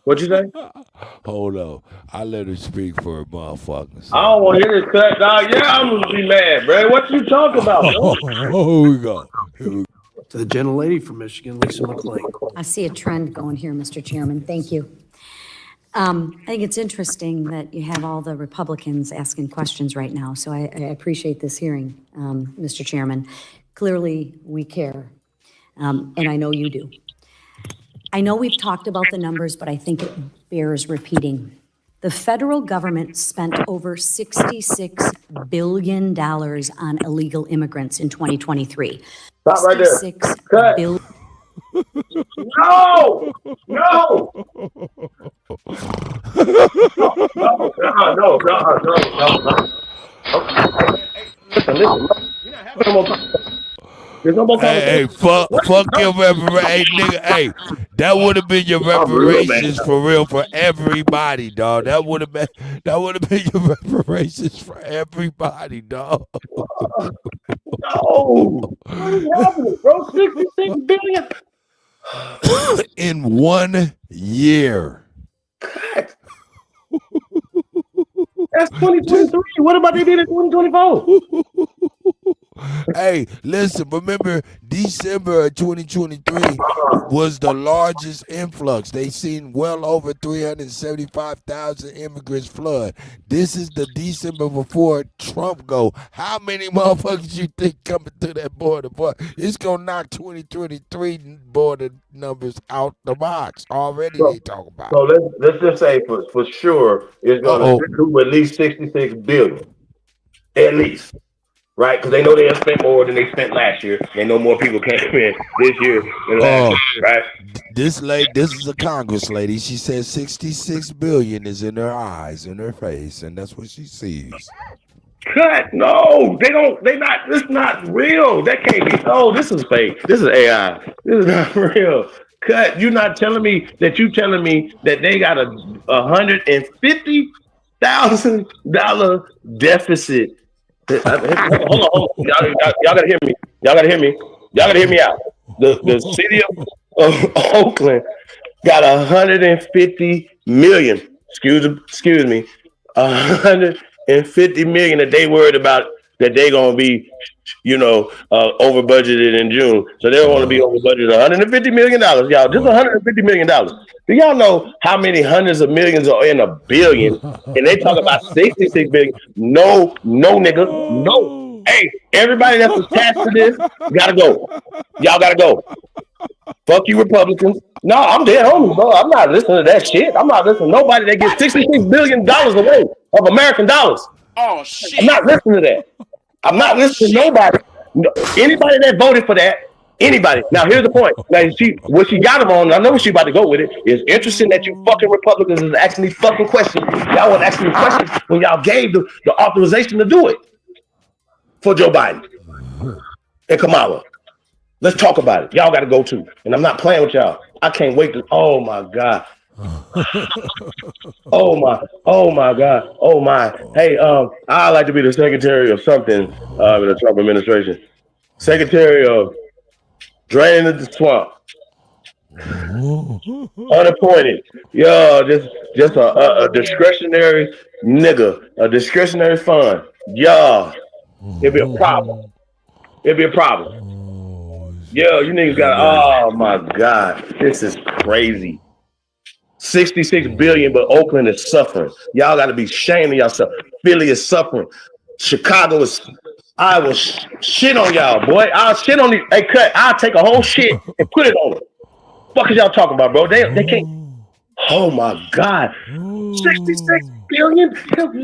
What'd you say? Hold on. I let her speak for a motherfucker. I don't want to hear this cut, dog. Yeah, I'm going to be mad, bro. What you talking about? Here we go. To the gentlelady from Michigan, Lisa McClain. I see a trend going here, Mr. Chairman. Thank you. I think it's interesting that you have all the Republicans asking questions right now, so I appreciate this hearing, Mr. Chairman. Clearly, we care, and I know you do. I know we've talked about the numbers, but I think it bears repeating. The federal government spent over $66 billion on illegal immigrants in 2023. Stop right there. 66 Cut. billion. No! No! Listen. There's no more Hey, fuck your reparation. Hey, nigga, hey, that would have been your reparations for real for everybody, dog. That would have been your reparations for everybody, dog. No! What is happening, bro? 66 billion in 1 year. Cut. That's 2023. What about they did in 2024? Hey, listen, remember December of 2023 was the largest influx. They seen well over 375,000 immigrants flood. This is the December before Trump go. How many motherfuckers you think coming through that border? Boy, it's gonna knock 2023 border numbers out the box. Already they talk about. So let's just say for sure it's gonna do at least 66 billion. At least. Right? Because they know they'll spend more than they spent last year. They know more people can't spend this year than last year, right? This is a Congress lady. She says 66 billion is in her eyes, in her face, and that's what she sees. Cut. No, they not. This not real. That can't be. Oh, this is fake. This is AI. This is not real. Cut. You're not telling me that they got a $150,000 deficit. Hold on. Y'all gotta hear me. Y'all gotta hear me out. The city of Oakland got 150 million. Excuse me. 150 million that they worried about that they gonna be, over budgeted in June. So they want to be over budgeted $150 million, y'all. Just $150 million. Do y'all know how many hundreds of millions are in a billion? And they talk about 66 billion. No, nigga, no. Hey, everybody that's attached to this gotta go. Y'all gotta go. Fuck you, Republicans. No, I'm dead homies, bro. I'm not listening to that shit. I'm not listening to nobody that gets $66 billion away of American dollars. Oh shit! I'm not listening to that. I'm not listening to nobody. Anybody that voted for that, anybody. Now, here's the point. Now, what she got them on, I know she about to go with it, is interesting that you fucking Republicans is asking these fucking questions. Y'all was asking me questions when y'all gave the authorization to do it for Joe Biden and Kamala. Let's talk about it. Y'all got to go too. And I'm not playing with y'all. I can't wait to, oh my God. Oh my God. Oh my. Hey, I'd like to be the secretary of something in the Trump administration. Secretary of draining the swamp. Unappointed. Yo, just a discretionary nigga. A discretionary fund. Yo, it'd be a problem. Yo, you niggas got, oh my God. This is crazy. 66 billion, but Oakland is suffering. Y'all got to be ashamed of yourself. Philly is suffering. Chicago is. I will shit on y'all, boy. I'll shit on these. Hey, Cut. I'll take a whole shit and put it on them. Fuck is y'all talking about, bro? They can't. Oh my God. 66 billion.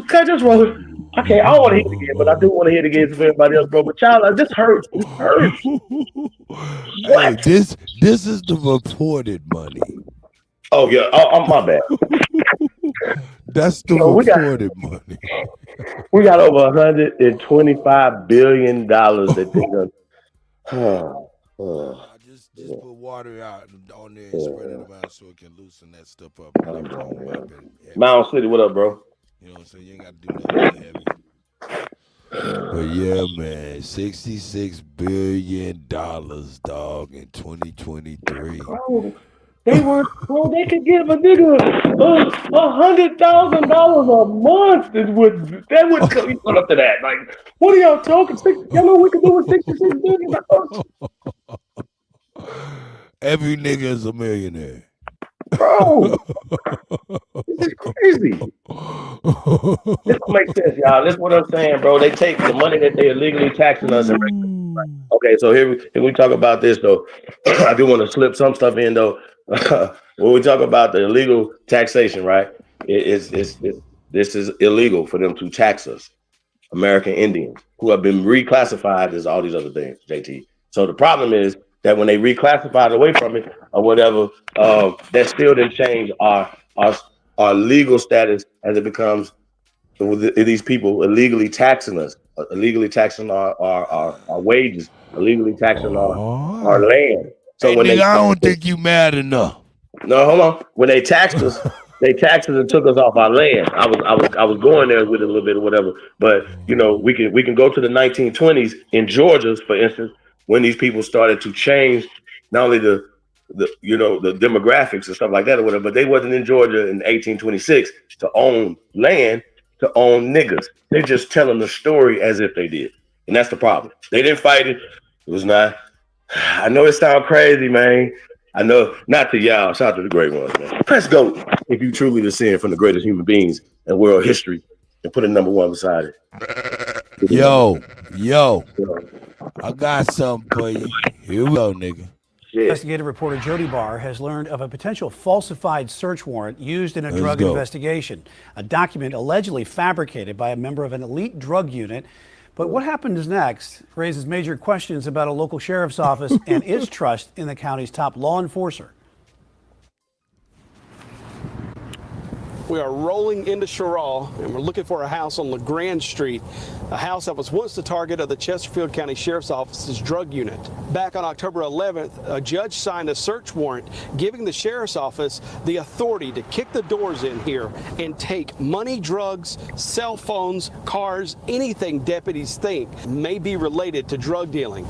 Cut, just roll it. Okay, I don't want to hear it again, but I do want to hear it again from everybody else, bro. But y'all, this hurts. This hurts. Hey, this is the reported money. Oh yeah, my bad. That's the reported money. We got over $125 billion that they done. Just put water out on there and spread it around so it can loosen that stuff up. Mound City, what up, bro? You know what I'm saying? You ain't got to do nothing heavy. But yeah, man, $66 billion, dog, in 2023. Bro, they could give a nigga $100,000 a month. That would come up to that. Like, what are y'all talking? Y'all know what we could do with $66 billion? Every nigga is a millionaire. Bro, this is crazy. This makes sense, y'all. This is what I'm saying, bro. They take the money that they illegally taxing us. Okay, so here we talk about this, though. I do want to slip some stuff in, though. When we talk about the illegal taxation, right? This is illegal for them to tax us, American Indians, who have been reclassified as all these other things, JT. So the problem is that when they reclassified away from it or whatever, that still didn't change our legal status as it becomes these people illegally taxing us, illegally taxing our wages, illegally taxing our land. So Hey, when nigga, they I don't think you mad enough. no, hold on. When they taxed us, they taxed us and took us off our land. I was going there with it a little bit or whatever. But you know, we can go to the 1920s in Georgia, for instance, when these people started to change not only the the demographics and stuff like that or whatever, but they wasn't in Georgia in 1826 to own land, to own niggas. They're just telling the story as if they did. And that's the problem. They didn't fight it. It was not. I know it sounds crazy, man. I know, not to y'all. Shout out to the great ones, man. Press GOAT if you truly descend from the greatest human beings in world history and put a number one beside it. Yo, I got something for you. Here we go, nigga. Investigative reporter Jody Barr has learned of a potential falsified search warrant used in a drug investigation. A document allegedly fabricated by a member of an elite drug unit. But what happens next raises major questions about a local sheriff's office and its trust in the county's top law enforcer. We are rolling into Sherrall, and we're looking for a house on LeGrand Street, a house that was once the target of the Chesterfield County Sheriff's Office's drug unit. Back on October 11th, a judge signed a search warrant giving the Sheriff's Office the authority to kick the doors in here and take money, drugs, cell phones, cars, anything deputies think may be related to drug dealing.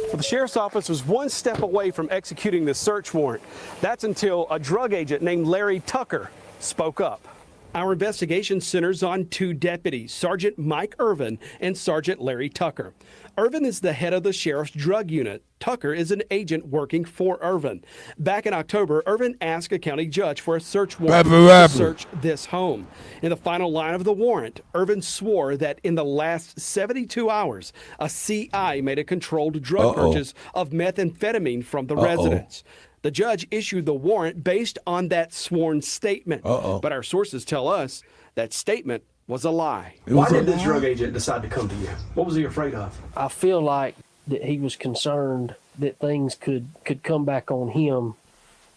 Well, the Sheriff's Office was one step away from executing the search warrant. That's until a drug agent named Larry Tucker spoke up. Our investigation centers on two deputies, Sergeant Mike Irvin and Sergeant Larry Tucker. Irvin is the head of the sheriff's drug unit. Tucker is an agent working for Irvin. Back in October, Irvin asked a county judge for a search warrant to search this home. In the final line of the warrant, Irvin swore that in the last 72 hours, a CI made a controlled drug purchase of methamphetamine from the residence. The judge issued the warrant based on that sworn statement. But our sources tell us that statement was a lie. Why did this drug agent decide to come to you? What was he afraid of? I feel like that he was concerned that things could come back on him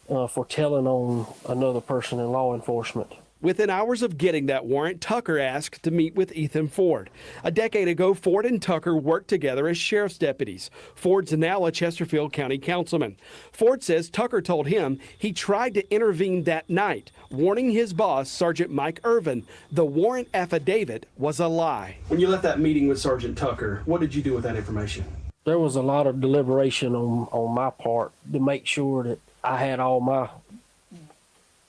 for telling on another person in law enforcement. Within hours of getting that warrant, Tucker asked to meet with Ethan Ford. A decade ago, Ford and Tucker worked together as sheriff's deputies. Ford's now a Chesterfield County councilman. Ford says Tucker told him he tried to intervene that night, warning his boss, Sergeant Mike Irvin, the warrant affidavit was a lie. When you left that meeting with Sergeant Tucker, what did you do with that information? There was a lot of deliberation on my part to make sure that I had all my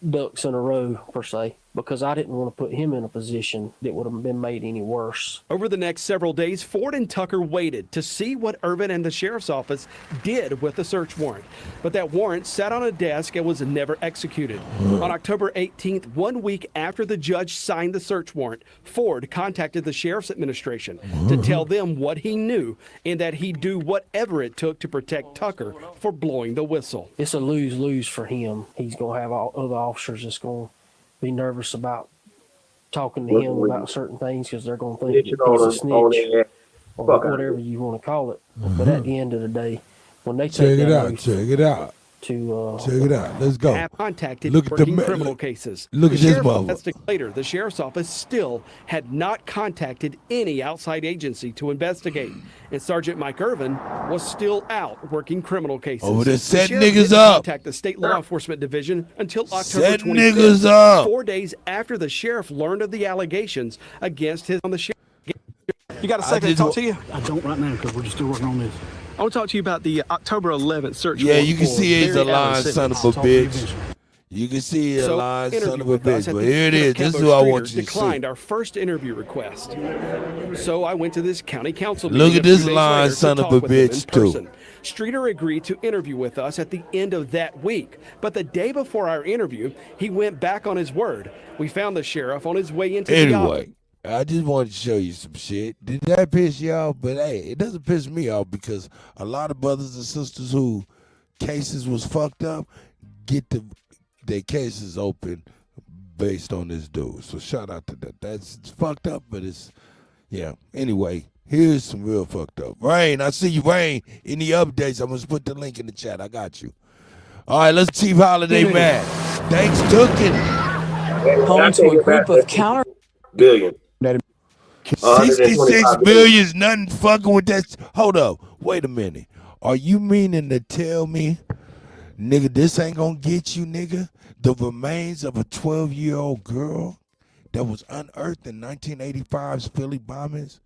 ducks in a row, per se, because I didn't want to put him in a position that would have been made any worse. Over the next several days, Ford and Tucker waited to see what Irvin and the sheriff's office did with the search warrant. But that warrant sat on a desk and was never executed. On October 18th, 1 week after the judge signed the search warrant, Ford contacted the sheriff's administration to tell them what he knew and that he'd do whatever it took to protect Tucker for blowing the whistle. It's a lose-lose for him. He's going to have all other officers that's going to be nervous about talking to him about certain things because they're going to think he's a snitch or whatever you want to call it. But at the end of the day, when they take check it out. Check it out. Let's go. Have contacted Look at the criminal cases. Look at this mother. Later, the sheriff's office still had not contacted any outside agency to investigate, and Sergeant Mike Irvin was still out working criminal cases. Over there, set sheriff niggas didn't up. Contact the state law enforcement division until October Set 25th, niggas up. 4 days after the sheriff learned of the allegations against his on the sheriff. You got a second to talk to you? I don't right now because we're just still working on this. I want to talk to you about the October 11th search Yeah, warrant you can for see he's a Barry Allen lying son of a Simmons. bitch. You can see he's a So, lying son interview of a with us bitch. at But the here it is. This is Kembo what I Streeters want you to declined see. our first interview request. So I went to this county council Look meeting at a few this days lying later to son of talk a with him in bitch, too. person. Streeter agreed to interview with us at the end of that week. But the day before our interview, he went back on his word. We found the sheriff on his way into the Anyway, office. I just wanted to show you some shit. Did that piss you off? But hey, it doesn't piss me off because a lot of brothers and sisters who cases was fucked up get their cases open based on this dude. So shout out to that. That's fucked up, but it's Yeah. Anyway, here's some real fucked up. Rain, I see you, Rain. Any updates? I'm going to put the link in the chat. I got you. All right, let's Chief Holiday mad. ThanksTook'n. Home to a group of counter billion. 66 billion is nothing fucking with that. Hold up. Wait a minute. Are you meaning to tell me, nigga, this ain't gonna get you, nigga? The remains of a 12-year-old girl that was unearthed in 1985's Philly bombings?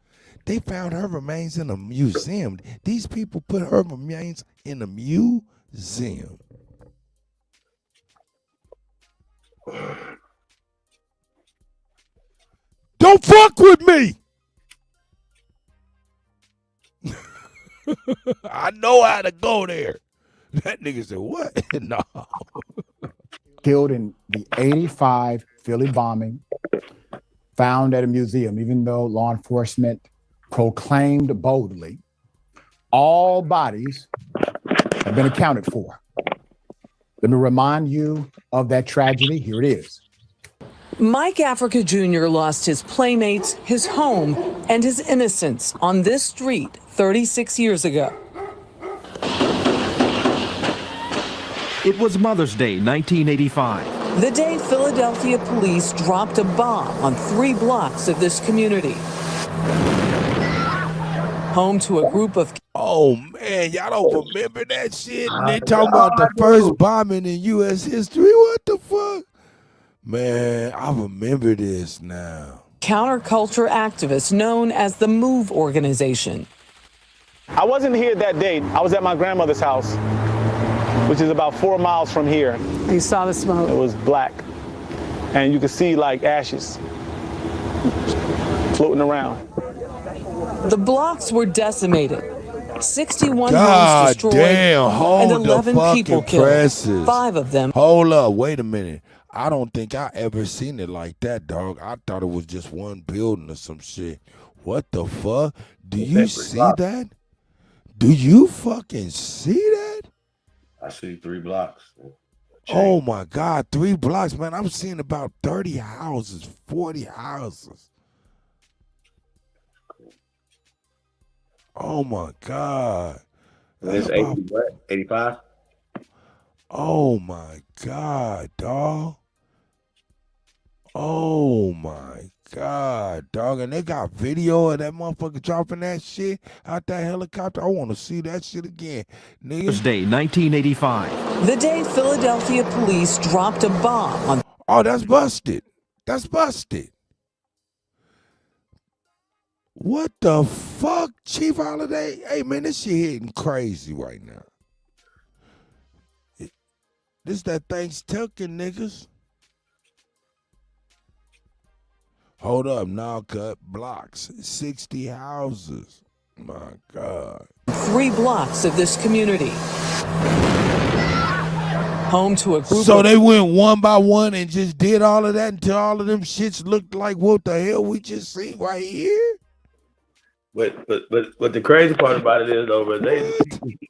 They found her remains in a museum. These people put her remains in a museum. Don't fuck with me. I know how to go there. That nigga said, what? No. Killed in the 85 Philly bombing, found at a museum, even though law enforcement proclaimed boldly, all bodies have been accounted for. Let me remind you of that tragedy. Here it is. Mike Africa Jr. lost his playmates, his home, and his innocence on this street 36 years ago. It was Mother's Day, 1985. The day Philadelphia police dropped a bomb on 3 blocks of this community. Home to a group of... Oh, man, y'all don't remember that shit? And they talking about the first bombing in U.S. history? What the fuck? Man, I remember this now. Counterculture activists known as the MOVE organization. I wasn't here that day. I was at my grandmother's house, which is about 4 miles from here. You saw the smoke? It was black. And you could see like ashes floating around. The blocks were decimated. 61 God homes destroyed damn, hold and 11 the people fucking killed. presses. 5 of them. Hold up, wait a minute. I don't think I ever seen it like that, dog. I thought it was just one building or some shit. What the fuck? Do you see that? Do you fucking see that? I see 3 blocks. Oh my God, 3 blocks, man. I'm seeing about 30 houses, 40 houses. Oh my God. It's 85? Oh my God, dog. Oh my God, dog. And they got video of that motherfucker dropping that shit out that helicopter. I want to see that shit again. Nigga. Mother's Day, 1985. The day Philadelphia police dropped a bomb on... Oh, that's busted. That's busted. What the fuck, Chief Holiday? Hey, man, this shit hitting crazy right now. This that ThanksTook'n, niggas. Hold up, now cut blocks, 60 houses. My God. 3 blocks of this community. Home to a group So of... they went one by one and just did all of that until all of them shits looked like what the hell we just see right here? But the crazy part about it is though,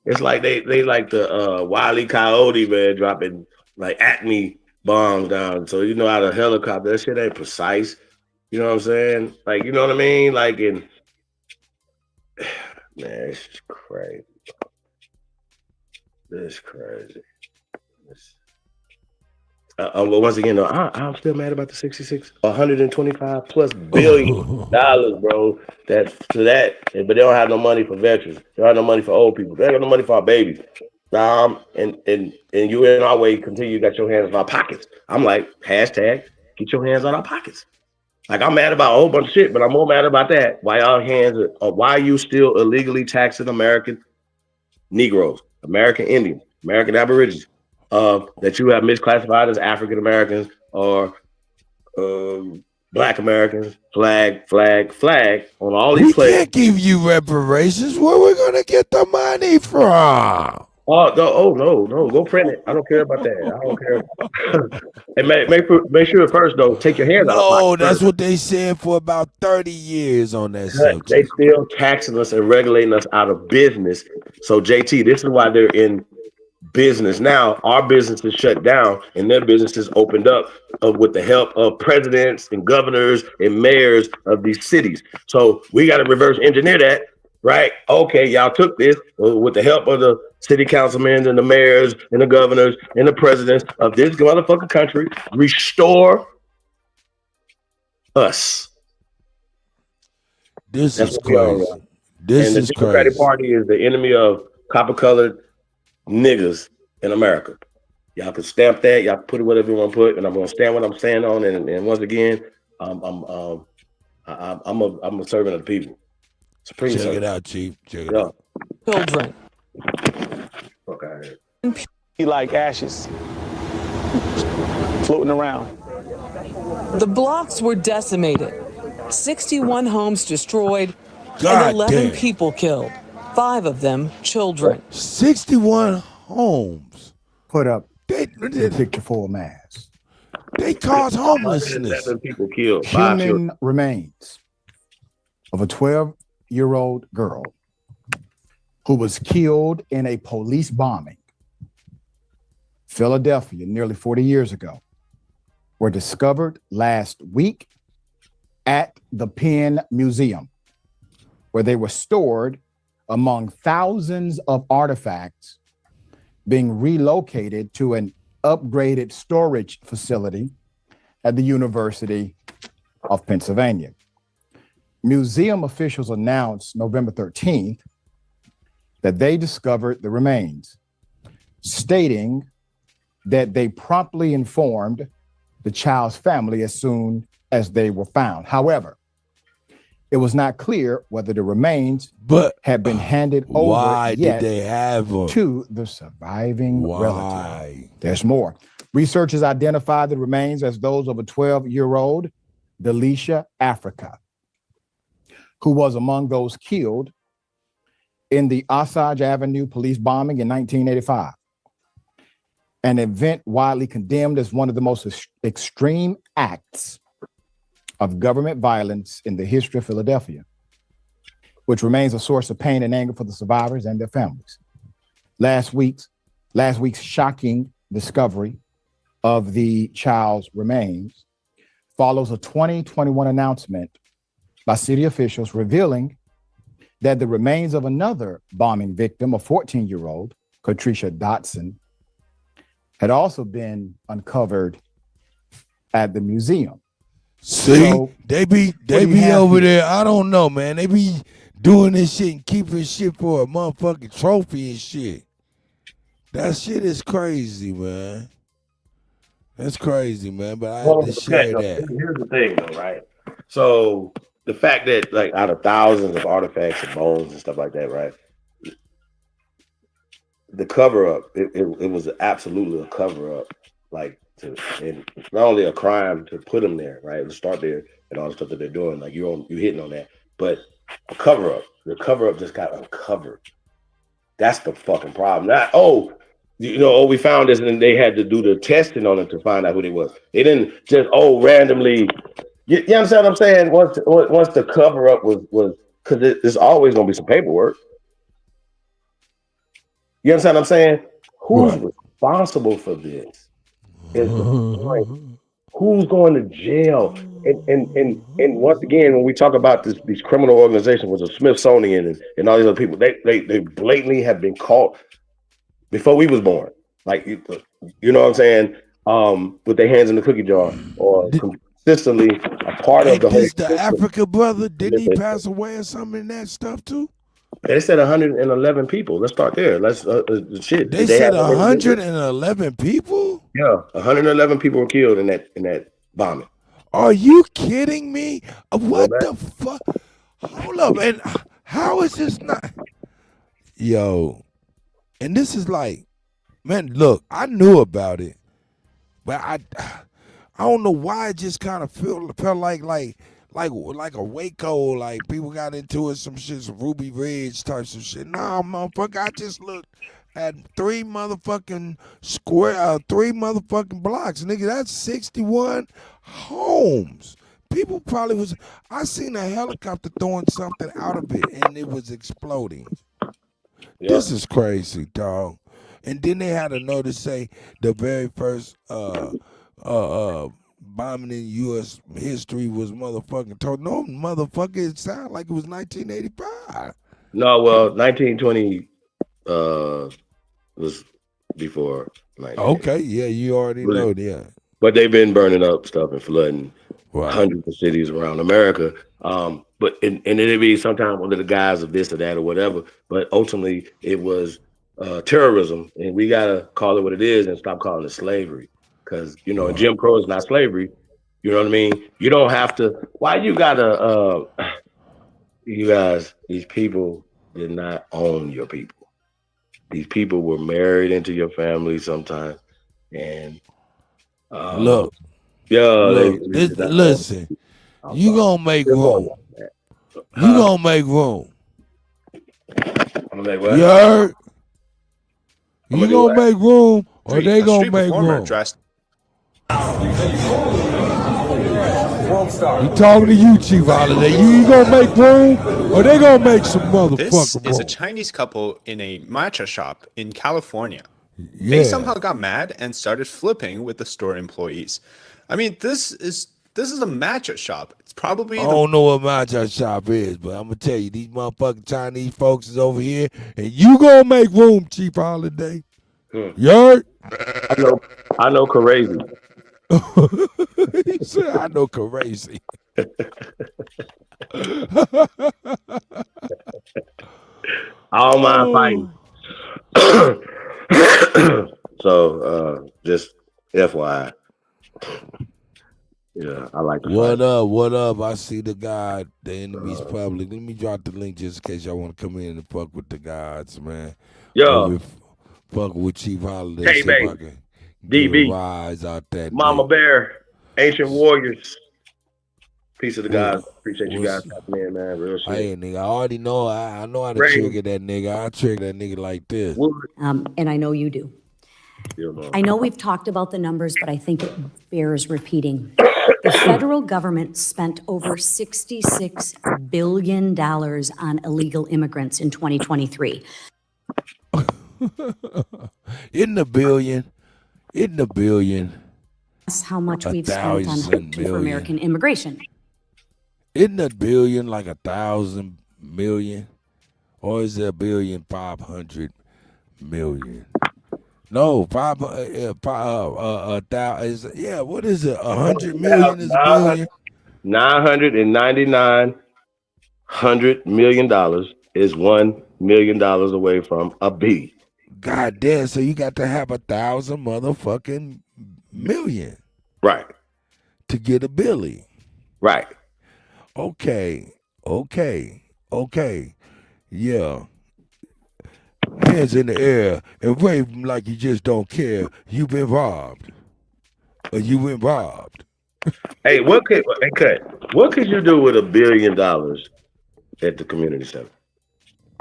it's like they like the Wile E. Coyote, man, dropping like Acme bombs down. So you know how the helicopter, that shit ain't precise. You know what I'm saying? Like, you know what I mean? Like man, it's crazy. This crazy. But once again, though, I'm still mad about the 66, 125 plus billion dollars, bro. But they don't have no money for veterans. They don't have no money for old people. They don't have no money for our babies. And you in our way continue got your hands in our pockets. I'm like, hashtag, get your hands on our pockets. Like, I'm mad about a whole bunch of shit, but I'm more mad about that. Why are you still illegally taxing American Negroes, American Indians, American Aborigines? That you have misclassified as African Americans or Black Americans, flag on all these places. We can't give you reparations. Where we gonna get the money from? No, go print it. I don't care about that. I don't care. And make sure first though, take your hands out. No, that's what they said for about 30 years on that subject. They still taxing us and regulating us out of business. So JT, this is why they're in business. Now our business is shut down and their business is opened up with the help of presidents and governors and mayors of these cities. So we got to reverse engineer that, right? Okay, y'all took this with the help of the city councilmen and the mayors and the governors and the presidents of this motherfucking country. Restore us. This That's is what we are. crazy. This And the is Democratic crazy. Party is the enemy of copper-colored niggas in America. Y'all can stamp that. Y'all put it whatever you want to put, and I'm gonna stand what I'm standing on. And once again, I'm a servant of the people. Supreme Check servant. it out, Chief. Check it Yeah. out. Children. Fuck out here. He like ashes floating around. The blocks were decimated, 61 homes destroyed, God and 11 damn. people killed, 5 of them children. 61 homes. Put up They the picture for a mass. They cause homelessness. 111 people killed. 5 children. Human remains of a 12-year-old girl who was killed in a police bombing, Philadelphia, nearly 40 years ago, were discovered last week at the Penn Museum, where they were stored among thousands of artifacts being relocated to an upgraded storage facility at the University of Pennsylvania. Museum officials announced November 13th that they discovered the remains, stating that they promptly informed the child's family as soon as they were found. However, it was not clear whether the remains had been handed over yet did they have them? To the surviving relative. There's more. Researchers identified the remains as those of a 12-year-old, Delisha Africa, who was among those killed in the Osage Avenue police bombing in 1985, an event widely condemned as one of the most extreme acts of government violence in the history of Philadelphia, which remains a source of pain and anger for the survivors and their families. Last week's shocking discovery of the child's remains follows a 2021 announcement by city officials revealing that the remains of another bombing victim, a 14-year-old, Katricia Dotson, had also been uncovered at the museum. See, So, they be over there. I don't know, man. They be doing this shit and keeping shit for a motherfucking trophy and shit. That shit is crazy, man. That's crazy, man. But I have to share that. Here's the thing, though, right? So the fact that, like, out of thousands of artifacts and bones and stuff like that, right? The cover up, it was absolutely a cover up, like, and not only a crime to put them there, right? To start there and all the stuff that they're doing, like you're hitting on that, but a cover up. The cover up just got uncovered. That's the fucking problem. Not we found this and they had to do the testing on it to find out who they was. They didn't just randomly. You understand what I'm saying? Once the cover up was because there's always gonna be some paperwork. You understand what I'm saying? Who's responsible for this? Who's going to jail? And once again, when we talk about these criminal organizations with the Smithsonian and all these other people, they blatantly have been caught before we was born. Like you know what I'm saying? With their hands in the cookie jar or consistently a part of the whole This the Africa brother, didn't he pass away or something in that stuff too? They said 111 people. Let's start there. Let's shit. They said 111 people? Yeah, 111 people were killed in that bombing. Are you kidding me? What the fuck? Hold up, and how is this not? Yo, and this is like, man, look, I knew about it, but I don't know why it just kind of felt like a Waco, like people got into it, some shit, some Ruby Ridge type of shit. Nah, motherfucker, I just looked at three motherfucking blocks, nigga. That's 61 homes. People probably was. I seen a helicopter throwing something out of it, and it was exploding. This is crazy, dog. And then they had a note to say the very first bombing in U.S. history was motherfucking told. No, motherfucker, it sounded like it was 1985. No, well, 1920 was before 1980. Okay, yeah, you already know, yeah. But they've been burning up stuff and flooding Right. hundreds of cities around America. But it'd be sometimes under the guise of this or that or whatever. But ultimately, it was terrorism, and we gotta call it what it is and stop calling it slavery. Because Jim Crow is not slavery. You know what I mean? You don't have to. Why you gotta? You guys, these people did not own your people. These people were married into your family sometimes, and Look, listen, you gonna make room. You gonna make room. I'm gonna make what? You heard? You do gonna what? make room, or they gonna street make performer room? dressed. World star. You talking to you, Chief Holiday? You gonna make room, or they gonna make some This motherfucking is a room? Chinese couple in a matcha shop in California. Yeah. They somehow got mad and started flipping with the store employees. I mean, this is a matcha shop. It's probably I don't know what matcha shop is, but I'm gonna tell you, these motherfucking Chinese folks is over here, and you gonna make room, Chief Holiday. You heard? I know crazy. He said, I know crazy. I don't mind fighting. So just FYI. Yeah, I like to What fight. up? What up? I see the guy, the enemy's public. Let me drop the link just in case y'all want to come in and fuck with the gods, man. Yo. Fuck with Chief Holiday. Hey, See if I baby. can get a DB. rise out that Mama nigga. Bear, Ancient Warriors. Peace of the What- gods. Appreciate you guys tapping in, man. Real shit. Hey, nigga, I already know. I know how to Rain. trigger that nigga. I trigger that nigga like this. And I know you do. I know we've talked about the numbers, but I think it bears repeating. The federal government spent over $66 billion on illegal immigrants in 2023. In the billion. That's how much we've spent on 1,000 help for million. American immigration. Isn't that billion like 1,000 million? Or is it 1,500,000,000? No, 1,000. Yeah, what is it? 100 million is a billion. $999 million is $1 million away from a B. God damn, so you got to have 1,000 motherfucking million. Right. To get a billy. Right. Okay. Yeah. Hands in the air and wave them like you just don't care. You've been robbed. Or you been robbed. Hey, what could you do with $1 billion at the community center?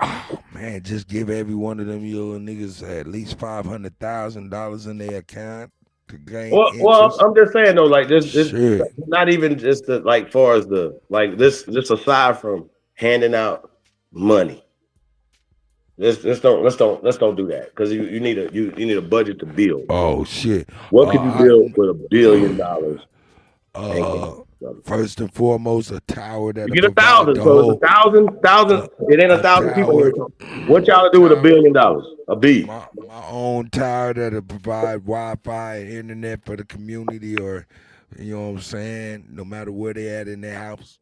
Oh man, just give every one of them little niggas at least $500,000 in their account to gain interest. Well, I'm just saying though, like this Shit. not even just the like far as the like this aside from handing out money. Let's don't do that because you need a budget to build. Oh shit! What could you build with $1 billion? First and foremost, a tower that You get 1,000, so it's 1,000. It ain't 1,000 people here. What y'all do with $1 billion? A B. My own tower that'll provide Wi-Fi and internet for the community, or you know what I'm saying, no matter where they at in their house.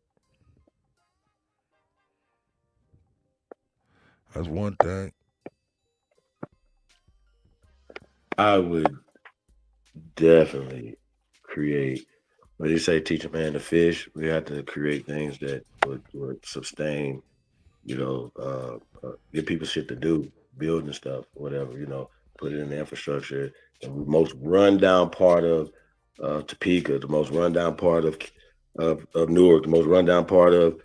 That's one thing. I would definitely create. What do you say? Teach a man to fish. We have to create things that would sustain. Give people shit to do, building stuff, whatever. Put it in the infrastructure. The most rundown part of Topeka, the most rundown part of Newark, the most rundown part of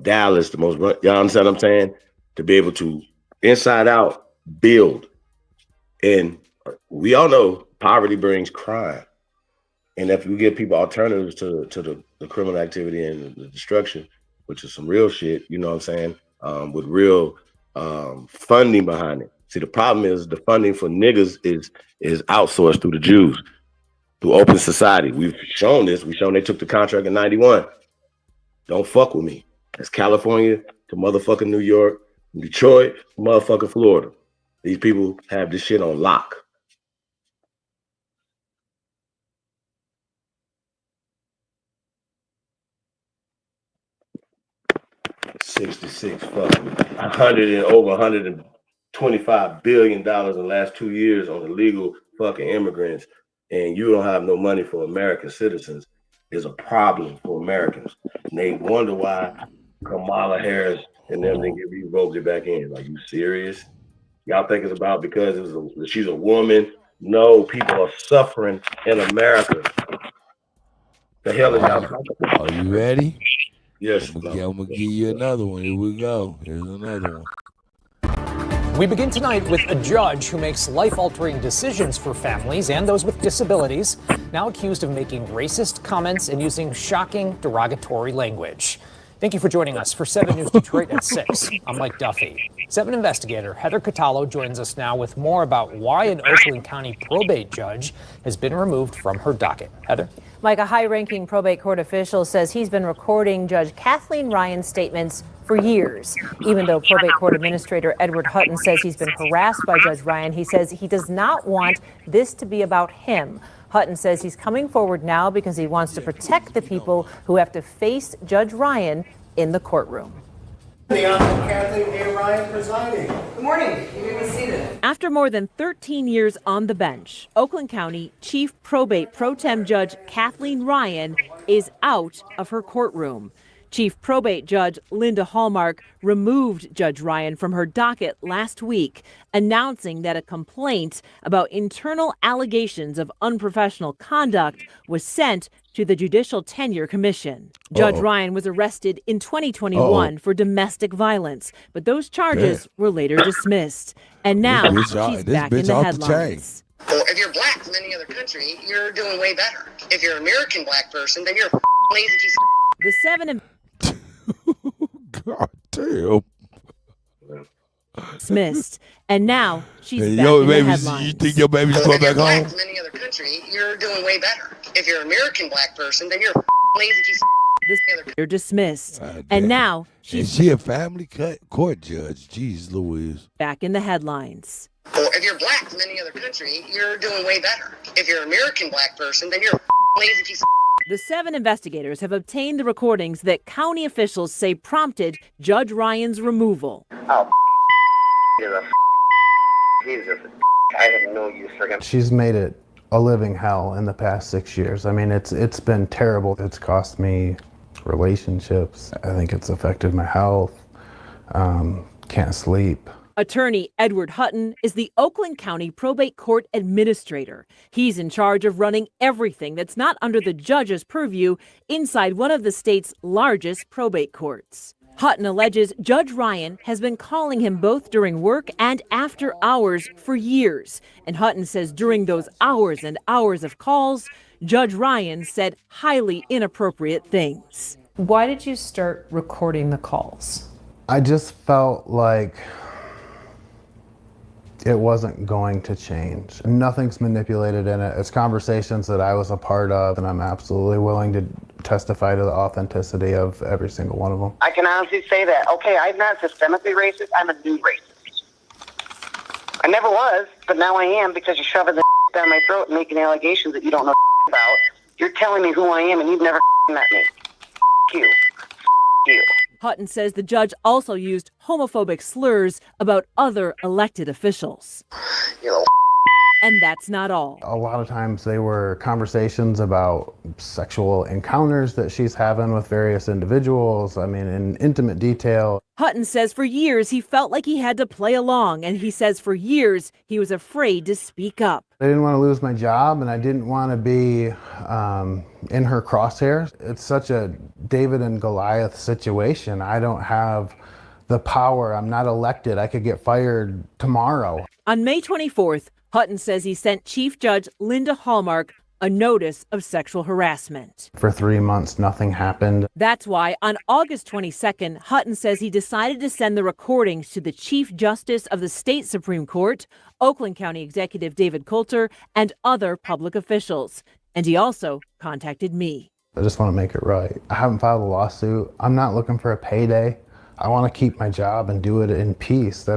Dallas, y'all understand what I'm saying? To be able to inside out build. And we all know poverty brings crime. And if we give people alternatives to the criminal activity and the destruction, which is some real shit, you know what I'm saying, with real funding behind it, See, the problem is the funding for niggas is outsourced through the Jews, through open society. We've shown this. We've shown they took the contract in 91. Don't fuck with me. That's California to motherfucking New York, Detroit, motherfucking Florida. These people have this shit on lock. $66 fucking $125 billion in the last 2 years on illegal fucking immigrants, and you don't have no money for American citizens is a problem for Americans. And they wonder why Kamala Harris and them didn't get revoked back in. Like, you serious? Y'all think it's about because she's a woman? No, people are suffering in America. The hell is y'all talking about? Are you ready? Yes. I'm gonna give you another one. Here we go. Here's another one. We begin tonight with a judge who makes life-altering decisions for families and those with disabilities, now accused of making racist comments and using shocking, derogatory language. Thank you for joining us for 7 News Detroit at 6. I'm Mike Duffy. 7 investigator Heather Catallo joins us now with more about why an Oakland County probate judge has been removed from her docket. Heather? Mike, a high-ranking probate court official says he's been recording Judge Kathleen Ryan's statements for years. Even though probate court administrator Edward Hutton says he's been harassed by Judge Ryan, he says he does not want this to be about him. Hutton says he's coming forward now because he wants to protect the people who have to face Judge Ryan in the courtroom. The Honorable Kathleen A. Ryan presiding. Good morning. You may be seated. After more than 13 years on the bench, Oakland County Chief Probate Pro Tem Judge Kathleen Ryan is out of her courtroom. Chief Probate Judge Linda Hallmark removed Judge Ryan from her docket last week, announcing that a complaint about internal allegations of unprofessional conduct was sent to the Judicial Tenure Commission. Judge Ryan was arrested in 2021 for domestic violence, but those charges were later dismissed. And now she's back in the headlines. Well, if you're black from any other country, you're doing way better. If you're an American black person, then you're a lazy piece of The 7 God damn. dismissed, and now she's Hey, back yo, in baby, the headlines. you think your baby's Well, going if you're back black home? from any other country, you're doing way better. If you're an American black person, then you're a lazy piece of You're dismissed, and now Is she's she a family court judge? Jeez Louise. back in the headlines. Well, if you're black from any other country, you're doing way better. If you're an American black person, then you're a lazy piece of The 7 investigators have obtained the recordings that county officials say prompted Judge Ryan's removal. Oh, Jesus. I have no use for him. She's made it a living hell in the past 6 years. I mean, it's been terrible. It's cost me relationships. I think it's affected my health. Can't sleep. Attorney Edward Hutton is the Oakland County Probate Court Administrator. He's in charge of running everything that's not under the judge's purview inside one of the state's largest probate courts. Hutton alleges Judge Ryan has been calling him both during work and after hours for years. And Hutton says during those hours and hours of calls, Judge Ryan said highly inappropriate things. Why did you start recording the calls? I just felt like it wasn't going to change. Nothing's manipulated in it. It's conversations that I was a part of, and I'm absolutely willing to testify to the authenticity of every single one of them. I can honestly say that, okay, I'm not systemically racist, I'm a new racist. I never was, but now I am because you're shoving the down my throat and making allegations that you don't know about. You're telling me who I am and you've never met me. You. You. Hutton says the judge also used homophobic slurs about other elected officials. You know. And that's not all. A lot of times they were conversations about sexual encounters that she's having with various individuals. I mean, in intimate detail. Hutton says for years he felt like he had to play along, and he says for years he was afraid to speak up. I didn't want to lose my job, and I didn't want to be in her crosshairs. It's such a David and Goliath situation. I don't have the power. I'm not elected. I could get fired tomorrow. On May 24th, Hutton says he sent Chief Judge Linda Hallmark a notice of sexual harassment. For 3 months, nothing happened. That's why on August 22nd, Hutton says he decided to send the recordings to the Chief Justice of the state Supreme Court, Oakland County Executive David Coulter, and other public officials. And he also contacted me. I just want to make it right. I haven't filed a lawsuit. I'm not looking for a payday. I want to keep my job and do it in peace.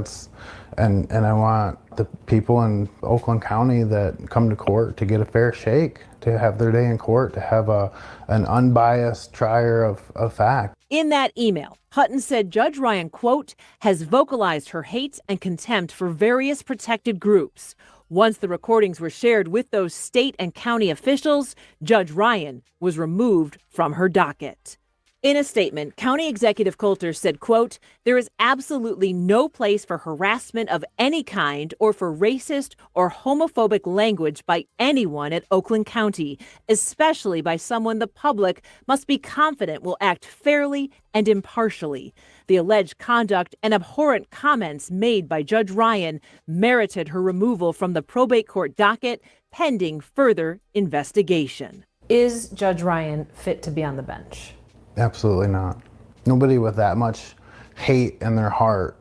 And I want the people in Oakland County that come to court to get a fair shake, to have their day in court, to have an unbiased trier of fact. In that email, Hutton said Judge Ryan, quote, has vocalized her hate and contempt for various protected groups. Once the recordings were shared with those state and county officials, Judge Ryan was removed from her docket. In a statement, County Executive Coulter said, quote, there is absolutely no place for harassment of any kind or for racist or homophobic language by anyone at Oakland County, especially by someone the public must be confident will act fairly and impartially. The alleged conduct and abhorrent comments made by Judge Ryan merited her removal from the probate court docket pending further investigation. Is Judge Ryan fit to be on the bench? Absolutely not. Nobody with that much hate in their heart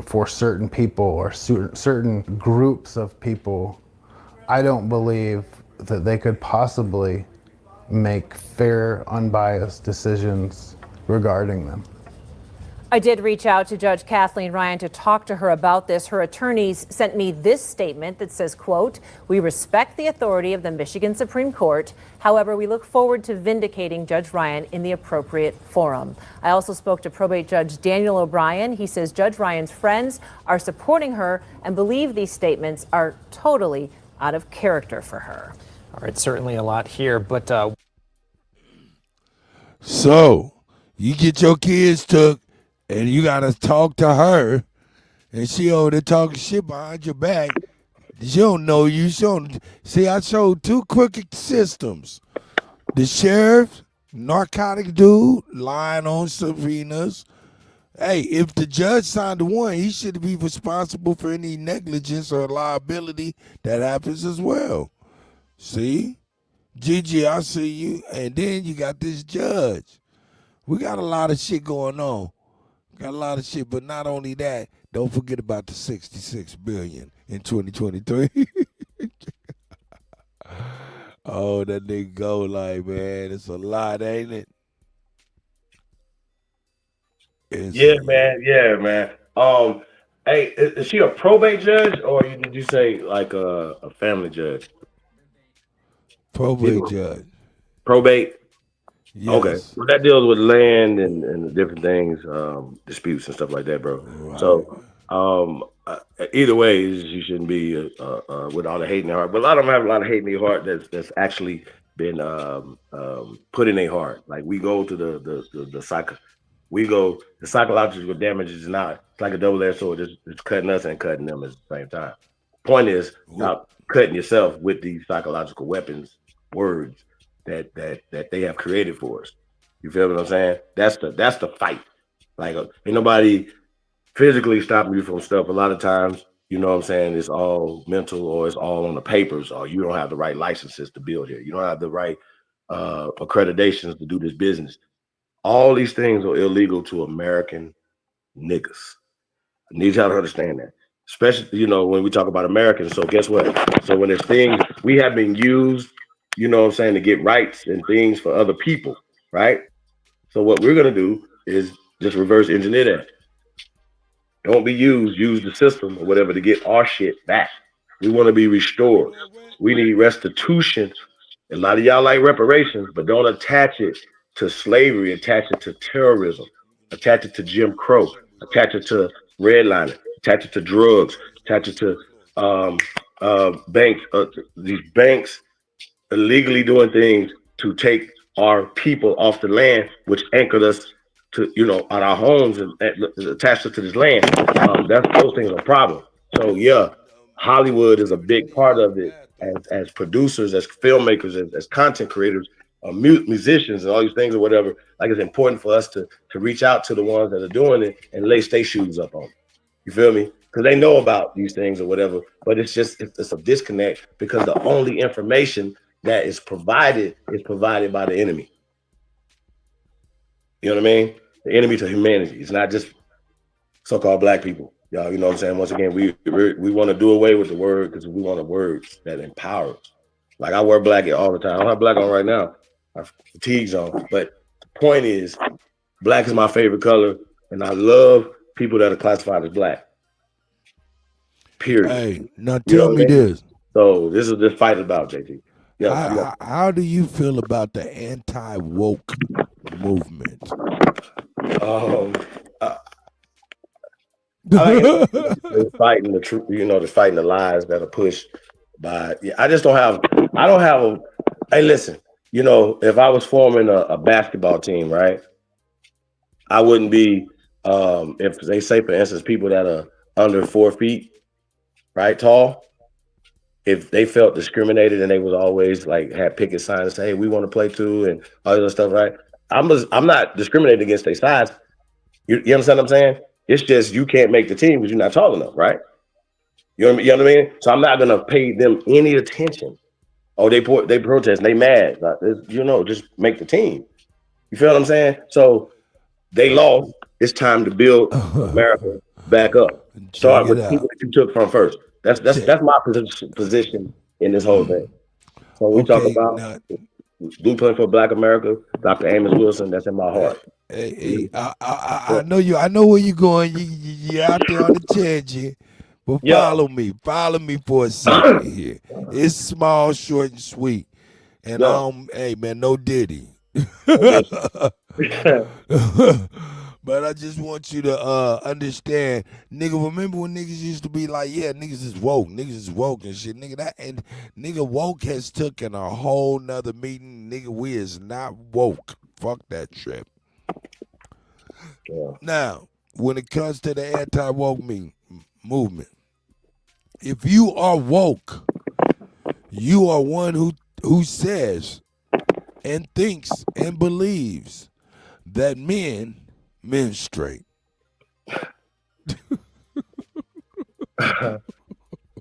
for certain people or certain groups of people, I don't believe that they could possibly make fair, unbiased decisions regarding them. I did reach out to Judge Kathleen Ryan to talk to her about this. Her attorneys sent me this statement that says, quote, we respect the authority of the Michigan Supreme Court. However, we look forward to vindicating Judge Ryan in the appropriate forum. I also spoke to probate judge Daniel O'Brien. He says Judge Ryan's friends are supporting her and believe these statements are totally out of character for her. All right, certainly a lot here, but so you get your kids took, and you gotta talk to her, and she over there talking shit behind your back. She don't know you. She don't see. I showed two crooked systems: the sheriff, narcotic dude, lying on subpoenas. Hey, if the judge signed the warrant, he should be responsible for any negligence or liability that happens as well. See, Gigi, I see you, and then you got this judge. We got a lot of shit going on. Got a lot of shit, but not only that, don't forget about the $66 billion in 2023. Oh, that nigga go like, man, it's a lot, ain't it? Yeah, man. Hey, is she a probate judge, or did you say like a family judge? Probate judge. Probate. Yes. Okay, well, that deals with land and different things, disputes and stuff like that, bro. Right. So, either way, you shouldn't be with all the hate in their heart. But a lot of them have a lot of hate in their heart that's actually been put in their heart. Like we go to the psychological damage is not. It's like a double-edged sword. It's cutting us and cutting them at the same time. Point is not cutting yourself with these psychological weapons, words that they have created for us. You feel what I'm saying? That's the fight. Like ain't nobody physically stopping you from stuff. A lot of times, you know what I'm saying, it's all mental, or it's all on the papers, or you don't have the right licenses to build here. You don't have the right accreditations to do this business. All these things are illegal to American niggas. I need y'all to understand that. Especially, when we talk about Americans. So guess what? So when there's things we have been used, you know what I'm saying, to get rights and things for other people, right? So what we're gonna do is just reverse engineer that. Don't be used, use the system or whatever to get our shit back. We want to be restored. We need restitution. A lot of y'all like reparations, but don't attach it to slavery, attach it to terrorism, attach it to Jim Crow, attach it to redlining, attach it to drugs, attach it to banks, these banks illegally doing things to take our people off the land, which anchored us to, on our homes and attached us to this land. Those things are a problem. So yeah, Hollywood is a big part of it. As producers, as filmmakers, as content creators, musicians, and all these things or whatever. Like, it's important for us to reach out to the ones that are doing it and lace their shoes up on it. You feel me? Because they know about these things or whatever, but it's a disconnect, because the only information that is provided by the enemy. You know what I mean? The enemy to humanity. It's not just so-called black people. Y'all, you know what I'm saying? Once again, we want to do away with the word because we want a word that empowers. Like I wear black all the time. I don't have black on right now. I have fatigues on. But the point is, black is my favorite color, and I love people that are classified as black. Period. Hey, now tell me this. So this is this fight about, JT. Yeah. How do you feel about the anti-woke movement? They're fighting the truth, they're fighting the lies that are pushed by. I don't have a. Hey, listen, if I was forming a basketball team, right, I wouldn't be. If they say, for instance, people that are under 4 feet, right, tall, if they felt discriminated and they was always like had picket signs and say, hey, we want to play too, and all this other stuff, right? I'm not discriminating against their size. You understand what I'm saying? It's just you can't make the team because you're not tall enough, right? You know what I mean? So I'm not gonna pay them any attention. Oh, they protest, they mad. Like, just make the team. You feel what I'm saying? So they lost. It's time to build America back up. Start with people that you took from first. That's my position in this whole thing. So we talk about Blueprint for Black America, Dr. Amos Wilson. That's in my heart. Hey, I know you. I know where you're going. You're out there on the tangent, but follow me. Follow me for a second here. It's small, short, and sweet. And hey man, no Diddy. But I just want you to understand, nigga. Remember when niggas used to be like, yeah, niggas is woke and shit, nigga. Nigga woke has taken a whole nother meeting, nigga. We is not woke. Fuck that shit. Yeah. Now, when it comes to the anti-woke movement, if you are woke, you are one who says and thinks and believes that men menstruate.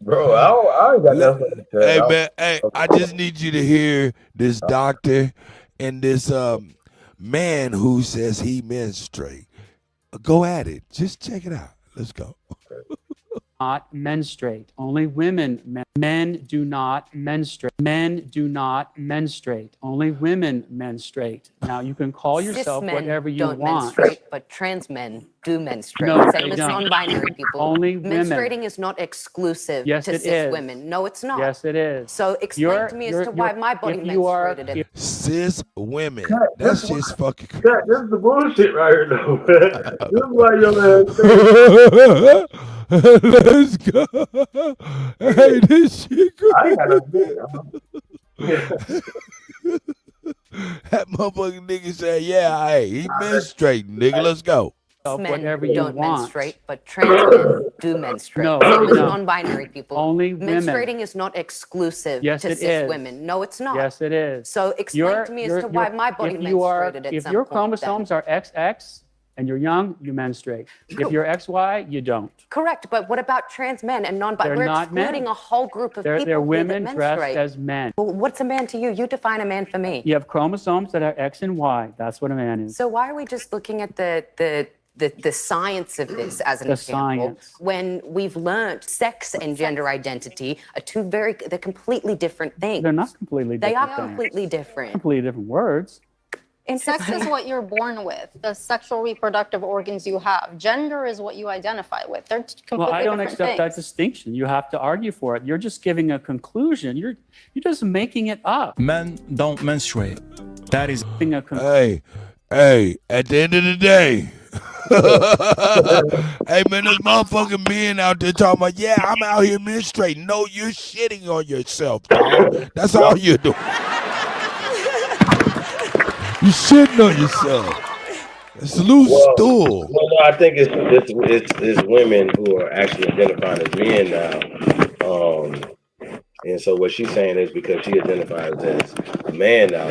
Bro, I ain't got nothing to say. Hey man, hey, I just need you to hear this doctor and this man who says he menstruate. Go at it. Just check it out. Let's go. Not menstruate. Only women. Men do not menstruate. Men do not menstruate. Only women menstruate. Now you can call yourself whatever you want. Don't menstruate, but trans men do menstruate. No, Same as non-binary people. Only women. Menstruating is not exclusive Yes, to it cis is. women. No, it's not. Yes, it is. So explain to me as to why my body menstruated. Cis women. That's just fucking. This is the bullshit right here, though. This is why your ass. Let's go. Hey, this shit good. I ain't got nothing to That motherfucking nigga said, yeah, hey, he menstruating, nigga. Let's go. Men don't menstruate, but trans men do menstruate. No, Same as no. non-binary people. Only women. Menstruating is not exclusive Yes, to it cis is. women. No, it's not. Yes, it is. So explain to me as to why my body if you are, menstruated at if some your point chromosomes are XX and you're young, you menstruate. If you're XY, you don't. Correct, but what about trans men and non-binary? They're We're not excluding men. a whole group of people They're here women that dressed menstruate. as men. Well, what's a man to you? You define a man for me. You have chromosomes that are X and Y. That's what a man is. So why are we just looking at the science of this as an The example science. when we've learned sex and gender identity are they're completely different things. They're not completely They different are things. completely different. Completely different words. Sex is what you're born with, the sexual reproductive organs you have. Gender is what you identify with. They're completely Well, I don't different accept that things. distinction. You have to argue for it. You're just giving a conclusion. You're just making it up. Men don't menstruate. That is. Hey, at the end of the day, hey man, there's motherfucking men out there talking about, yeah, I'm out here menstruating. No, you're shitting on yourself, dog. That's all you're doing. You shitting on yourself. It's loose stool. Well, no, I think it's women who are actually identifying as men now. And so what she's saying is because she identifies as a man now,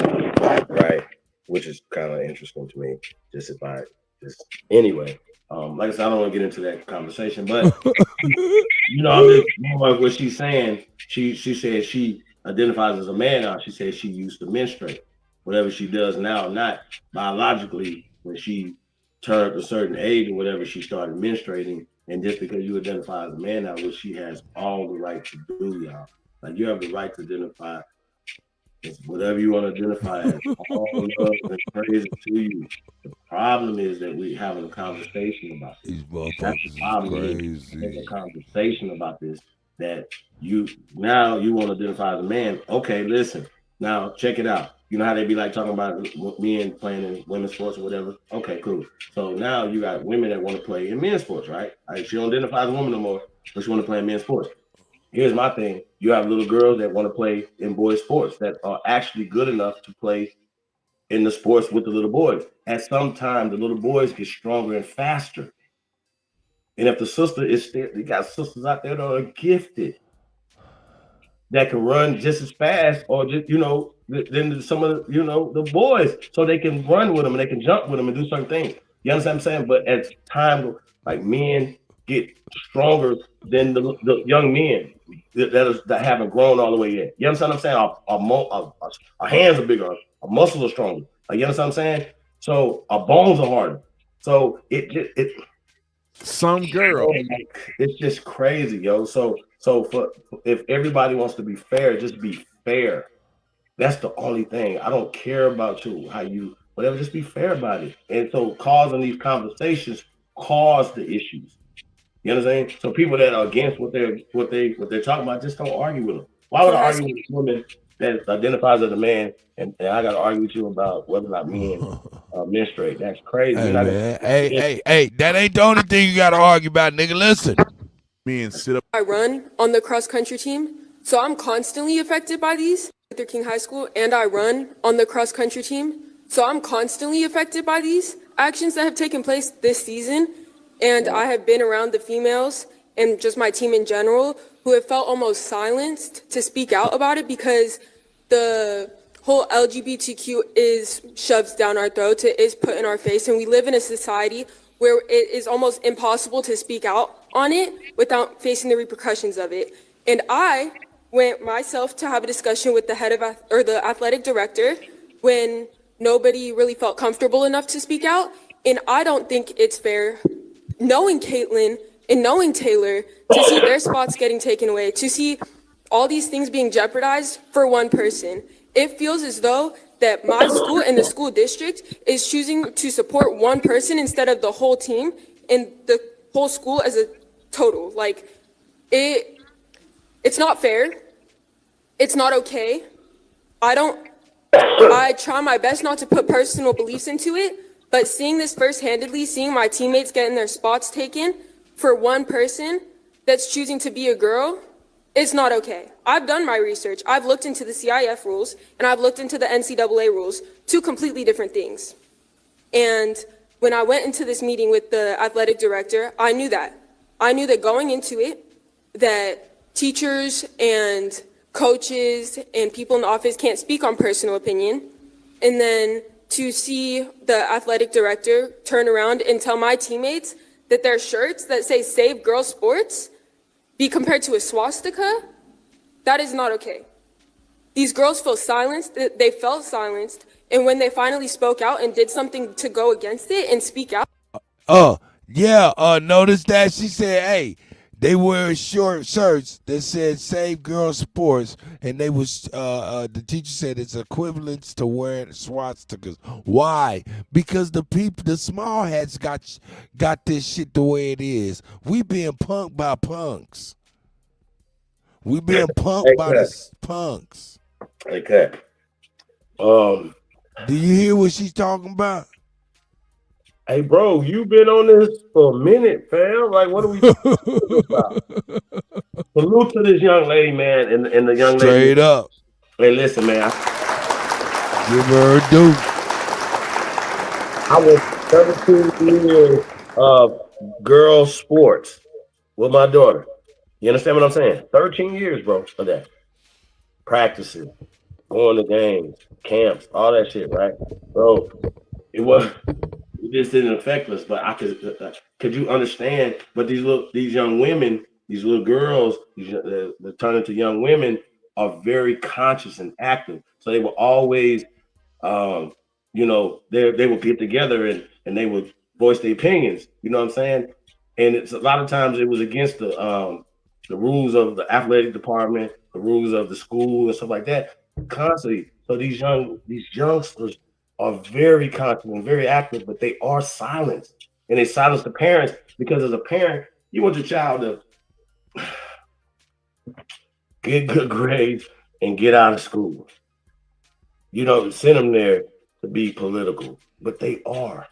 right? Which is kind of interesting to me. Anyway. Like I said, I don't want to get into that conversation, but I'm just more like what she's saying. She said she identifies as a man now, she says she used to menstruate. Whatever she does now, not biologically, when she turned a certain age or whatever, she started menstruating. And just because you identify as a man now, which she has all the right to do, y'all. Like, you have the right to identify as whatever you want to identify as. All love and praise to you. The problem is that we're having a conversation about this. These That's motherfuckers the is problem. crazy. There's a conversation about this that you now you want to identify as a man. Okay, listen. Now check it out. You know how they be like talking about men playing in women's sports or whatever. Okay, cool. So now you got women that want to play in men's sports, right? Like, she don't identify as a woman no more, but she want to play in men's sports. Here's my thing. You have little girls that want to play in boys' sports that are actually good enough to play in the sports with the little boys. At some time, the little boys get stronger and faster. And if the sister is still, you got sisters out there that are gifted, that can run just as fast or just, than some of the, the boys, so they can run with them and they can jump with them and do certain things. You understand what I'm saying? But as time, like, men get stronger than the young men that haven't grown all the way yet. You understand what I'm saying? Our hands are bigger, our muscles are stronger. Like, you understand what I'm saying? So our bones are harder. So it some girl. It's just crazy, yo. So if everybody wants to be fair, just be fair. That's the only thing. I don't care about how you whatever. Just be fair about it. And so causing these conversations cause the issues. You know what I'm saying? So people that are against what they're talking about, just don't argue with them. Why would I argue with a woman that identifies as a man and I got to argue with you about whether or not men menstruate? That's crazy. Hey, man. Hey, that ain't the only thing you got to argue about, nigga. Listen. Men sit up. I run on the cross country team, so I'm constantly affected by these. Luther King High School, and I run on the cross country team, so I'm constantly affected by these actions that have taken place this season. And I have been around the females and just my team in general who have felt almost silenced to speak out about it because the whole LGBTQ is shoved down our throats, it is put in our face, and we live in a society where it is almost impossible to speak out on it without facing the repercussions of it. And I went myself to have a discussion with the head of the athletic director when nobody really felt comfortable enough to speak out. And I don't think it's fair, knowing Caitlin and knowing Taylor, to see their spots getting taken away, to see all these things being jeopardized for one person. It feels as though that my school and the school district is choosing to support one person instead of the whole team and the whole school as a total. Like, it's not fair. It's not okay. I try my best not to put personal beliefs into it, but seeing this first-handedly, seeing my teammates getting their spots taken for one person that's choosing to be a girl, it's not okay. I've done my research. I've looked into the CIF rules and I've looked into the NCAA rules, two completely different things. And when I went into this meeting with the athletic director, I knew that. I knew that going into it, that teachers and coaches and people in the office can't speak on personal opinion. And then to see the athletic director turn around and tell my teammates that their shirts that say Save Girls Sports be compared to a swastika, that is not okay. These girls feel silenced, they felt silenced, and when they finally spoke out and did something to go against it and speak out. Notice that she said, hey, they wear short shirts that said Save Girls Sports, and they was the teacher said it's equivalent to wearing swastikas. Why? Because the small hats got this shit the way it is. We being punked by punks. We being punked by the punks. Okay. Do you hear what she's talking about? Hey, bro, you been on this for a minute, fam. Like, what are we talking about? Salute to this young lady, man, and the young lady. Straight up. Hey, listen, man. Give her her due. I was 13 years of girls' sports with my daughter. You understand what I'm saying? 13 years, bro, for that. Practicing, going to games, camps, all that shit, right? Bro, it just didn't affect us, but I could you understand? But these young women, these little girls, they're turning to young women are very conscious and active. So they will always, you know, they would get together and they would voice their opinions. You know what I'm saying? And it's a lot of times it was against the rules of the athletic department, the rules of the school and stuff like that, constantly. So these youngsters are very conscious and very active, but they are silenced. And they silence the parents because as a parent, you want your child to get good grades and get out of school. You don't send them there to be political, but they are.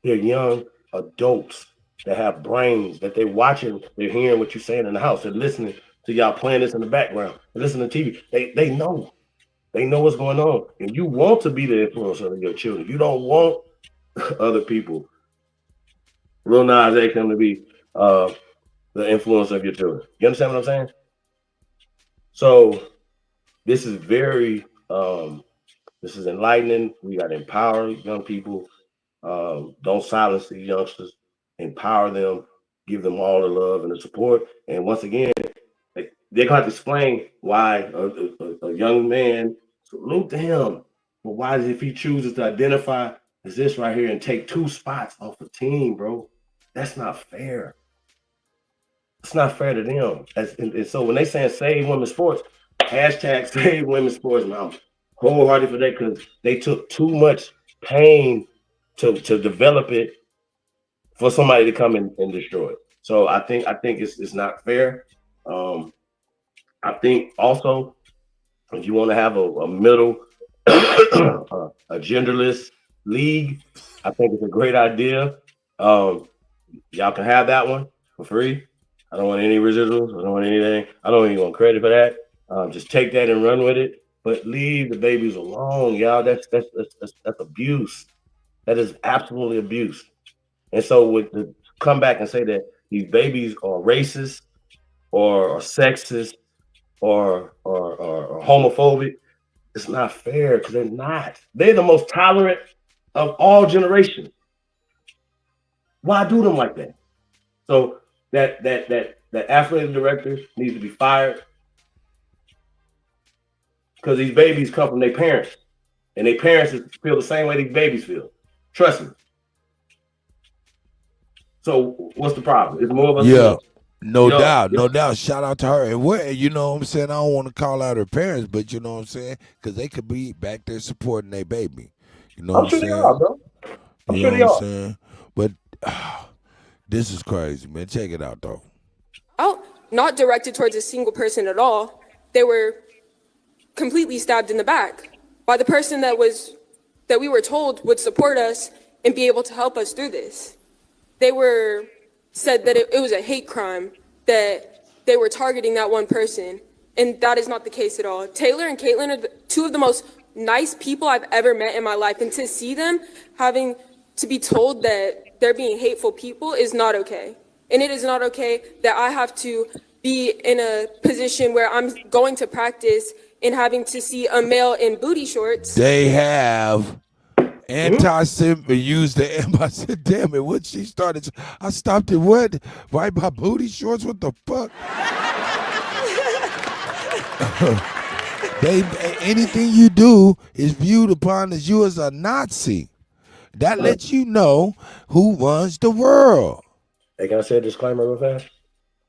They're young adults that have brains, that they're watching, they're hearing what you're saying in the house, they're listening to y'all playing this in the background, they're listening to TV. They know. They know what's going on. And you want to be the influencer of your children. You don't want other people, Lil Nas X, them to be the influence of your children. You understand what I'm saying? So this is very this is enlightening. We got to empower young people. Don't silence these youngsters. Empower them. Give them all the love and the support. And once again, they're going to have to explain why a young man, salute to him. But why if he chooses to identify as this right here and take 2 spots off the team, bro? That's not fair. It's not fair to them. And so when they saying save women's sports, hashtag save women's sports, man, I'm wholehearted for that because they took too much pain to develop it for somebody to come and destroy it. So I think it's not fair. I think also if you want to have a middle a genderless league, I think it's a great idea. Y'all can have that one for free. I don't want any residuals. I don't want anything. I don't even want credit for that. Just take that and run with it. But leave the babies alone, y'all. That's abuse. That is absolutely abuse. And so with the come back and say that these babies are racist or sexist or homophobic, it's not fair because they're not. They're the most tolerant of all generations. Why do them like that? So that athletic director needs to be fired because these babies come from their parents, and their parents feel the same way these babies feel. Trust me. So what's the problem? It's more of us. Yeah, no doubt. Shout out to her. And what, you know what I'm saying? I don't want to call out her parents, but you know what I'm saying? Because they could be back there supporting their baby. You know what I'm saying? They are, bro. I'm sure they are. Saying? But this is crazy, man. Check it out, though. Oh, not directed towards a single person at all. They were completely stabbed in the back by the person that we were told would support us and be able to help us through this. They were said that it was a hate crime, that they were targeting that one person, and that is not the case at all. Taylor and Caitlin are two of the most nice people I've ever met in my life, and to see them having to be told that they're being hateful people is not okay. And it is not okay that I have to be in a position where I'm going to practice and having to see a male in booty shorts. They have anti-Semitic used the I said, damn it, what she started. I stopped at what? Right by booty shorts? What the fuck? Anything you do is viewed upon as you as a Nazi. That lets you know who runs the world. Hey, can I say a disclaimer real fast?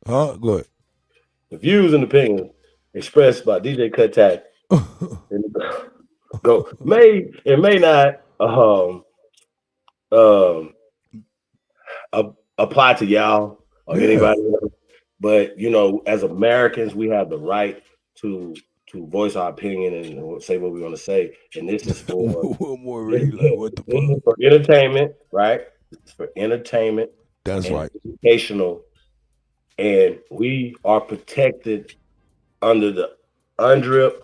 Go ahead. The views and opinions expressed by DJ Kuttack may not apply to y'all or anybody else, but you know, as Americans, we have the right to voice our opinion and say what we want to say. And this is for for entertainment, right? It's for entertainment. That's right. Educational, and we are protected under the UNDRIP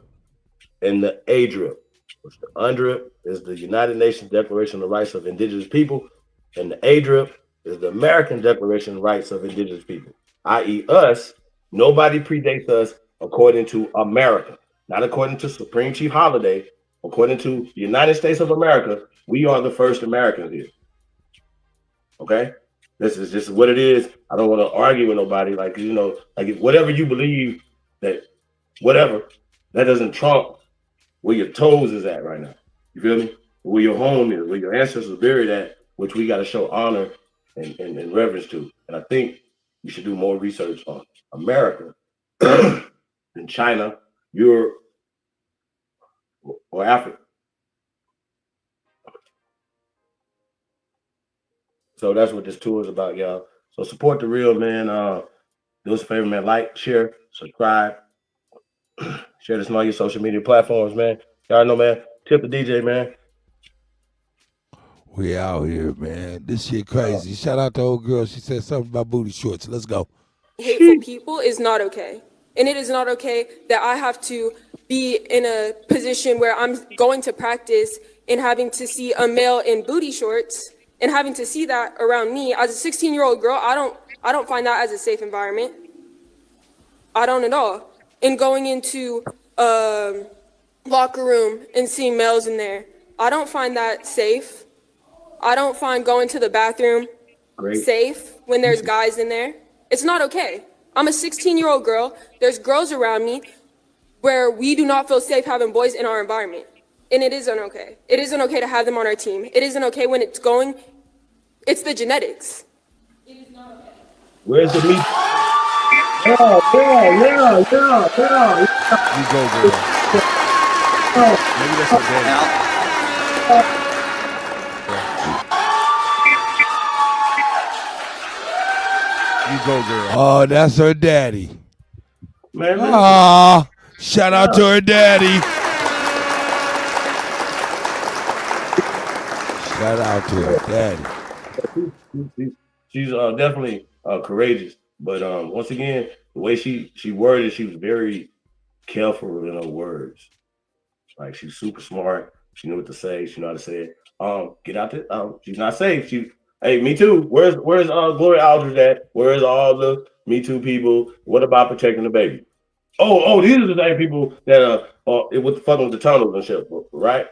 and the ADRIP. Which the UNDRIP is the United Nations Declaration of the Rights of Indigenous People, and the ADRIP is the American Declaration of the Rights of Indigenous People, i.e. us. Nobody predates us according to America, not according to Supreme Chief Holiday. According to the United States of America, we are the first Americans here. Okay? This is just what it is. I don't want to argue with nobody. Like, you know, like whatever you believe that, whatever. that doesn't trump where your toes is at right now. You feel me? Where your home is, where your ancestors buried at, which we got to show honor and reverence to. And I think you should do more research on America than China, Europe, or Africa. So that's what this tour is about, y'all. So support the real, man. Do us a favor, man. Like, share, subscribe. Share this on all your social media platforms, man. Y'all know, man. Tip the DJ, man. We out here, man. This shit crazy. Shout out to old girl. She said something about booty shorts. Let's go. Hateful people is not okay. And it is not okay that I have to be in a position where I'm going to practice and having to see a male in booty shorts and having to see that around me. As a 16-year-old girl, I don't find that as a safe environment. I don't at all. And going into a locker room and seeing males in there, I don't find that safe. I don't find going to the bathroom safe when there's guys in there. It's not okay. I'm a 16-year-old girl. There's girls around me where we do not feel safe having boys in our environment. And it isn't okay. It isn't okay to have them on our team. It isn't okay when it's going, it's the genetics. It is not okay. Where's the meat? Yeah. You go, girl. Maybe that's her daddy. You go, girl. Oh, that's her daddy. Man, shout out to her daddy. Shout out to her daddy. She's definitely courageous, but once again, the way she worded, she was very careful in her words. Like, she's super smart. She knew what to say. She knew how to say it. Get out there. She's not safe. Hey, Me Too. Where's Gloria Aldridge at? Where's all the Me Too people? What about protecting the baby? Oh, these are the same people that with fucking with the tunnels and shit, right?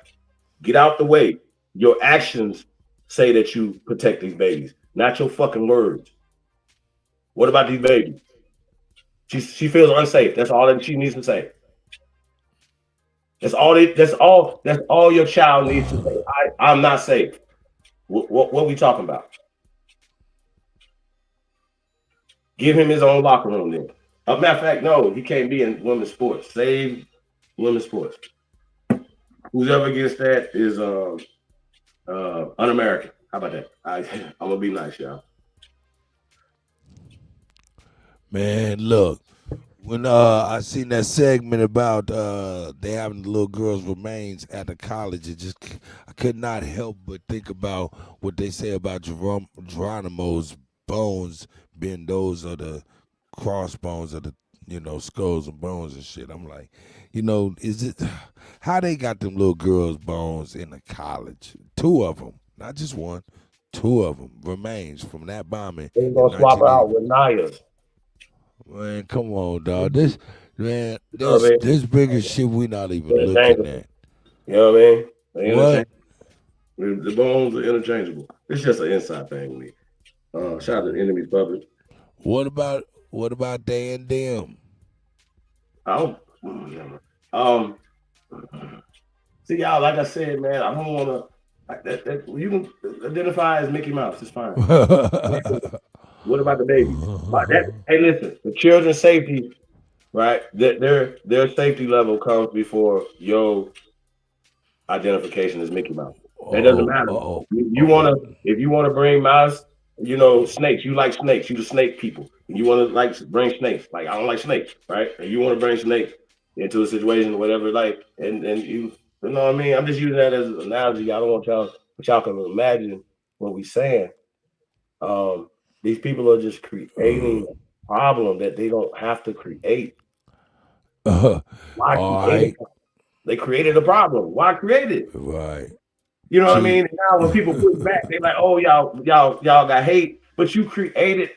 Get out the way. Your actions say that you protect these babies, not your fucking words. What about these babies? She feels unsafe. That's all that she needs to say. That's all your child needs to say. I'm not safe. What we talking about? Give him his own locker room then. Matter of fact, no, he can't be in women's sports. Save women's sports. Who's ever against that is un-American. How about that? I'm gonna be nice, y'all. Man, look, when I seen that segment about they having the little girls' remains at the college, I could not help but think about what they say about Geronimo's bones being those of the crossbones of the skulls and bones and shit. I'm like, is it how they got them little girls' bones in the college? 2 of them, not just 1, 2 of them remains from that bombing. They're gonna swap her out with Naya's. Man, come on, dog. This bigger shit we not even looking at. You know what I mean? What? The bones are interchangeable. It's just an inside thing with me. Shout out to the enemy's public. What about they and them? See, y'all, like I said, man, I don't wanna you can identify as Mickey Mouse, it's fine. What about the baby? Hey, listen, the children's safety, right? Their safety level comes before your identification as Mickey Mouse. That doesn't matter. If you wanna bring mouse, snakes. You like snakes. You the snake people. You want to bring snakes. Like, I don't like snakes, right? And you want to bring snakes into a situation, whatever, and you know what I mean? I'm just using that as an analogy. I don't want y'all can imagine what we're saying. These people are just creating a problem that they don't have to create. They created a problem. Why create it? Right. You know what I mean? And now when people push back, they're like, "Oh, y'all got hate," but you created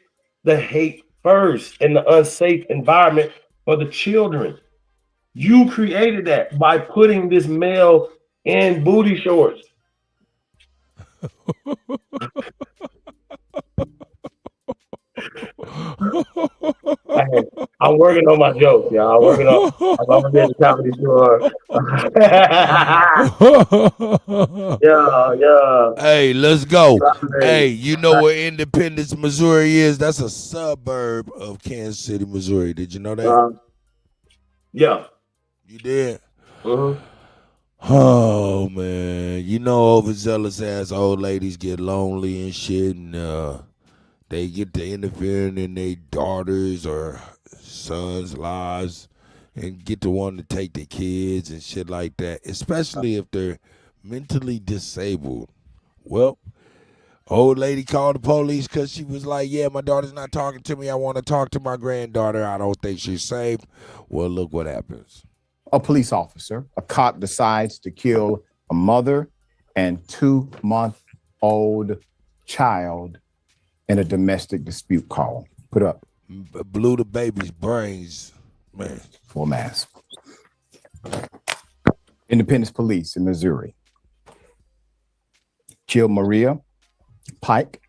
the hate first in the unsafe environment for the children. You created that by putting this male in booty shorts. I'm working on my jokes, y'all. I'm working on. I'm gonna be at the comedy store. Yeah. Hey, let's go. Hey, Saturday. you know where Independence, Missouri is? That's a suburb of Kansas City, Missouri. Did you know that? Yeah. You did? Mm-hmm. Oh man, you know overzealous ass old ladies get lonely and shit, and they get to interfering in their daughters or sons' lives, and get to want to take their kids and shit like that, especially if they're mentally disabled. Well, old lady called the police because she was like, yeah, my daughter's not talking to me. I want to talk to my granddaughter. I don't think she's safe. Well, look what happens. A police officer, a cop, decides to kill a mother and 2-month-old child in a domestic dispute call. Put up. Blew the baby's brains, man. Full mass. Independence Police in Missouri killed Maria Pike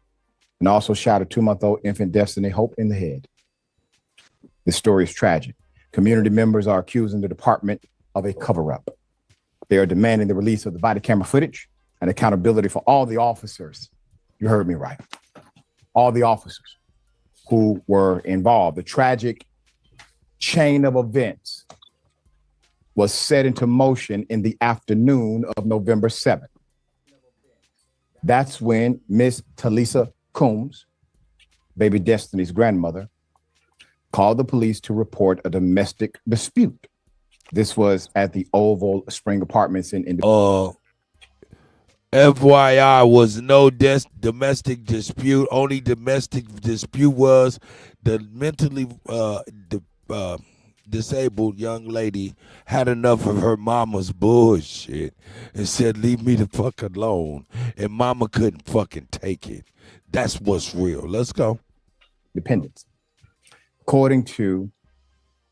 and also shot a 2-month-old infant Destiny Hope in the head. This story is tragic. Community members are accusing the department of a cover-up. They are demanding the release of the body camera footage and accountability for all the officers. You heard me right. All the officers who were involved. The tragic chain of events was set into motion in the afternoon of November 7th. That's when Miss Talisa Coombs, baby Destiny's grandmother, called the police to report a domestic dispute. This was at the Oval Spring Apartments in FYI, was no domestic dispute. Only domestic dispute was the mentally disabled young lady had enough of her mama's bullshit and said, leave me the fuck alone. And mama couldn't fucking take it. That's what's real. Let's go. Dependence. According to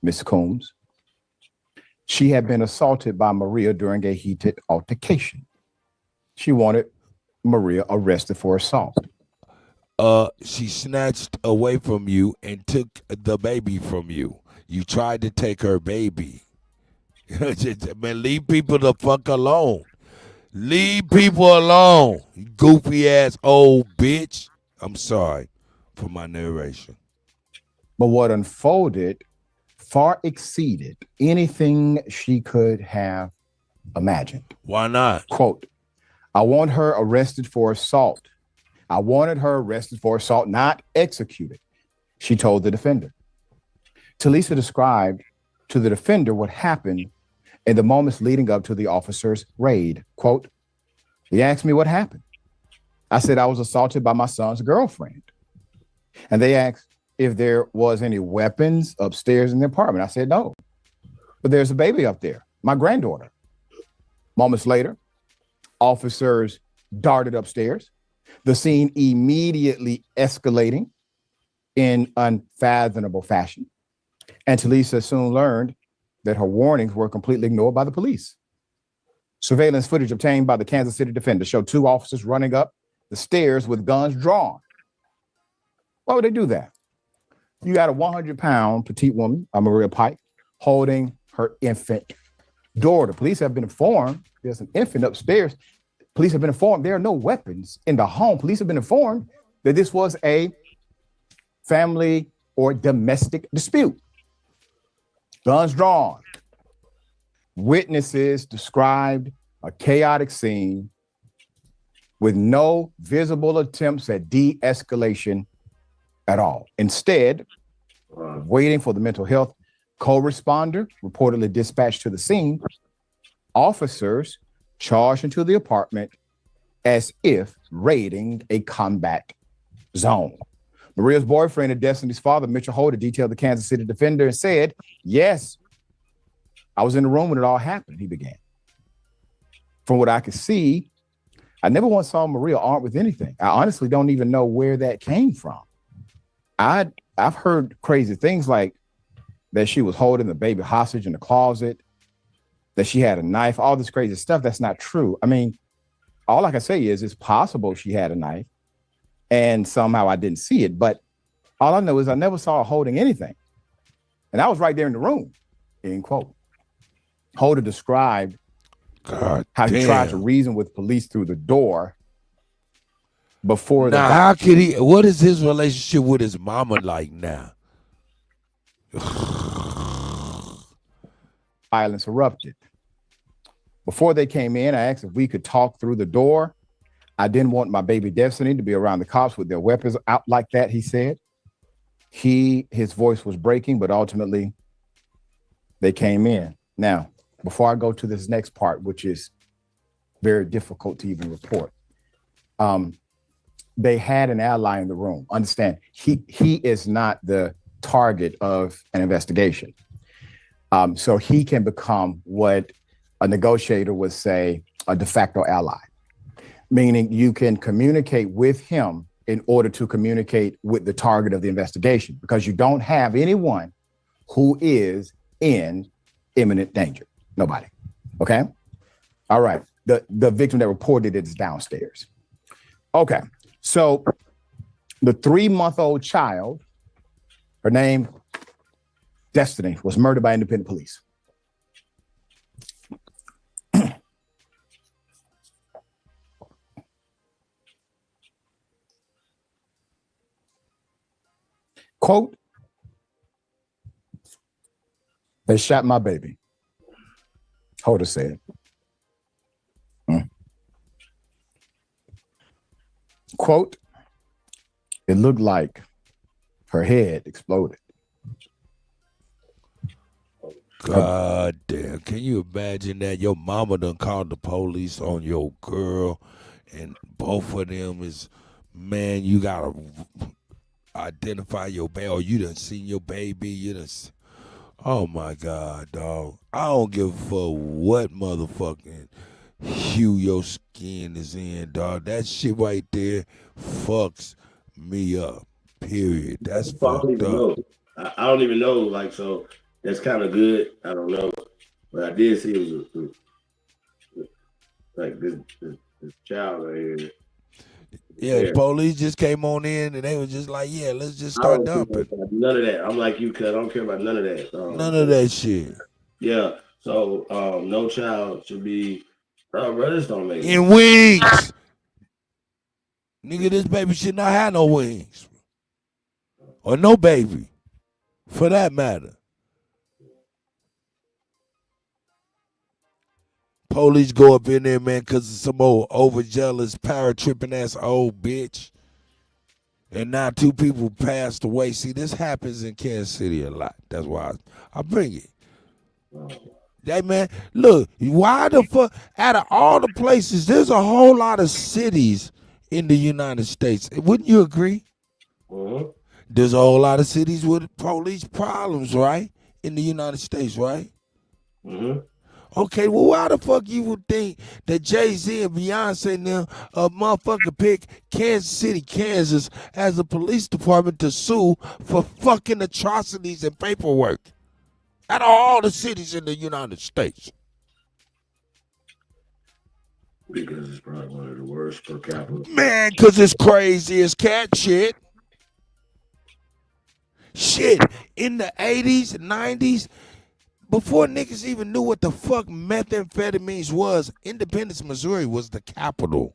Ms. Combs, she had been assaulted by Maria during a heated altercation. She wanted Maria arrested for assault. She snatched away from you and took the baby from you. You tried to take her baby. Man, leave people the fuck alone. Leave people alone, you goofy ass old bitch. I'm sorry for my narration. But what unfolded far exceeded anything she could have imagined. Why not? Quote, I want her arrested for assault. I wanted her arrested for assault, not executed, she told the defender. Talisa described to the defender what happened in the moments leading up to the officer's raid. Quote, he asked me what happened. I said I was assaulted by my son's girlfriend. And they asked if there was any weapons upstairs in the apartment. I said no, but there's a baby up there, my granddaughter. Moments later, officers darted upstairs, the scene immediately escalating in unfathomable fashion. And Talisa soon learned that her warnings were completely ignored by the police. Surveillance footage obtained by the Kansas City Defender showed 2 officers running up the stairs with guns drawn. Why would they do that? You got a 100-pound petite woman, Maria Pike, holding her infant daughter. Police have been informed there's an infant upstairs. Police have been informed there are no weapons in the home. Police have been informed that this was a family or domestic dispute. Guns drawn. Witnesses described a chaotic scene with no visible attempts at de-escalation at all. Instead, waiting for the mental health co-responder reportedly dispatched to the scene, officers charged into the apartment as if raiding a combat zone. Maria's boyfriend and Destiny's father, Mitchell Holder, detailed the Kansas City Defender and said, yes, I was in the room when it all happened, he began. From what I could see, I never once saw Maria armed with anything. I honestly don't even know where that came from. I've heard crazy things like that she was holding the baby hostage in the closet, that she had a knife, all this crazy stuff. That's not true. I mean, all I can say is it's possible she had a knife and somehow I didn't see it. But all I know is I never saw her holding anything. And I was right there in the room, end quote. Holder described how he tried to reason with police through the door before now, how could he? What is his relationship with his mama like now? Violence erupted. Before they came in, I asked if we could talk through the door. I didn't want my baby Destiny to be around the cops with their weapons out like that, he said. His voice was breaking, but ultimately they came in. Now, before I go to this next part, which is very difficult to even report, they had an ally in the room. Understand, he is not the target of an investigation. So he can become what a negotiator would say, a de facto ally, meaning you can communicate with him in order to communicate with the target of the investigation, because you don't have anyone who is in imminent danger. Nobody. Okay. All right. The victim that reported it is downstairs. Okay. So the 3-month-old child, her name Destiny, was murdered by independent police. Quote, they shot my baby. Holder said. Quote, it looked like her head exploded. God damn. Can you imagine that? Your mama done called the police on your girl, and both of them is, man, you gotta identify your baby, or you done seen your baby, you done, oh my God, dog. I don't give a fuck what motherfucking hue your skin is in, dog. That shit right there fucks me up, period. That's fucked up. I don't even know, like, so that's kind of good. I don't know. But I did see it was like this child right here. Yeah, the police just came on in and they was just like, yeah, let's just start dumping. None of that. I'm like you, cuz I don't care about none of that. None of that shit. Yeah. So no child should be, bro, this don't make in wings. Nigga, this baby should not have no wings. Or no baby. For that matter. Police go up in there, man, because of some old overjealous, power-tripping ass old bitch. And now 2 people passed away. See, this happens in Kansas City a lot. That's why I bring it. Hey, man, look, why the fuck, out of all the places, there's a whole lot of cities in the United States. Wouldn't you agree? Mm-hmm. There's a whole lot of cities with police problems, right? In the United States, right? Mm-hmm. Okay, well, why the fuck you would think that Jay-Z and Beyonce and them motherfucker pick Kansas City, Kansas as a police department to sue for fucking atrocities and paperwork? Out of all the cities in the United States. Because it's probably one of the worst per capita. Man, because it's crazy as cat shit. Shit, in the 80s, 90s, before niggas even knew what the fuck methamphetamines was, Independence, Missouri was the capital.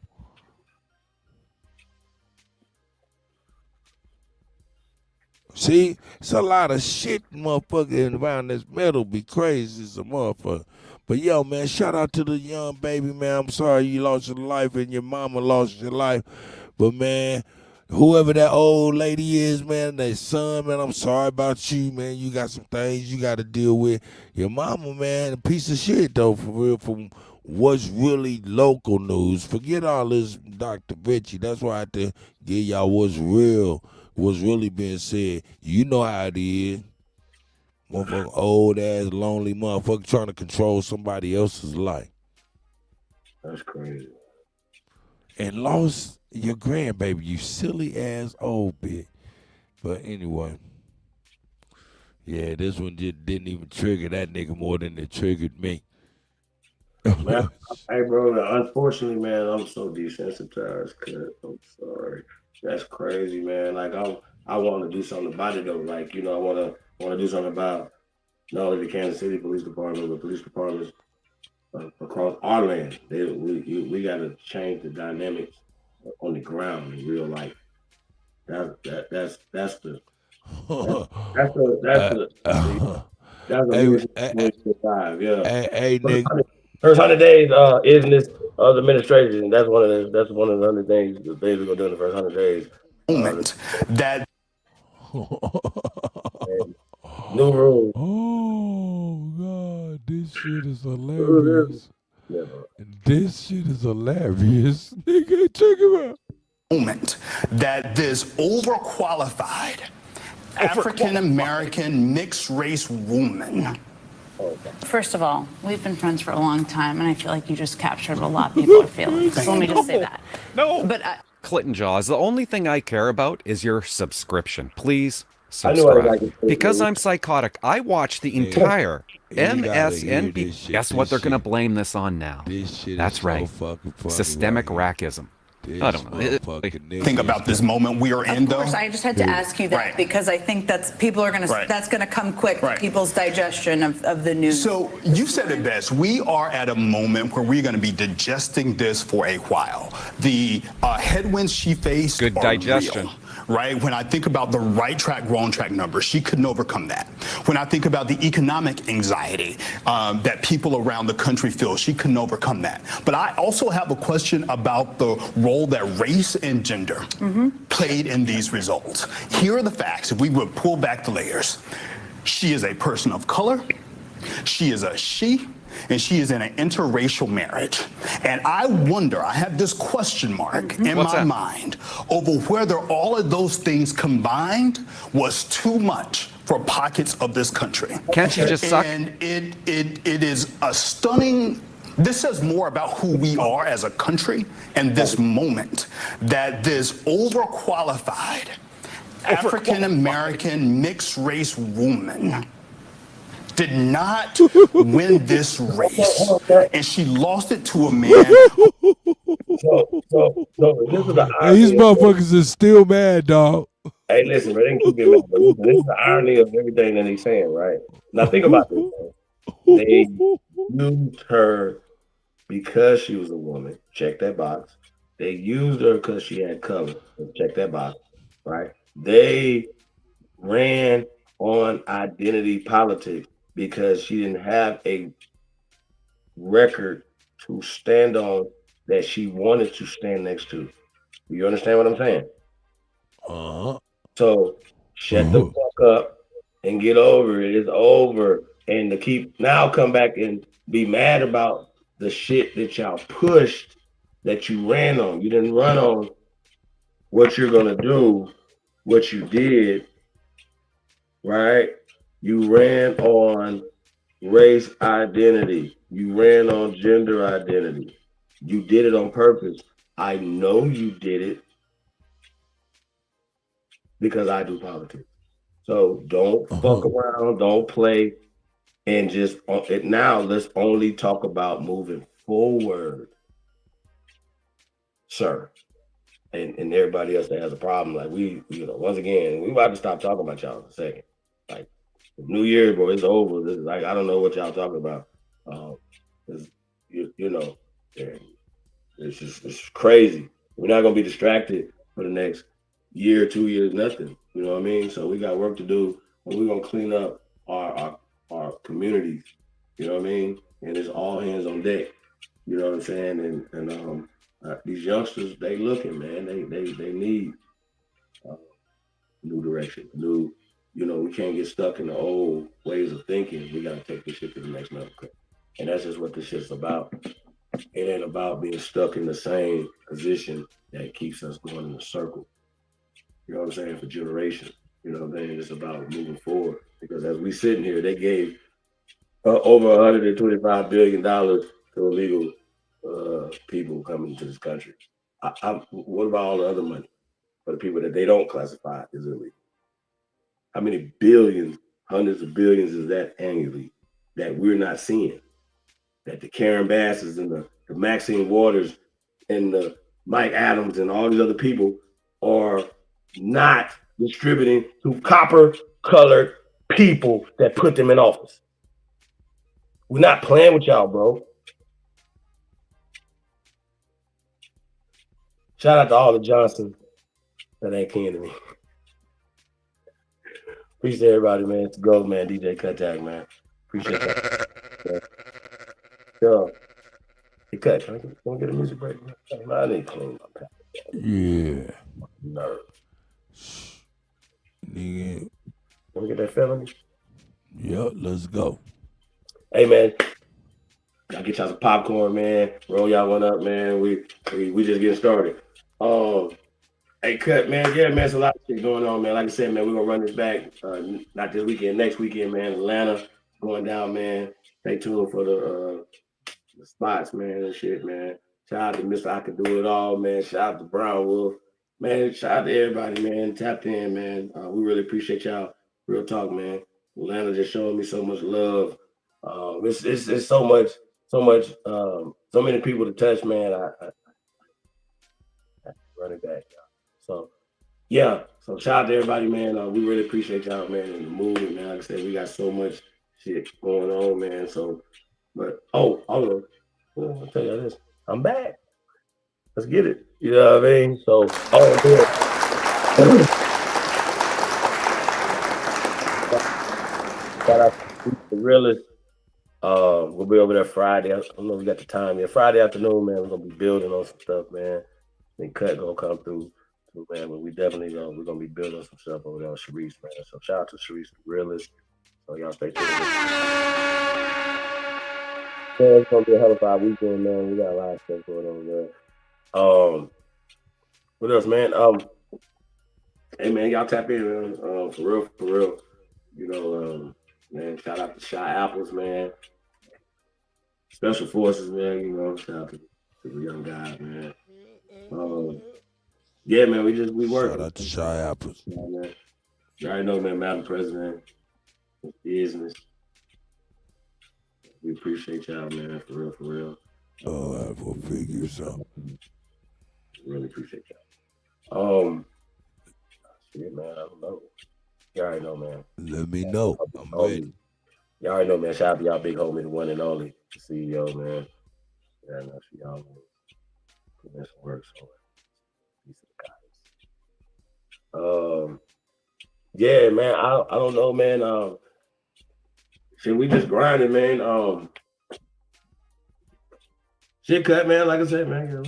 See, it's a lot of shit, motherfucker, around this metal be crazy as a motherfucker. But yo, man, shout out to the young baby, man. I'm sorry you lost your life and your mama lost your life. But man, whoever that old lady is, man, that son, man, I'm sorry about you, man. You got some things you got to deal with. Your mama, man, a piece of shit, though, for real, from what's really local news. Forget all this Dr. Richie. That's why I have to give y'all what's real, what's really being said. You know how it is. Motherfucker, old-ass, lonely motherfucker trying to control somebody else's life. That's crazy. And lost your grandbaby, you silly-ass old bitch. But anyway, yeah, this one just didn't even trigger that nigga more than it triggered me. Man, hey, bro, unfortunately, man, I'm so desensitized, cuz I'm sorry. That's crazy, man. Like, I want to do something about it, though. Like, you know, I want to want to do something about not only the Kansas City Police Department, but police departments across our land. We got to change the dynamics on the ground in real life. That's the leadership five. Yeah. Hey, nigga. First 100 days in this administration. That's one of the 100 things we're gonna do in the first 100 days. Moment that new rules. Oh God, this shit is hilarious. This shit is hilarious. Nigga, check him out. Moment that this overqualified African American mixed race woman. First of all, we've been friends for a long time, and I feel like you just captured what a lot of people are feeling. So let me just say that. No. But Clinton Jaws, the only thing I care about is your subscription. Please I knew I was subscribe. like Because I'm psychotic, I watch the entire You gotta hear MSNP. this shit, Guess this what they're going to shit. blame this on now? This shit That's is so right. fucking Systemic right. racism. This I don't know. motherfucking nigga Think is about this moment we are in, of though. course, I just had to ask you that Right. because I think that's people are going to. Right. That's going to come quick. Right. People's digestion of the news. So you said it best. We are at a moment where we're going to be digesting this for a while. The headwinds she faced Good are digestion. real, right? When I think about the right track, wrong track numbers, she couldn't overcome that. When I think about the economic anxiety that people around the country feel, she couldn't overcome that. But I also have a question about the role that race and gender played in these results. Here are the facts. If we would pull back the layers, she is a person of color. She is a she, and she is in an interracial marriage. And I wonder, I have this question mark in What's my that? mind over whether all of those things combined was too much for pockets of this country. Can't she just suck? And it is a stunning. This says more about who we are as a country and this moment that this overqualified African American mixed race woman did not win this race, and she lost it to a man. So this is the Hey, these irony. motherfuckers is still mad, dog. Hey, listen, but they can keep getting mad. But listen, this is the irony of everything that he's saying, right? Now think about this. Man. They used her because she was a woman. Check that box. They used her because she had color. Check that box, right? They ran on identity politics because she didn't have a record to stand on that she wanted to stand next to. You understand what I'm saying? Uh-huh. So shut the fuck up and get over it. It's over. And to keep now come back and be mad about the shit that y'all pushed that you ran on. You didn't run on what you're gonna do, what you did, right? You ran on race identity. You ran on gender identity. You did it on purpose. I know you did it because I do politics. So don't fuck around, don't play, and just now let's only talk about moving forward, sir. And everybody else that has a problem, like once again, we about to stop talking about y'all in a second. Like New Year's, bro, it's over. This is like I don't know what y'all talking about. It's crazy. We're not gonna be distracted for the next year, 2 years, nothing. You know what I mean? So we got work to do, and we're gonna clean up our communities. You know what I mean? And it's all hands on deck. You know what I'm saying? And these youngsters, they looking, man. They need new direction. We can't get stuck in the old ways of thinking. We gotta take this shit to the next level. And that's just what this shit's about. It ain't about being stuck in the same position that keeps us going in a circle. You know what I'm saying? For generations. You know what I'm saying? It's about moving forward. Because as we sitting here, they gave over $125 billion to illegal people coming to this country. What about all the other money for the people that they don't classify as illegal? How many billions, hundreds of billions is that annually that we're not seeing? That the Karen Basses and the Maxine Waters and the Mike Adams and all these other people are not distributing to copper-colored people that put them in office. We're not playing with y'all, bro. Shout out to all the Johnsons that ain't kin to me. Appreciate everybody, man. It's go, man. DJ Kuttack, man. Appreciate that. Yo, hey, Cut, can we get a music break? I need to clean my palate. Yeah. Nerve. Nigga. Can we get that felony? Yep, let's go. Hey, man. Y'all get y'all some popcorn, man. Roll y'all one up, man. We just getting started. Hey, Cut, man. Yeah, man, there's a lot of shit going on, man. Like I said, man, we're gonna run this back. Not this weekend, next weekend, man. Atlanta going down, man. Stay tuned for the spots, man, and shit, man. Shout out to Mr. I Can Do It All, man. Shout out to Brown Wolf. Man, shout out to everybody, man. Tapped in, man. We really appreciate y'all. Real talk, man. Atlanta just showing me so much love. It's so much, so many people to touch, man. I run it back, y'all. So yeah, so shout out to everybody, man. We really appreciate y'all, man, in the movement, man. Like I said, we got so much shit going on, man. So, but hold on. I'll tell you this. I'm back. Let's get it. You know what I mean? So, shout out to the realest. We'll be over there Friday. I don't know if we got the time yet. Friday afternoon, man. We're gonna be building on some stuff, man. And Cut gonna come through, man. But we definitely we're gonna be building some stuff over there on Sharice, man. So shout out to Sharice, the realest. So y'all stay tuned. Yeah, it's gonna be a hell of a weekend, man. We got a lot of stuff going on there. What else, man? Hey, man, y'all tap in, man. For real. You know, man, shout out to Shy Apples, man. Special Forces, man. You know, shout out to the young guys, man. Yeah, man, we work. Shout out to Shy Apples. Yeah, man. You already know, man, Madam President, business. We appreciate y'all, man, for real. Oh, I will figure out. Really appreciate y'all. Shit, man, I don't know. You already know, man. Let me know. I'm ready. Y'all already know, man. Shout out to y'all big homie, the one and only, the CEO, man. Yeah, I know y'all, man. Putting in some work, so peace to the guys. Yeah, man. I don't know, man. Shit, we just grinding, man. Shit, Cut, man. Like I said, man.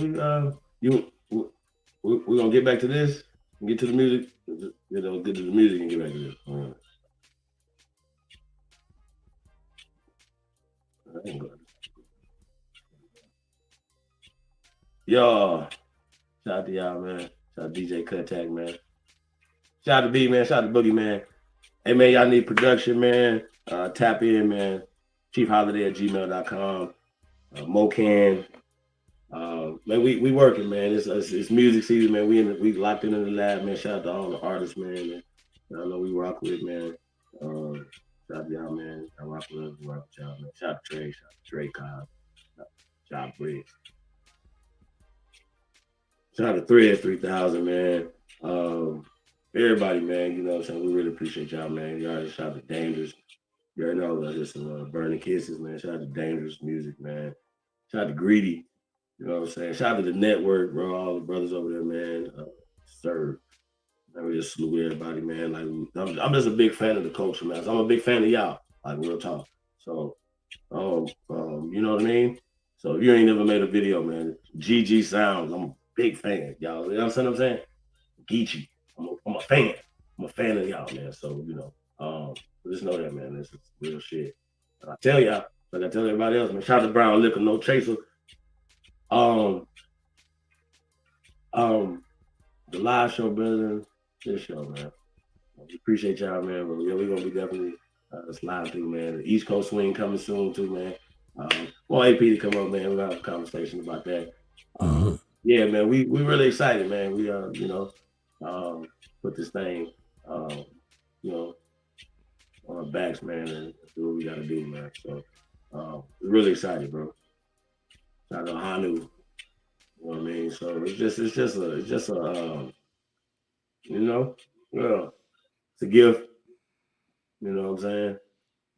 We gonna get back to this and get to the music. You know, get to the music and get back to this. Yo, shout out to y'all, man. Shout out to DJ Kuttack, man. Shout out to B, man. Shout out to Boogie, man. Hey, man, y'all need production, man. Tap in, man. chiefholiday@gmail.com. Mocan. Man, we working, man. It's music season, man. We locked in the lab, man. Shout out to all the artists, man. I know we rock with, man. Shout out to y'all, man. I rock with y'all, man. Shout out to Trey. Shout out to Trey Cobb. Shout out to Briggs. Shout out to 3000, man. Everybody, man, you know what I'm saying? We really appreciate y'all, man. Y'all shout out to Dangerous. You already know just some burning kisses, man. Shout out to Dangerous Music, man. Shout out to Greedy. You know what I'm saying? Shout out to the network, bro. All the brothers over there, man. Serve. Man, we just salute everybody, man. Like I'm just a big fan of the culture, man. So I'm a big fan of y'all, like real talk. So, you know what I mean? So if you ain't never made a video, man, GG Sounds. I'm a big fan, y'all. You know what I'm saying? Geechee. I'm a fan. I'm a fan of y'all, man. So, you know, just know that, man. This is real shit. And I tell y'all, like I tell everybody else, man, shout out to Brown Liquor, no chaser. The live show, brother, this show, man. We appreciate y'all, man. But yeah, we're gonna be definitely sliding through, man. The East Coast swing coming soon too, man. Want AP to come up, man. We're gonna have a conversation about that. Yeah, man, we really excited, man. We you know, put this thing you know, on our backs, man, and do what we gotta do, man. So we're really excited, bro. Shout out to Hanu. You know what I mean? So it's just a you know, well, it's a gift. You know what I'm saying?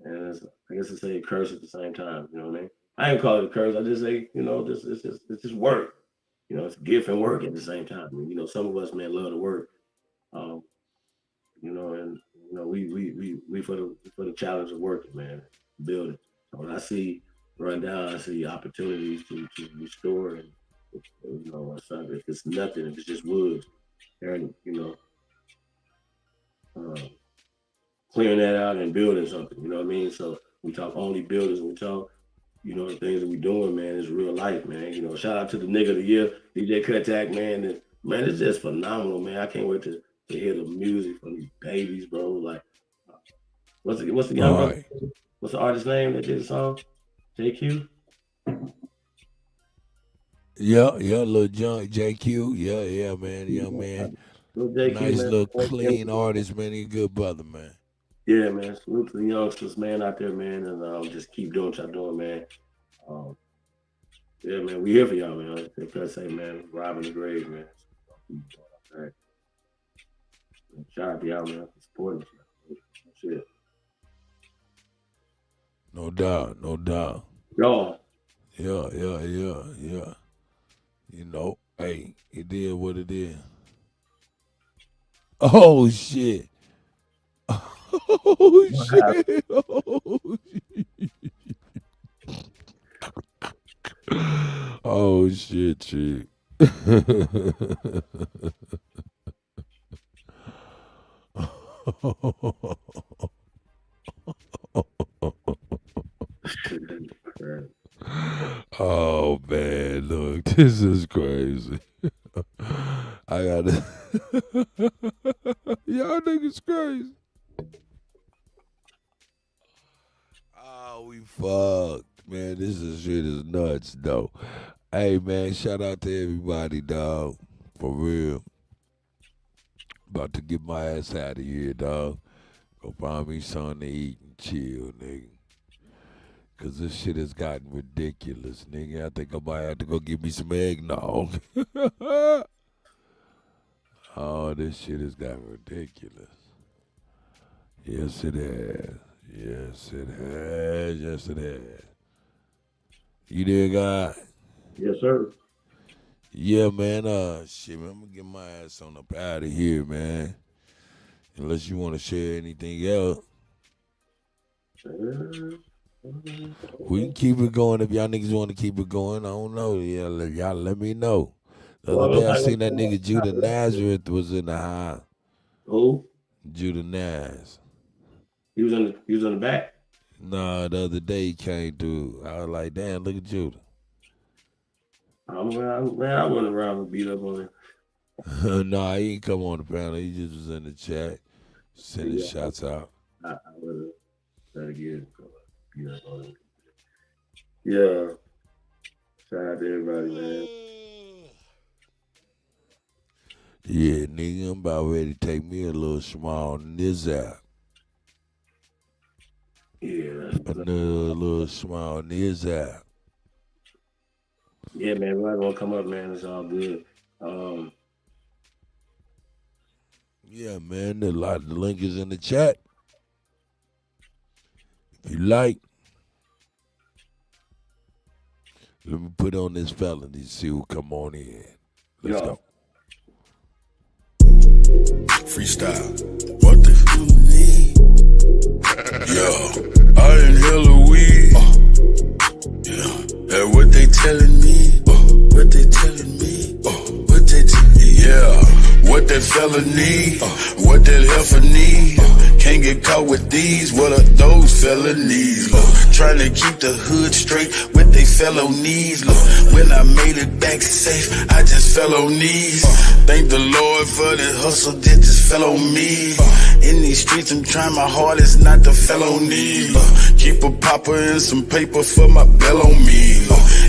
And I guess it's a curse at the same time. You know what I mean? I ain't call it a curse. I just say, you know, it's just work. You know, it's gift and work at the same time. I mean, you know, some of us, man, love to work. You know, and you know, we for the challenge of working, man, building. So when I see run down, I see opportunities to restore, and you know, if it's nothing, if it's just woods, and you know, clearing that out and building something. You know what I mean? So we talk only builders, and we talk, you know, the things that we doing, man, is real life, man. You know, shout out to the nigga of the year, DJ Kuttack, man. And, man, it's just phenomenal, man. I can't wait to hear the music from these babies, bro. Like, what's the young brother? What's the artist name that did the song? JQ? Yeah, little JQ. Yeah, man, young man. JQ, nice man. little clean artist, man. He a good brother, man. Yeah, man. Salute to the youngsters, man, out there, man, and just keep doing what y'all doing, man. Yeah, man, we here for y'all, man. Like I say, man, robbing the grave, man. All right. Shout out to y'all, man, for supporting us, man. Shit. No doubt. Y'all. Yeah. You know, hey, it is what it is. Oh shit. Oh shit. Oh shit, chick. Oh man, look, this is crazy. I gotta y'all niggas crazy. Oh, we fucked. Man, this shit is nuts though. Hey man, shout out to everybody, dog. For real. About to get my ass out of here, dog. Go find me something to eat and chill, nigga. Cause this shit has gotten ridiculous, nigga. I think I might have to go get me some eggnog. Oh, this shit has gotten ridiculous. Yes, it has. Yes, it has. Yes, it has. You there, guy? Yes, sir. Yeah, man. Shit, man. I'm gonna get my ass on up out of here, man. Unless you want to share anything else. We can keep it going if y'all niggas want to keep it going. I don't know. Yeah, y'all let me know. The other day I seen that nigga Judah Nazareth was in the house. Who? Judah Naz. He was on the back? Nah, the other day he came through. I was like, damn, look at Judah. Man, I went around and beat up on him. Nah, he ain't come on the panel. He just was in the chat, sending shots out. I would have tried to get beat up on him. Yeah. Shout out to everybody, man. Yeah, nigga, I'm about ready to take me a little small nizzap. Yeah, Another little small nizzap. Yeah, man, we're gonna come up, man. It's all good. Yeah, man, the link is in the chat. If you like, let me put on this felony, see who come on in. Let's go. Freestyle. What the f you need? Yo, I inhale a weed. Yeah, and what they telling me? What they telling me? What they telling me? Yeah, what that fella need? What that heifer need? Can't get caught with these. What are those felonies? Trying to keep the hood straight with they felonies. When I made it back safe, I just fell on knees. Thank the Lord for the hustle that just fell on me. In these streets, I'm trying my hardest not to felony. Keep a popper and some paper for my bell on me.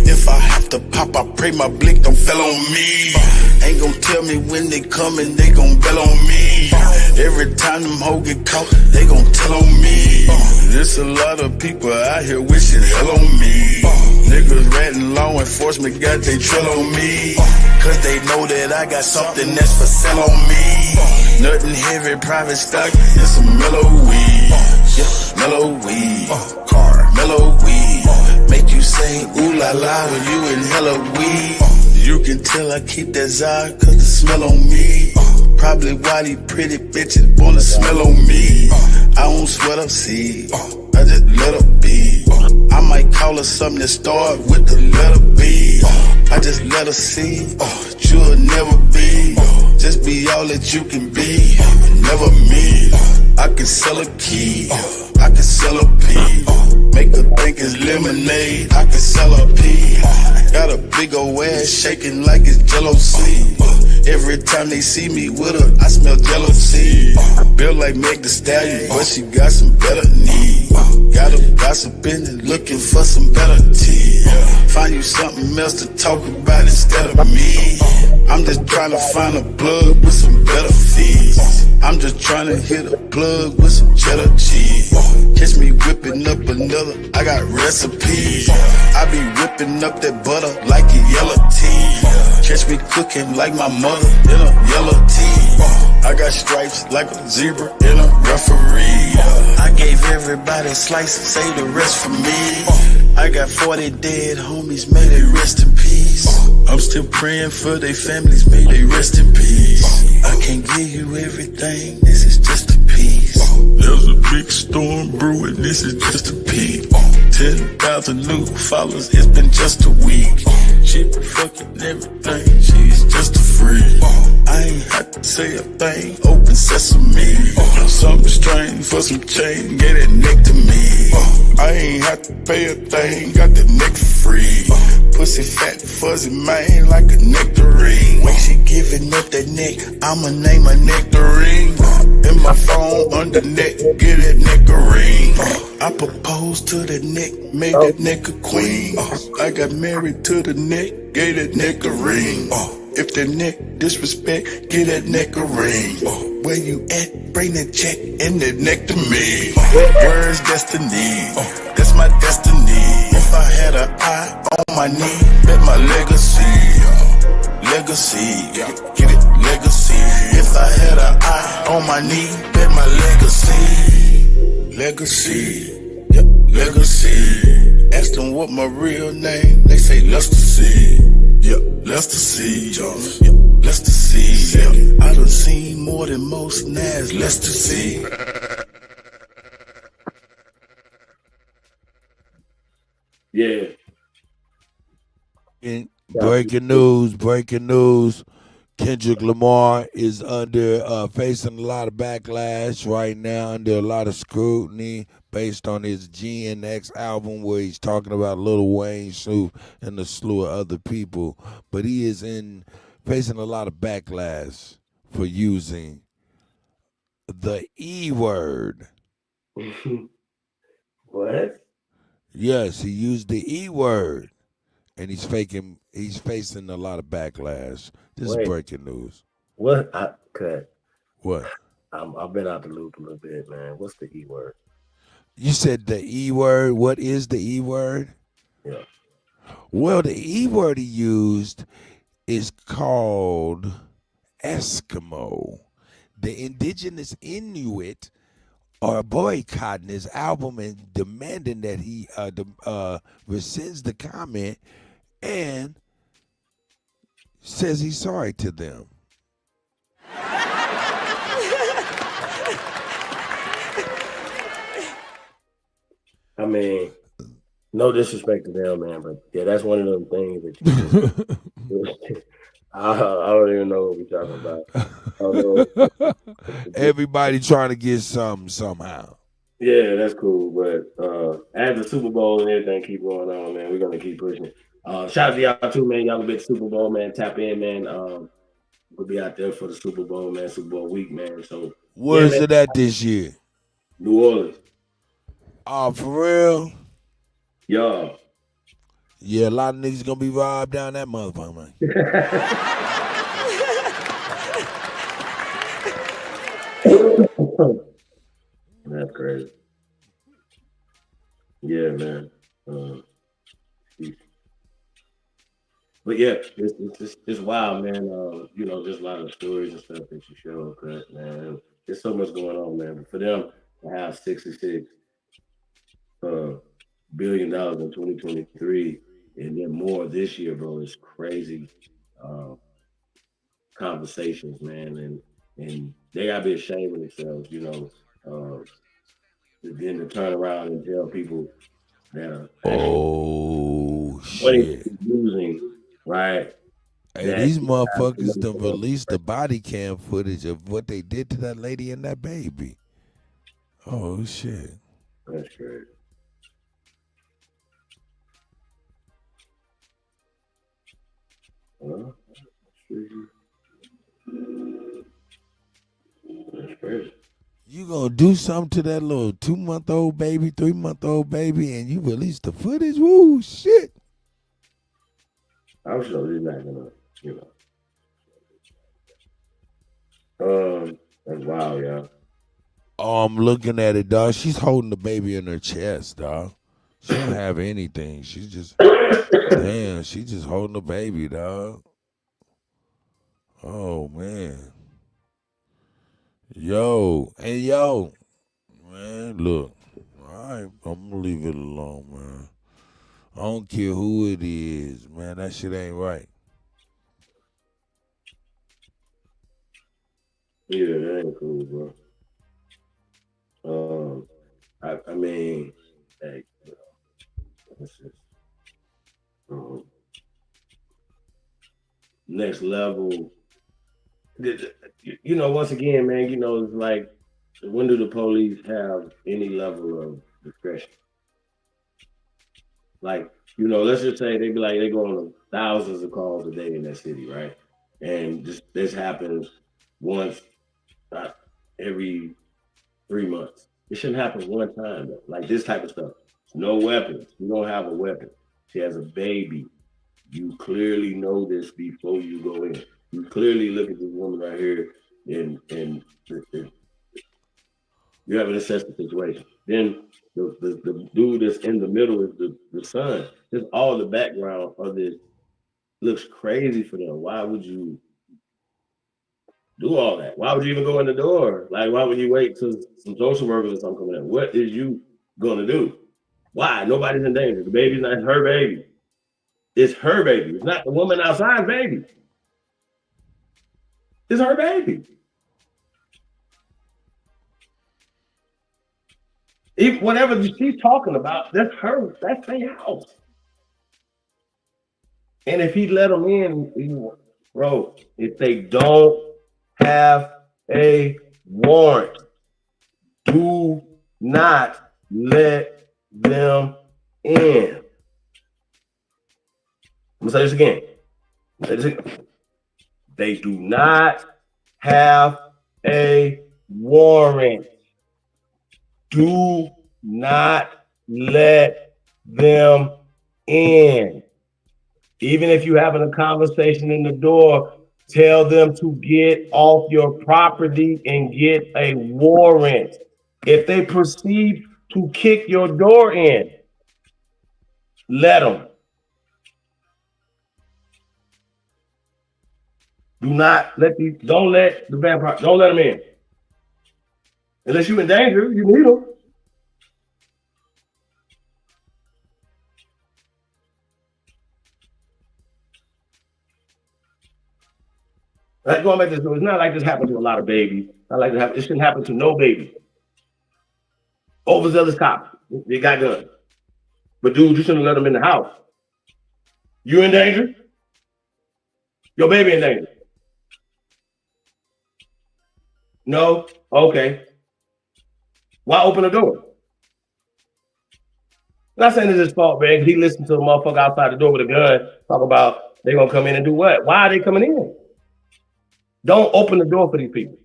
If I have to pop, I pray my blick don't fell on me. Ain't gon' tell me when they coming, they gon' bell on me. Every time them hoes get caught, they gon' tell on me. There's a lot of people out here wishing hell on me. Niggas ratting law enforcement got they trail on me. Cause they know that I got something that's for sale on me. Nothing heavy, private stock, and some mellow weed. Yeah, mellow weed, car, mellow weed. Make you say ooh la la when you inhale a weed. You can tell I keep that Zod cause the smell on me. Probably why these pretty bitches wanna smell on me. I don't sweat up seed, I just let her be. I might call her something that start with the letter B. I just let her see, you'll never be. Just be all that you can be, never me. I can sell a key, I can sell a pea. Make her think it's lemonade, I can sell a pea. Got a big old ass shaking like it's Jello seed. Every time they see me with her, I smell jealousy. Built like Meg Thee Stallion, but she got some better knees. Got her gossiping and looking for some better tea. Find you something else to talk about instead of me. I'm just trying to find a plug with some better fees. I'm just trying to hit a plug with some cheddar cheese. Catch me whipping up another, I got recipes. I be whipping up that butter like a yellow tea. Catch me cooking like my mother in a yellow tea. I got stripes like a zebra and a referee. I gave everybody a slice, save the rest for me. I got 40 dead homies, may they rest in peace. I'm still praying for their families, may they rest in peace. I can't give you everything, this is just a piece. There's a big storm brewing, this is just a peek. 10,000 new followers, it's been just a week. She been fucking everything, she's just a freak. I ain't had to say a thing, open sesame. Something strange for some change, get that neck to me. I ain't had to pay a thing, got the neck for free. Pussy fat, fuzzy man, like a nectarine. When she giving up that neck, I'ma name her nectarine. In my phone, under neck, get that nectarine. I proposed to the neck, made that neck a queen. I got married to the neck, gave that neck a ring. If the neck disrespect, get that neck a ring. Where you at? Bring that check and that neck to me. Where's destiny? That's my destiny. If I had an eye on my knee, bet my legacy. Legacy, get it, legacy. If I had an eye on my knee, bet my legacy. Legacy, yep, legacy. Ask them what my real name, they say Lester C. Yep, Lester C. Yep, Lester C. Yep. I done seen more than most Nas, Lester C. Yeah. Breaking news. Kendrick Lamar is facing a lot of backlash right now, under a lot of scrutiny based on his GNX album where he's talking about Lil Wayne, Snoop, and a slew of other people. But he is facing a lot of backlash for using the E word. What? Yes, he used the E word. And he's facing a lot of backlash. This is breaking news. What? What? I've been out the loop a little bit, man. What's the E word? You said the E word. What is the E word? Yeah. Well, the E word he used is called Eskimo. The indigenous Inuit are boycotting his album and demanding that he rescinds the comment and says he's sorry to them. I mean, no disrespect to them, man, but yeah, that's one of them things that you just, I don't even know what we're talking about. I don't know. Everybody trying to get something somehow. Yeah, that's cool. But as the Super Bowl and everything keep going on, man, we're gonna keep pushing. Shout out to y'all too, man. Y'all a big Super Bowl, man. Tap in, man. We'll be out there for the Super Bowl, man. Super Bowl week, man. So where's it at this year? New Orleans. Oh, for real? Yeah. Yeah, a lot of niggas gonna be robbed down that motherfucker, man. That's crazy. Yeah, man. But yeah, it's wild, man. Just a lot of stories and stuff that you show, man. There's so much going on, man. But for them, to have $66 billion in 2023 and then more this year, bro, is crazy. Conversations, man, and they gotta be ashamed of themselves, you know. Then to turn around and tell people that are actually using, right? Hey, these motherfuckers done released the body cam footage of what they did to that lady and that baby. Oh shit. That's great. That's crazy. You gonna do something to that little 2-month-old baby, 3-month-old baby, and you release the footage? Woo, shit. I'm sure he's not gonna, you know. That's wild, y'all. Oh, I'm looking at it, dog. She's holding the baby in her chest, dog. She don't have anything. She's just, damn, she just holding the baby, dog. Oh, man. Yo, man, look. All right, I'm gonna leave it alone, man. I don't care who it is, man. That shit ain't right. Yeah, that ain't cool, bro. I mean, hey, that's just, next level. You know, once again, man, you know, it's like, when do the police have any level of discretion? Like, you know, let's just say they be like, they go on thousands of calls a day in that city, right? And this happens once every 3 months. It shouldn't happen one time, though. Like this type of stuff. No weapons. You don't have a weapon. She has a baby. You clearly know this before you go in. You clearly look at this woman right here and you haven't assessed the situation. Then the dude that's in the middle is the son. Just all the background of this looks crazy for them. Why would you do all that? Why would you even go in the door? Like, why would you wait till some social workers or something come in? What is you gonna do? Why? Nobody's in danger. The baby's not her baby. It's her baby. It's not the woman outside's baby. It's her baby. If whatever she's talking about, that's her. That's their house. And if he let them in, bro, if they don't have a warrant, do not let them in. I'm gonna say this again. They do not have a warrant. Do not let them in. Even if you're having a conversation in the door, tell them to get off your property and get a warrant. If they proceed to kick your door in, let them. Don't let the vampire, don't let them in. Unless you're in danger, you need them. Right, going back to this, it's not like this happened to a lot of babies. Not like it shouldn't happen to no baby. Overzealous cop, they got guns. But dude, you shouldn't let them in the house. You in danger? Your baby in danger? No? Okay. Why open the door? I'm not saying it's his fault, man, because he listened to a motherfucker outside the door with a gun talk about they're going to come in and do what? Why are they coming in? Don't open the door for these people.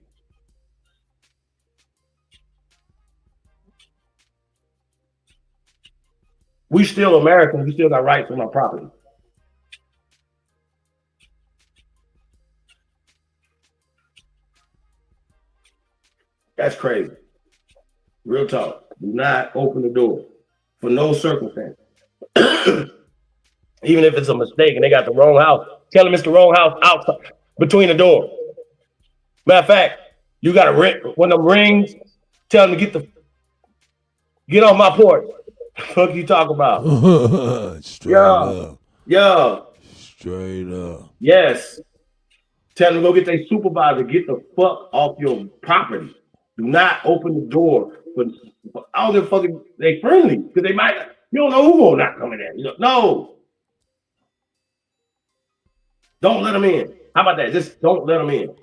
We still Americans. We still got rights on our property. That's crazy. Real talk. Do not open the door for no circumstance. Even if it's a mistake and they got the wrong house, tell them it's the wrong house outside, between the door. Matter of fact, you got to rent one of them rings, tell them to get the Get on my porch. Fuck you talk about? Straight up. Yeah. Straight up. Yes. Tell them to go get their supervisor. Get the fuck off your property. Do not open the door. But I don't give a fuck if they friendly because they might. You don't know who will not coming in. No. Don't let them in. How about that? Just don't let them in.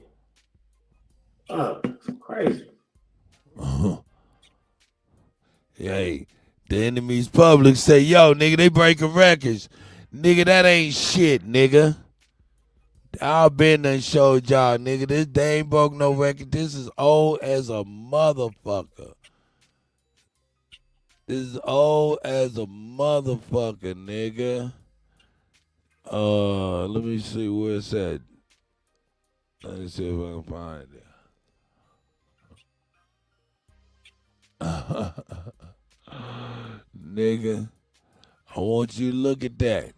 It's crazy. Hey, the enemy's public say, yo, nigga, they breaking records. Nigga, that ain't shit, nigga. I've been done showed y'all, nigga. They ain't broke no record. This is old as a motherfucker. This is old as a motherfucker, nigga. Let me see where it's at. Let me see if I can find it. Nigga, I want you to look at that.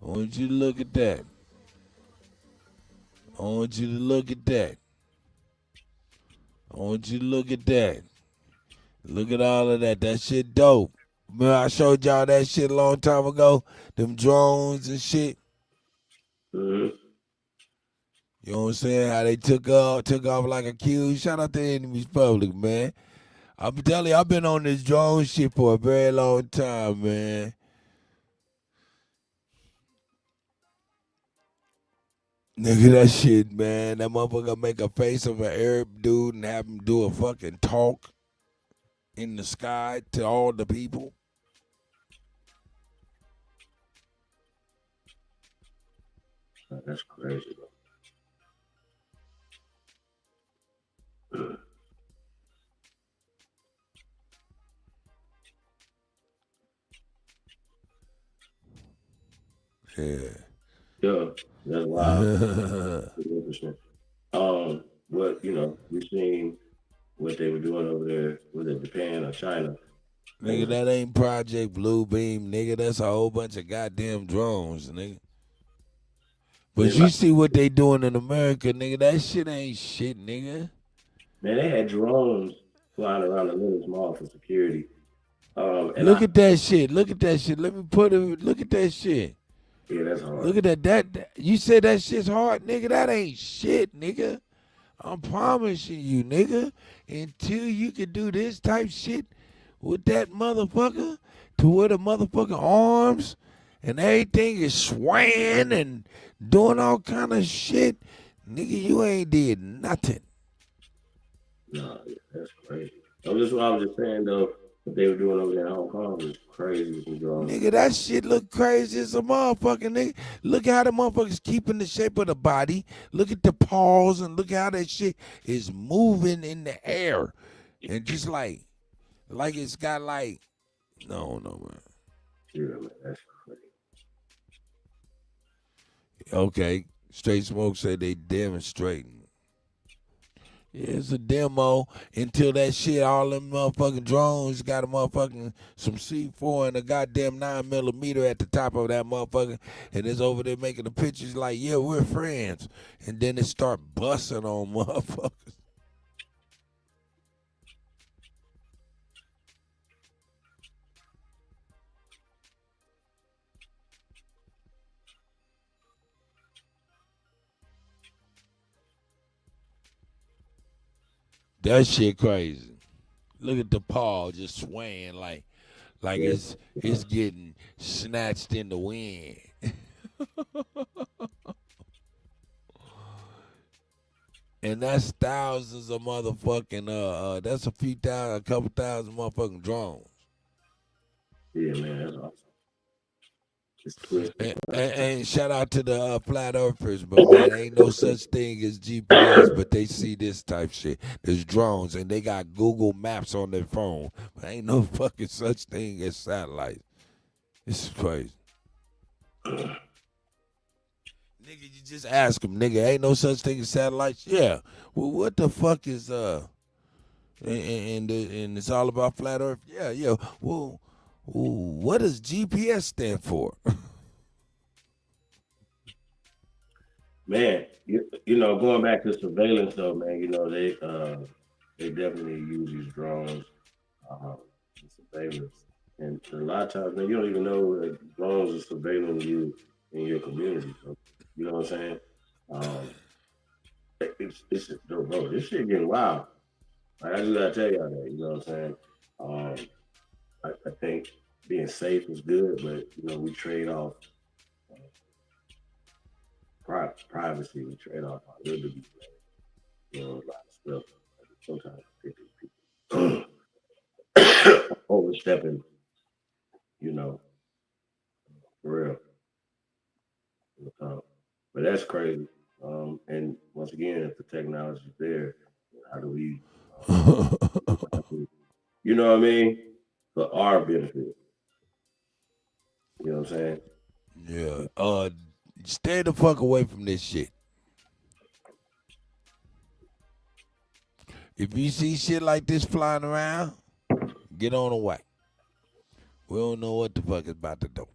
I want you to look at that. I want you to look at that. I want you to look at that. Look at all of that. That shit dope. Remember I showed y'all that shit a long time ago? Them drones and shit. Mm-hmm. You know what I'm saying? How they took off like a cue. Shout out to Enemy's Public, man. I'm telling you, I've been on this drone shit for a very long time, man. Nigga, that shit, man. That motherfucker make a face of an Arab dude and have him do a fucking talk in the sky to all the people. That's crazy, bro. Yeah, that's wild. Interesting. What we seen what they were doing over there, was it Japan or China? Nigga, that ain't Project Blue Beam, nigga. That's a whole bunch of goddamn drones, nigga. But you see what they doing in America, nigga. That shit ain't shit, nigga. Man, they had drones flying around the Linux Mall for security. Look at that shit. Look at that shit. Let me put it. Look at that shit. Yeah, that's hard. Look at that. You said that shit's hard, nigga. That ain't shit, nigga. I'm promising you, nigga. Until you can do this type shit with that motherfucker, to where the motherfucking arms and everything is swaying and doing all kind of shit, nigga, you ain't did nothing. No, that's crazy. That's just what I was just saying, though. What they were doing over there in Hong Kong was crazy. Nigga, that shit look crazy as a motherfucker, nigga. Look how the motherfuckers keeping the shape of the body. Look at the paws and look how that shit is moving in the air. And just like it's got like, no, man. Yeah, man, that's crazy. Okay, Straight Smoke said they demonstrating. Yeah, it's a demo until that shit, all them motherfucking drones got a motherfucking some C4 and a goddamn 9mm at the top of that motherfucker. And it's over there making the pictures like, yeah, we're friends. And then it start busting on motherfuckers. That shit crazy. Look at the paw just swaying like it's getting snatched in the wind. And that's thousands of motherfucking that's a couple thousand motherfucking drones. Yeah, man, that's awesome. And shout out to the flat earthers, but man, ain't no such thing as GPS, but they see this type shit. There's drones, and they got Google Maps on their phone, but ain't no fucking such thing as satellites. This is crazy. Nigga, you just ask them, nigga, ain't no such thing as satellites? Yeah. Well, what the fuck is, and it's all about flat earth? Yeah. Well, what does GPS stand for? Man, going back to surveillance though, man, they definitely use these drones surveillance. And a lot of times, man, you don't even know that drones are surveilling you in your community. So, you know what I'm saying? Bro, this shit getting wild. Like, I just gotta tell y'all that, you know what I'm saying? I think being safe is good, but you know, we trade off privacy, we trade off our liberty, you know, a lot of stuff. Sometimes people overstepping, you know, for real. But that's crazy. And once again, if the technology is there, how do we, you know what I mean? For our benefit. You know what I'm saying? Yeah. Stay the fuck away from this shit. If you see shit like this flying around, get on away. We don't know what the fuck is about to do.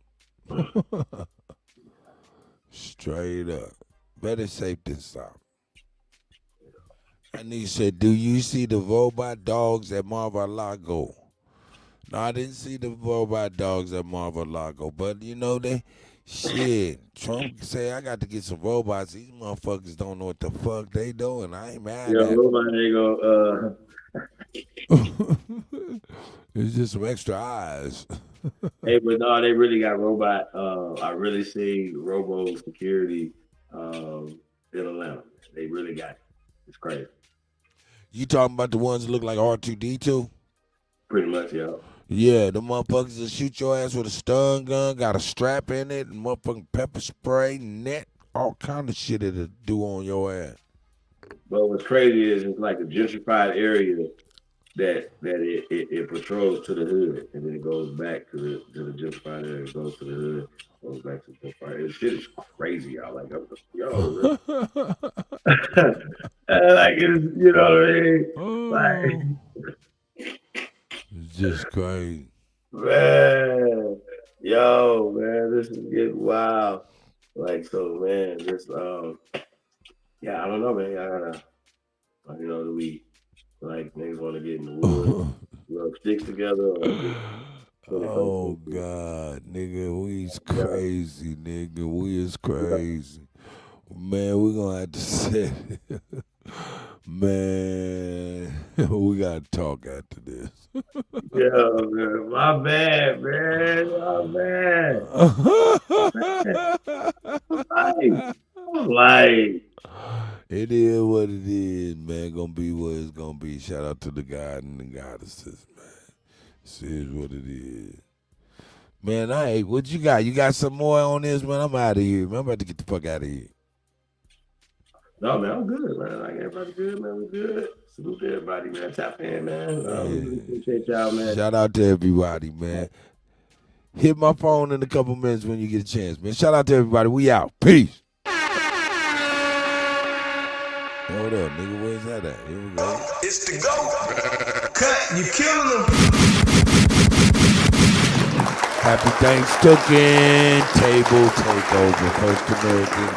Straight up. Better safe than sorry. And he said, do you see the robot dogs at Mar-a-Lago? No, I didn't see the robot dogs at Mar-a-Lago, but you know, Trump say I got to get some robots. These motherfuckers don't know what the fuck they doing. I ain't mad at them. Robot ain't gonna, It's just some extra eyes. Hey, but no, they really got robot. I really see robo security in Atlanta. They really got it. It's crazy. You talking about the ones that look like R2-D2? Pretty much, yeah. Yeah, the motherfuckers that shoot your ass with a stun gun, got a strap in it, and motherfucking pepper spray, net, all kind of shit it'll do on your ass. But what's crazy is it's like a gentrified area that it patrols to the hood, and then it goes back to the gentrified area. It goes to the hood, goes back to the gentrified area. This shit is crazy, y'all. Like, yo, like it's, you know what I mean? Like, it's just crazy, man. Yo, man, this is getting wild. Like, so, man, this yeah, I don't know, man. I gotta, you know, do we like niggas want to get in the woods, rub sticks together? Oh God, nigga, we's crazy, nigga. We is crazy. Man, we gonna have to say, man, we gotta talk after this. Yeah, man, my bad, man, like. It is what it is, man. Gonna be what it's gonna be. Shout out to the God and the goddesses, man. This is what it is. Man, what you got? You got some more on this, man? I'm out of here, man. I'm about to get the fuck out of here. No, man, I'm good, man. Like, everybody good, man. We good. Salute to everybody, man. Tap in, man. We appreciate y'all, man. Shout out to everybody, man. Hit my phone in a couple minutes when you get a chance, man. Shout out to everybody. We out. Peace. Hold up, nigga. Where's that at? Here we go. It's the GOAT. Cut, you killing them. Happy ThanksTook'n. Table TakeOver. First American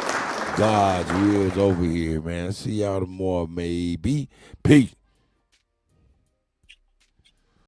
God's wheels over here, man. See y'all tomorrow, maybe. Peace.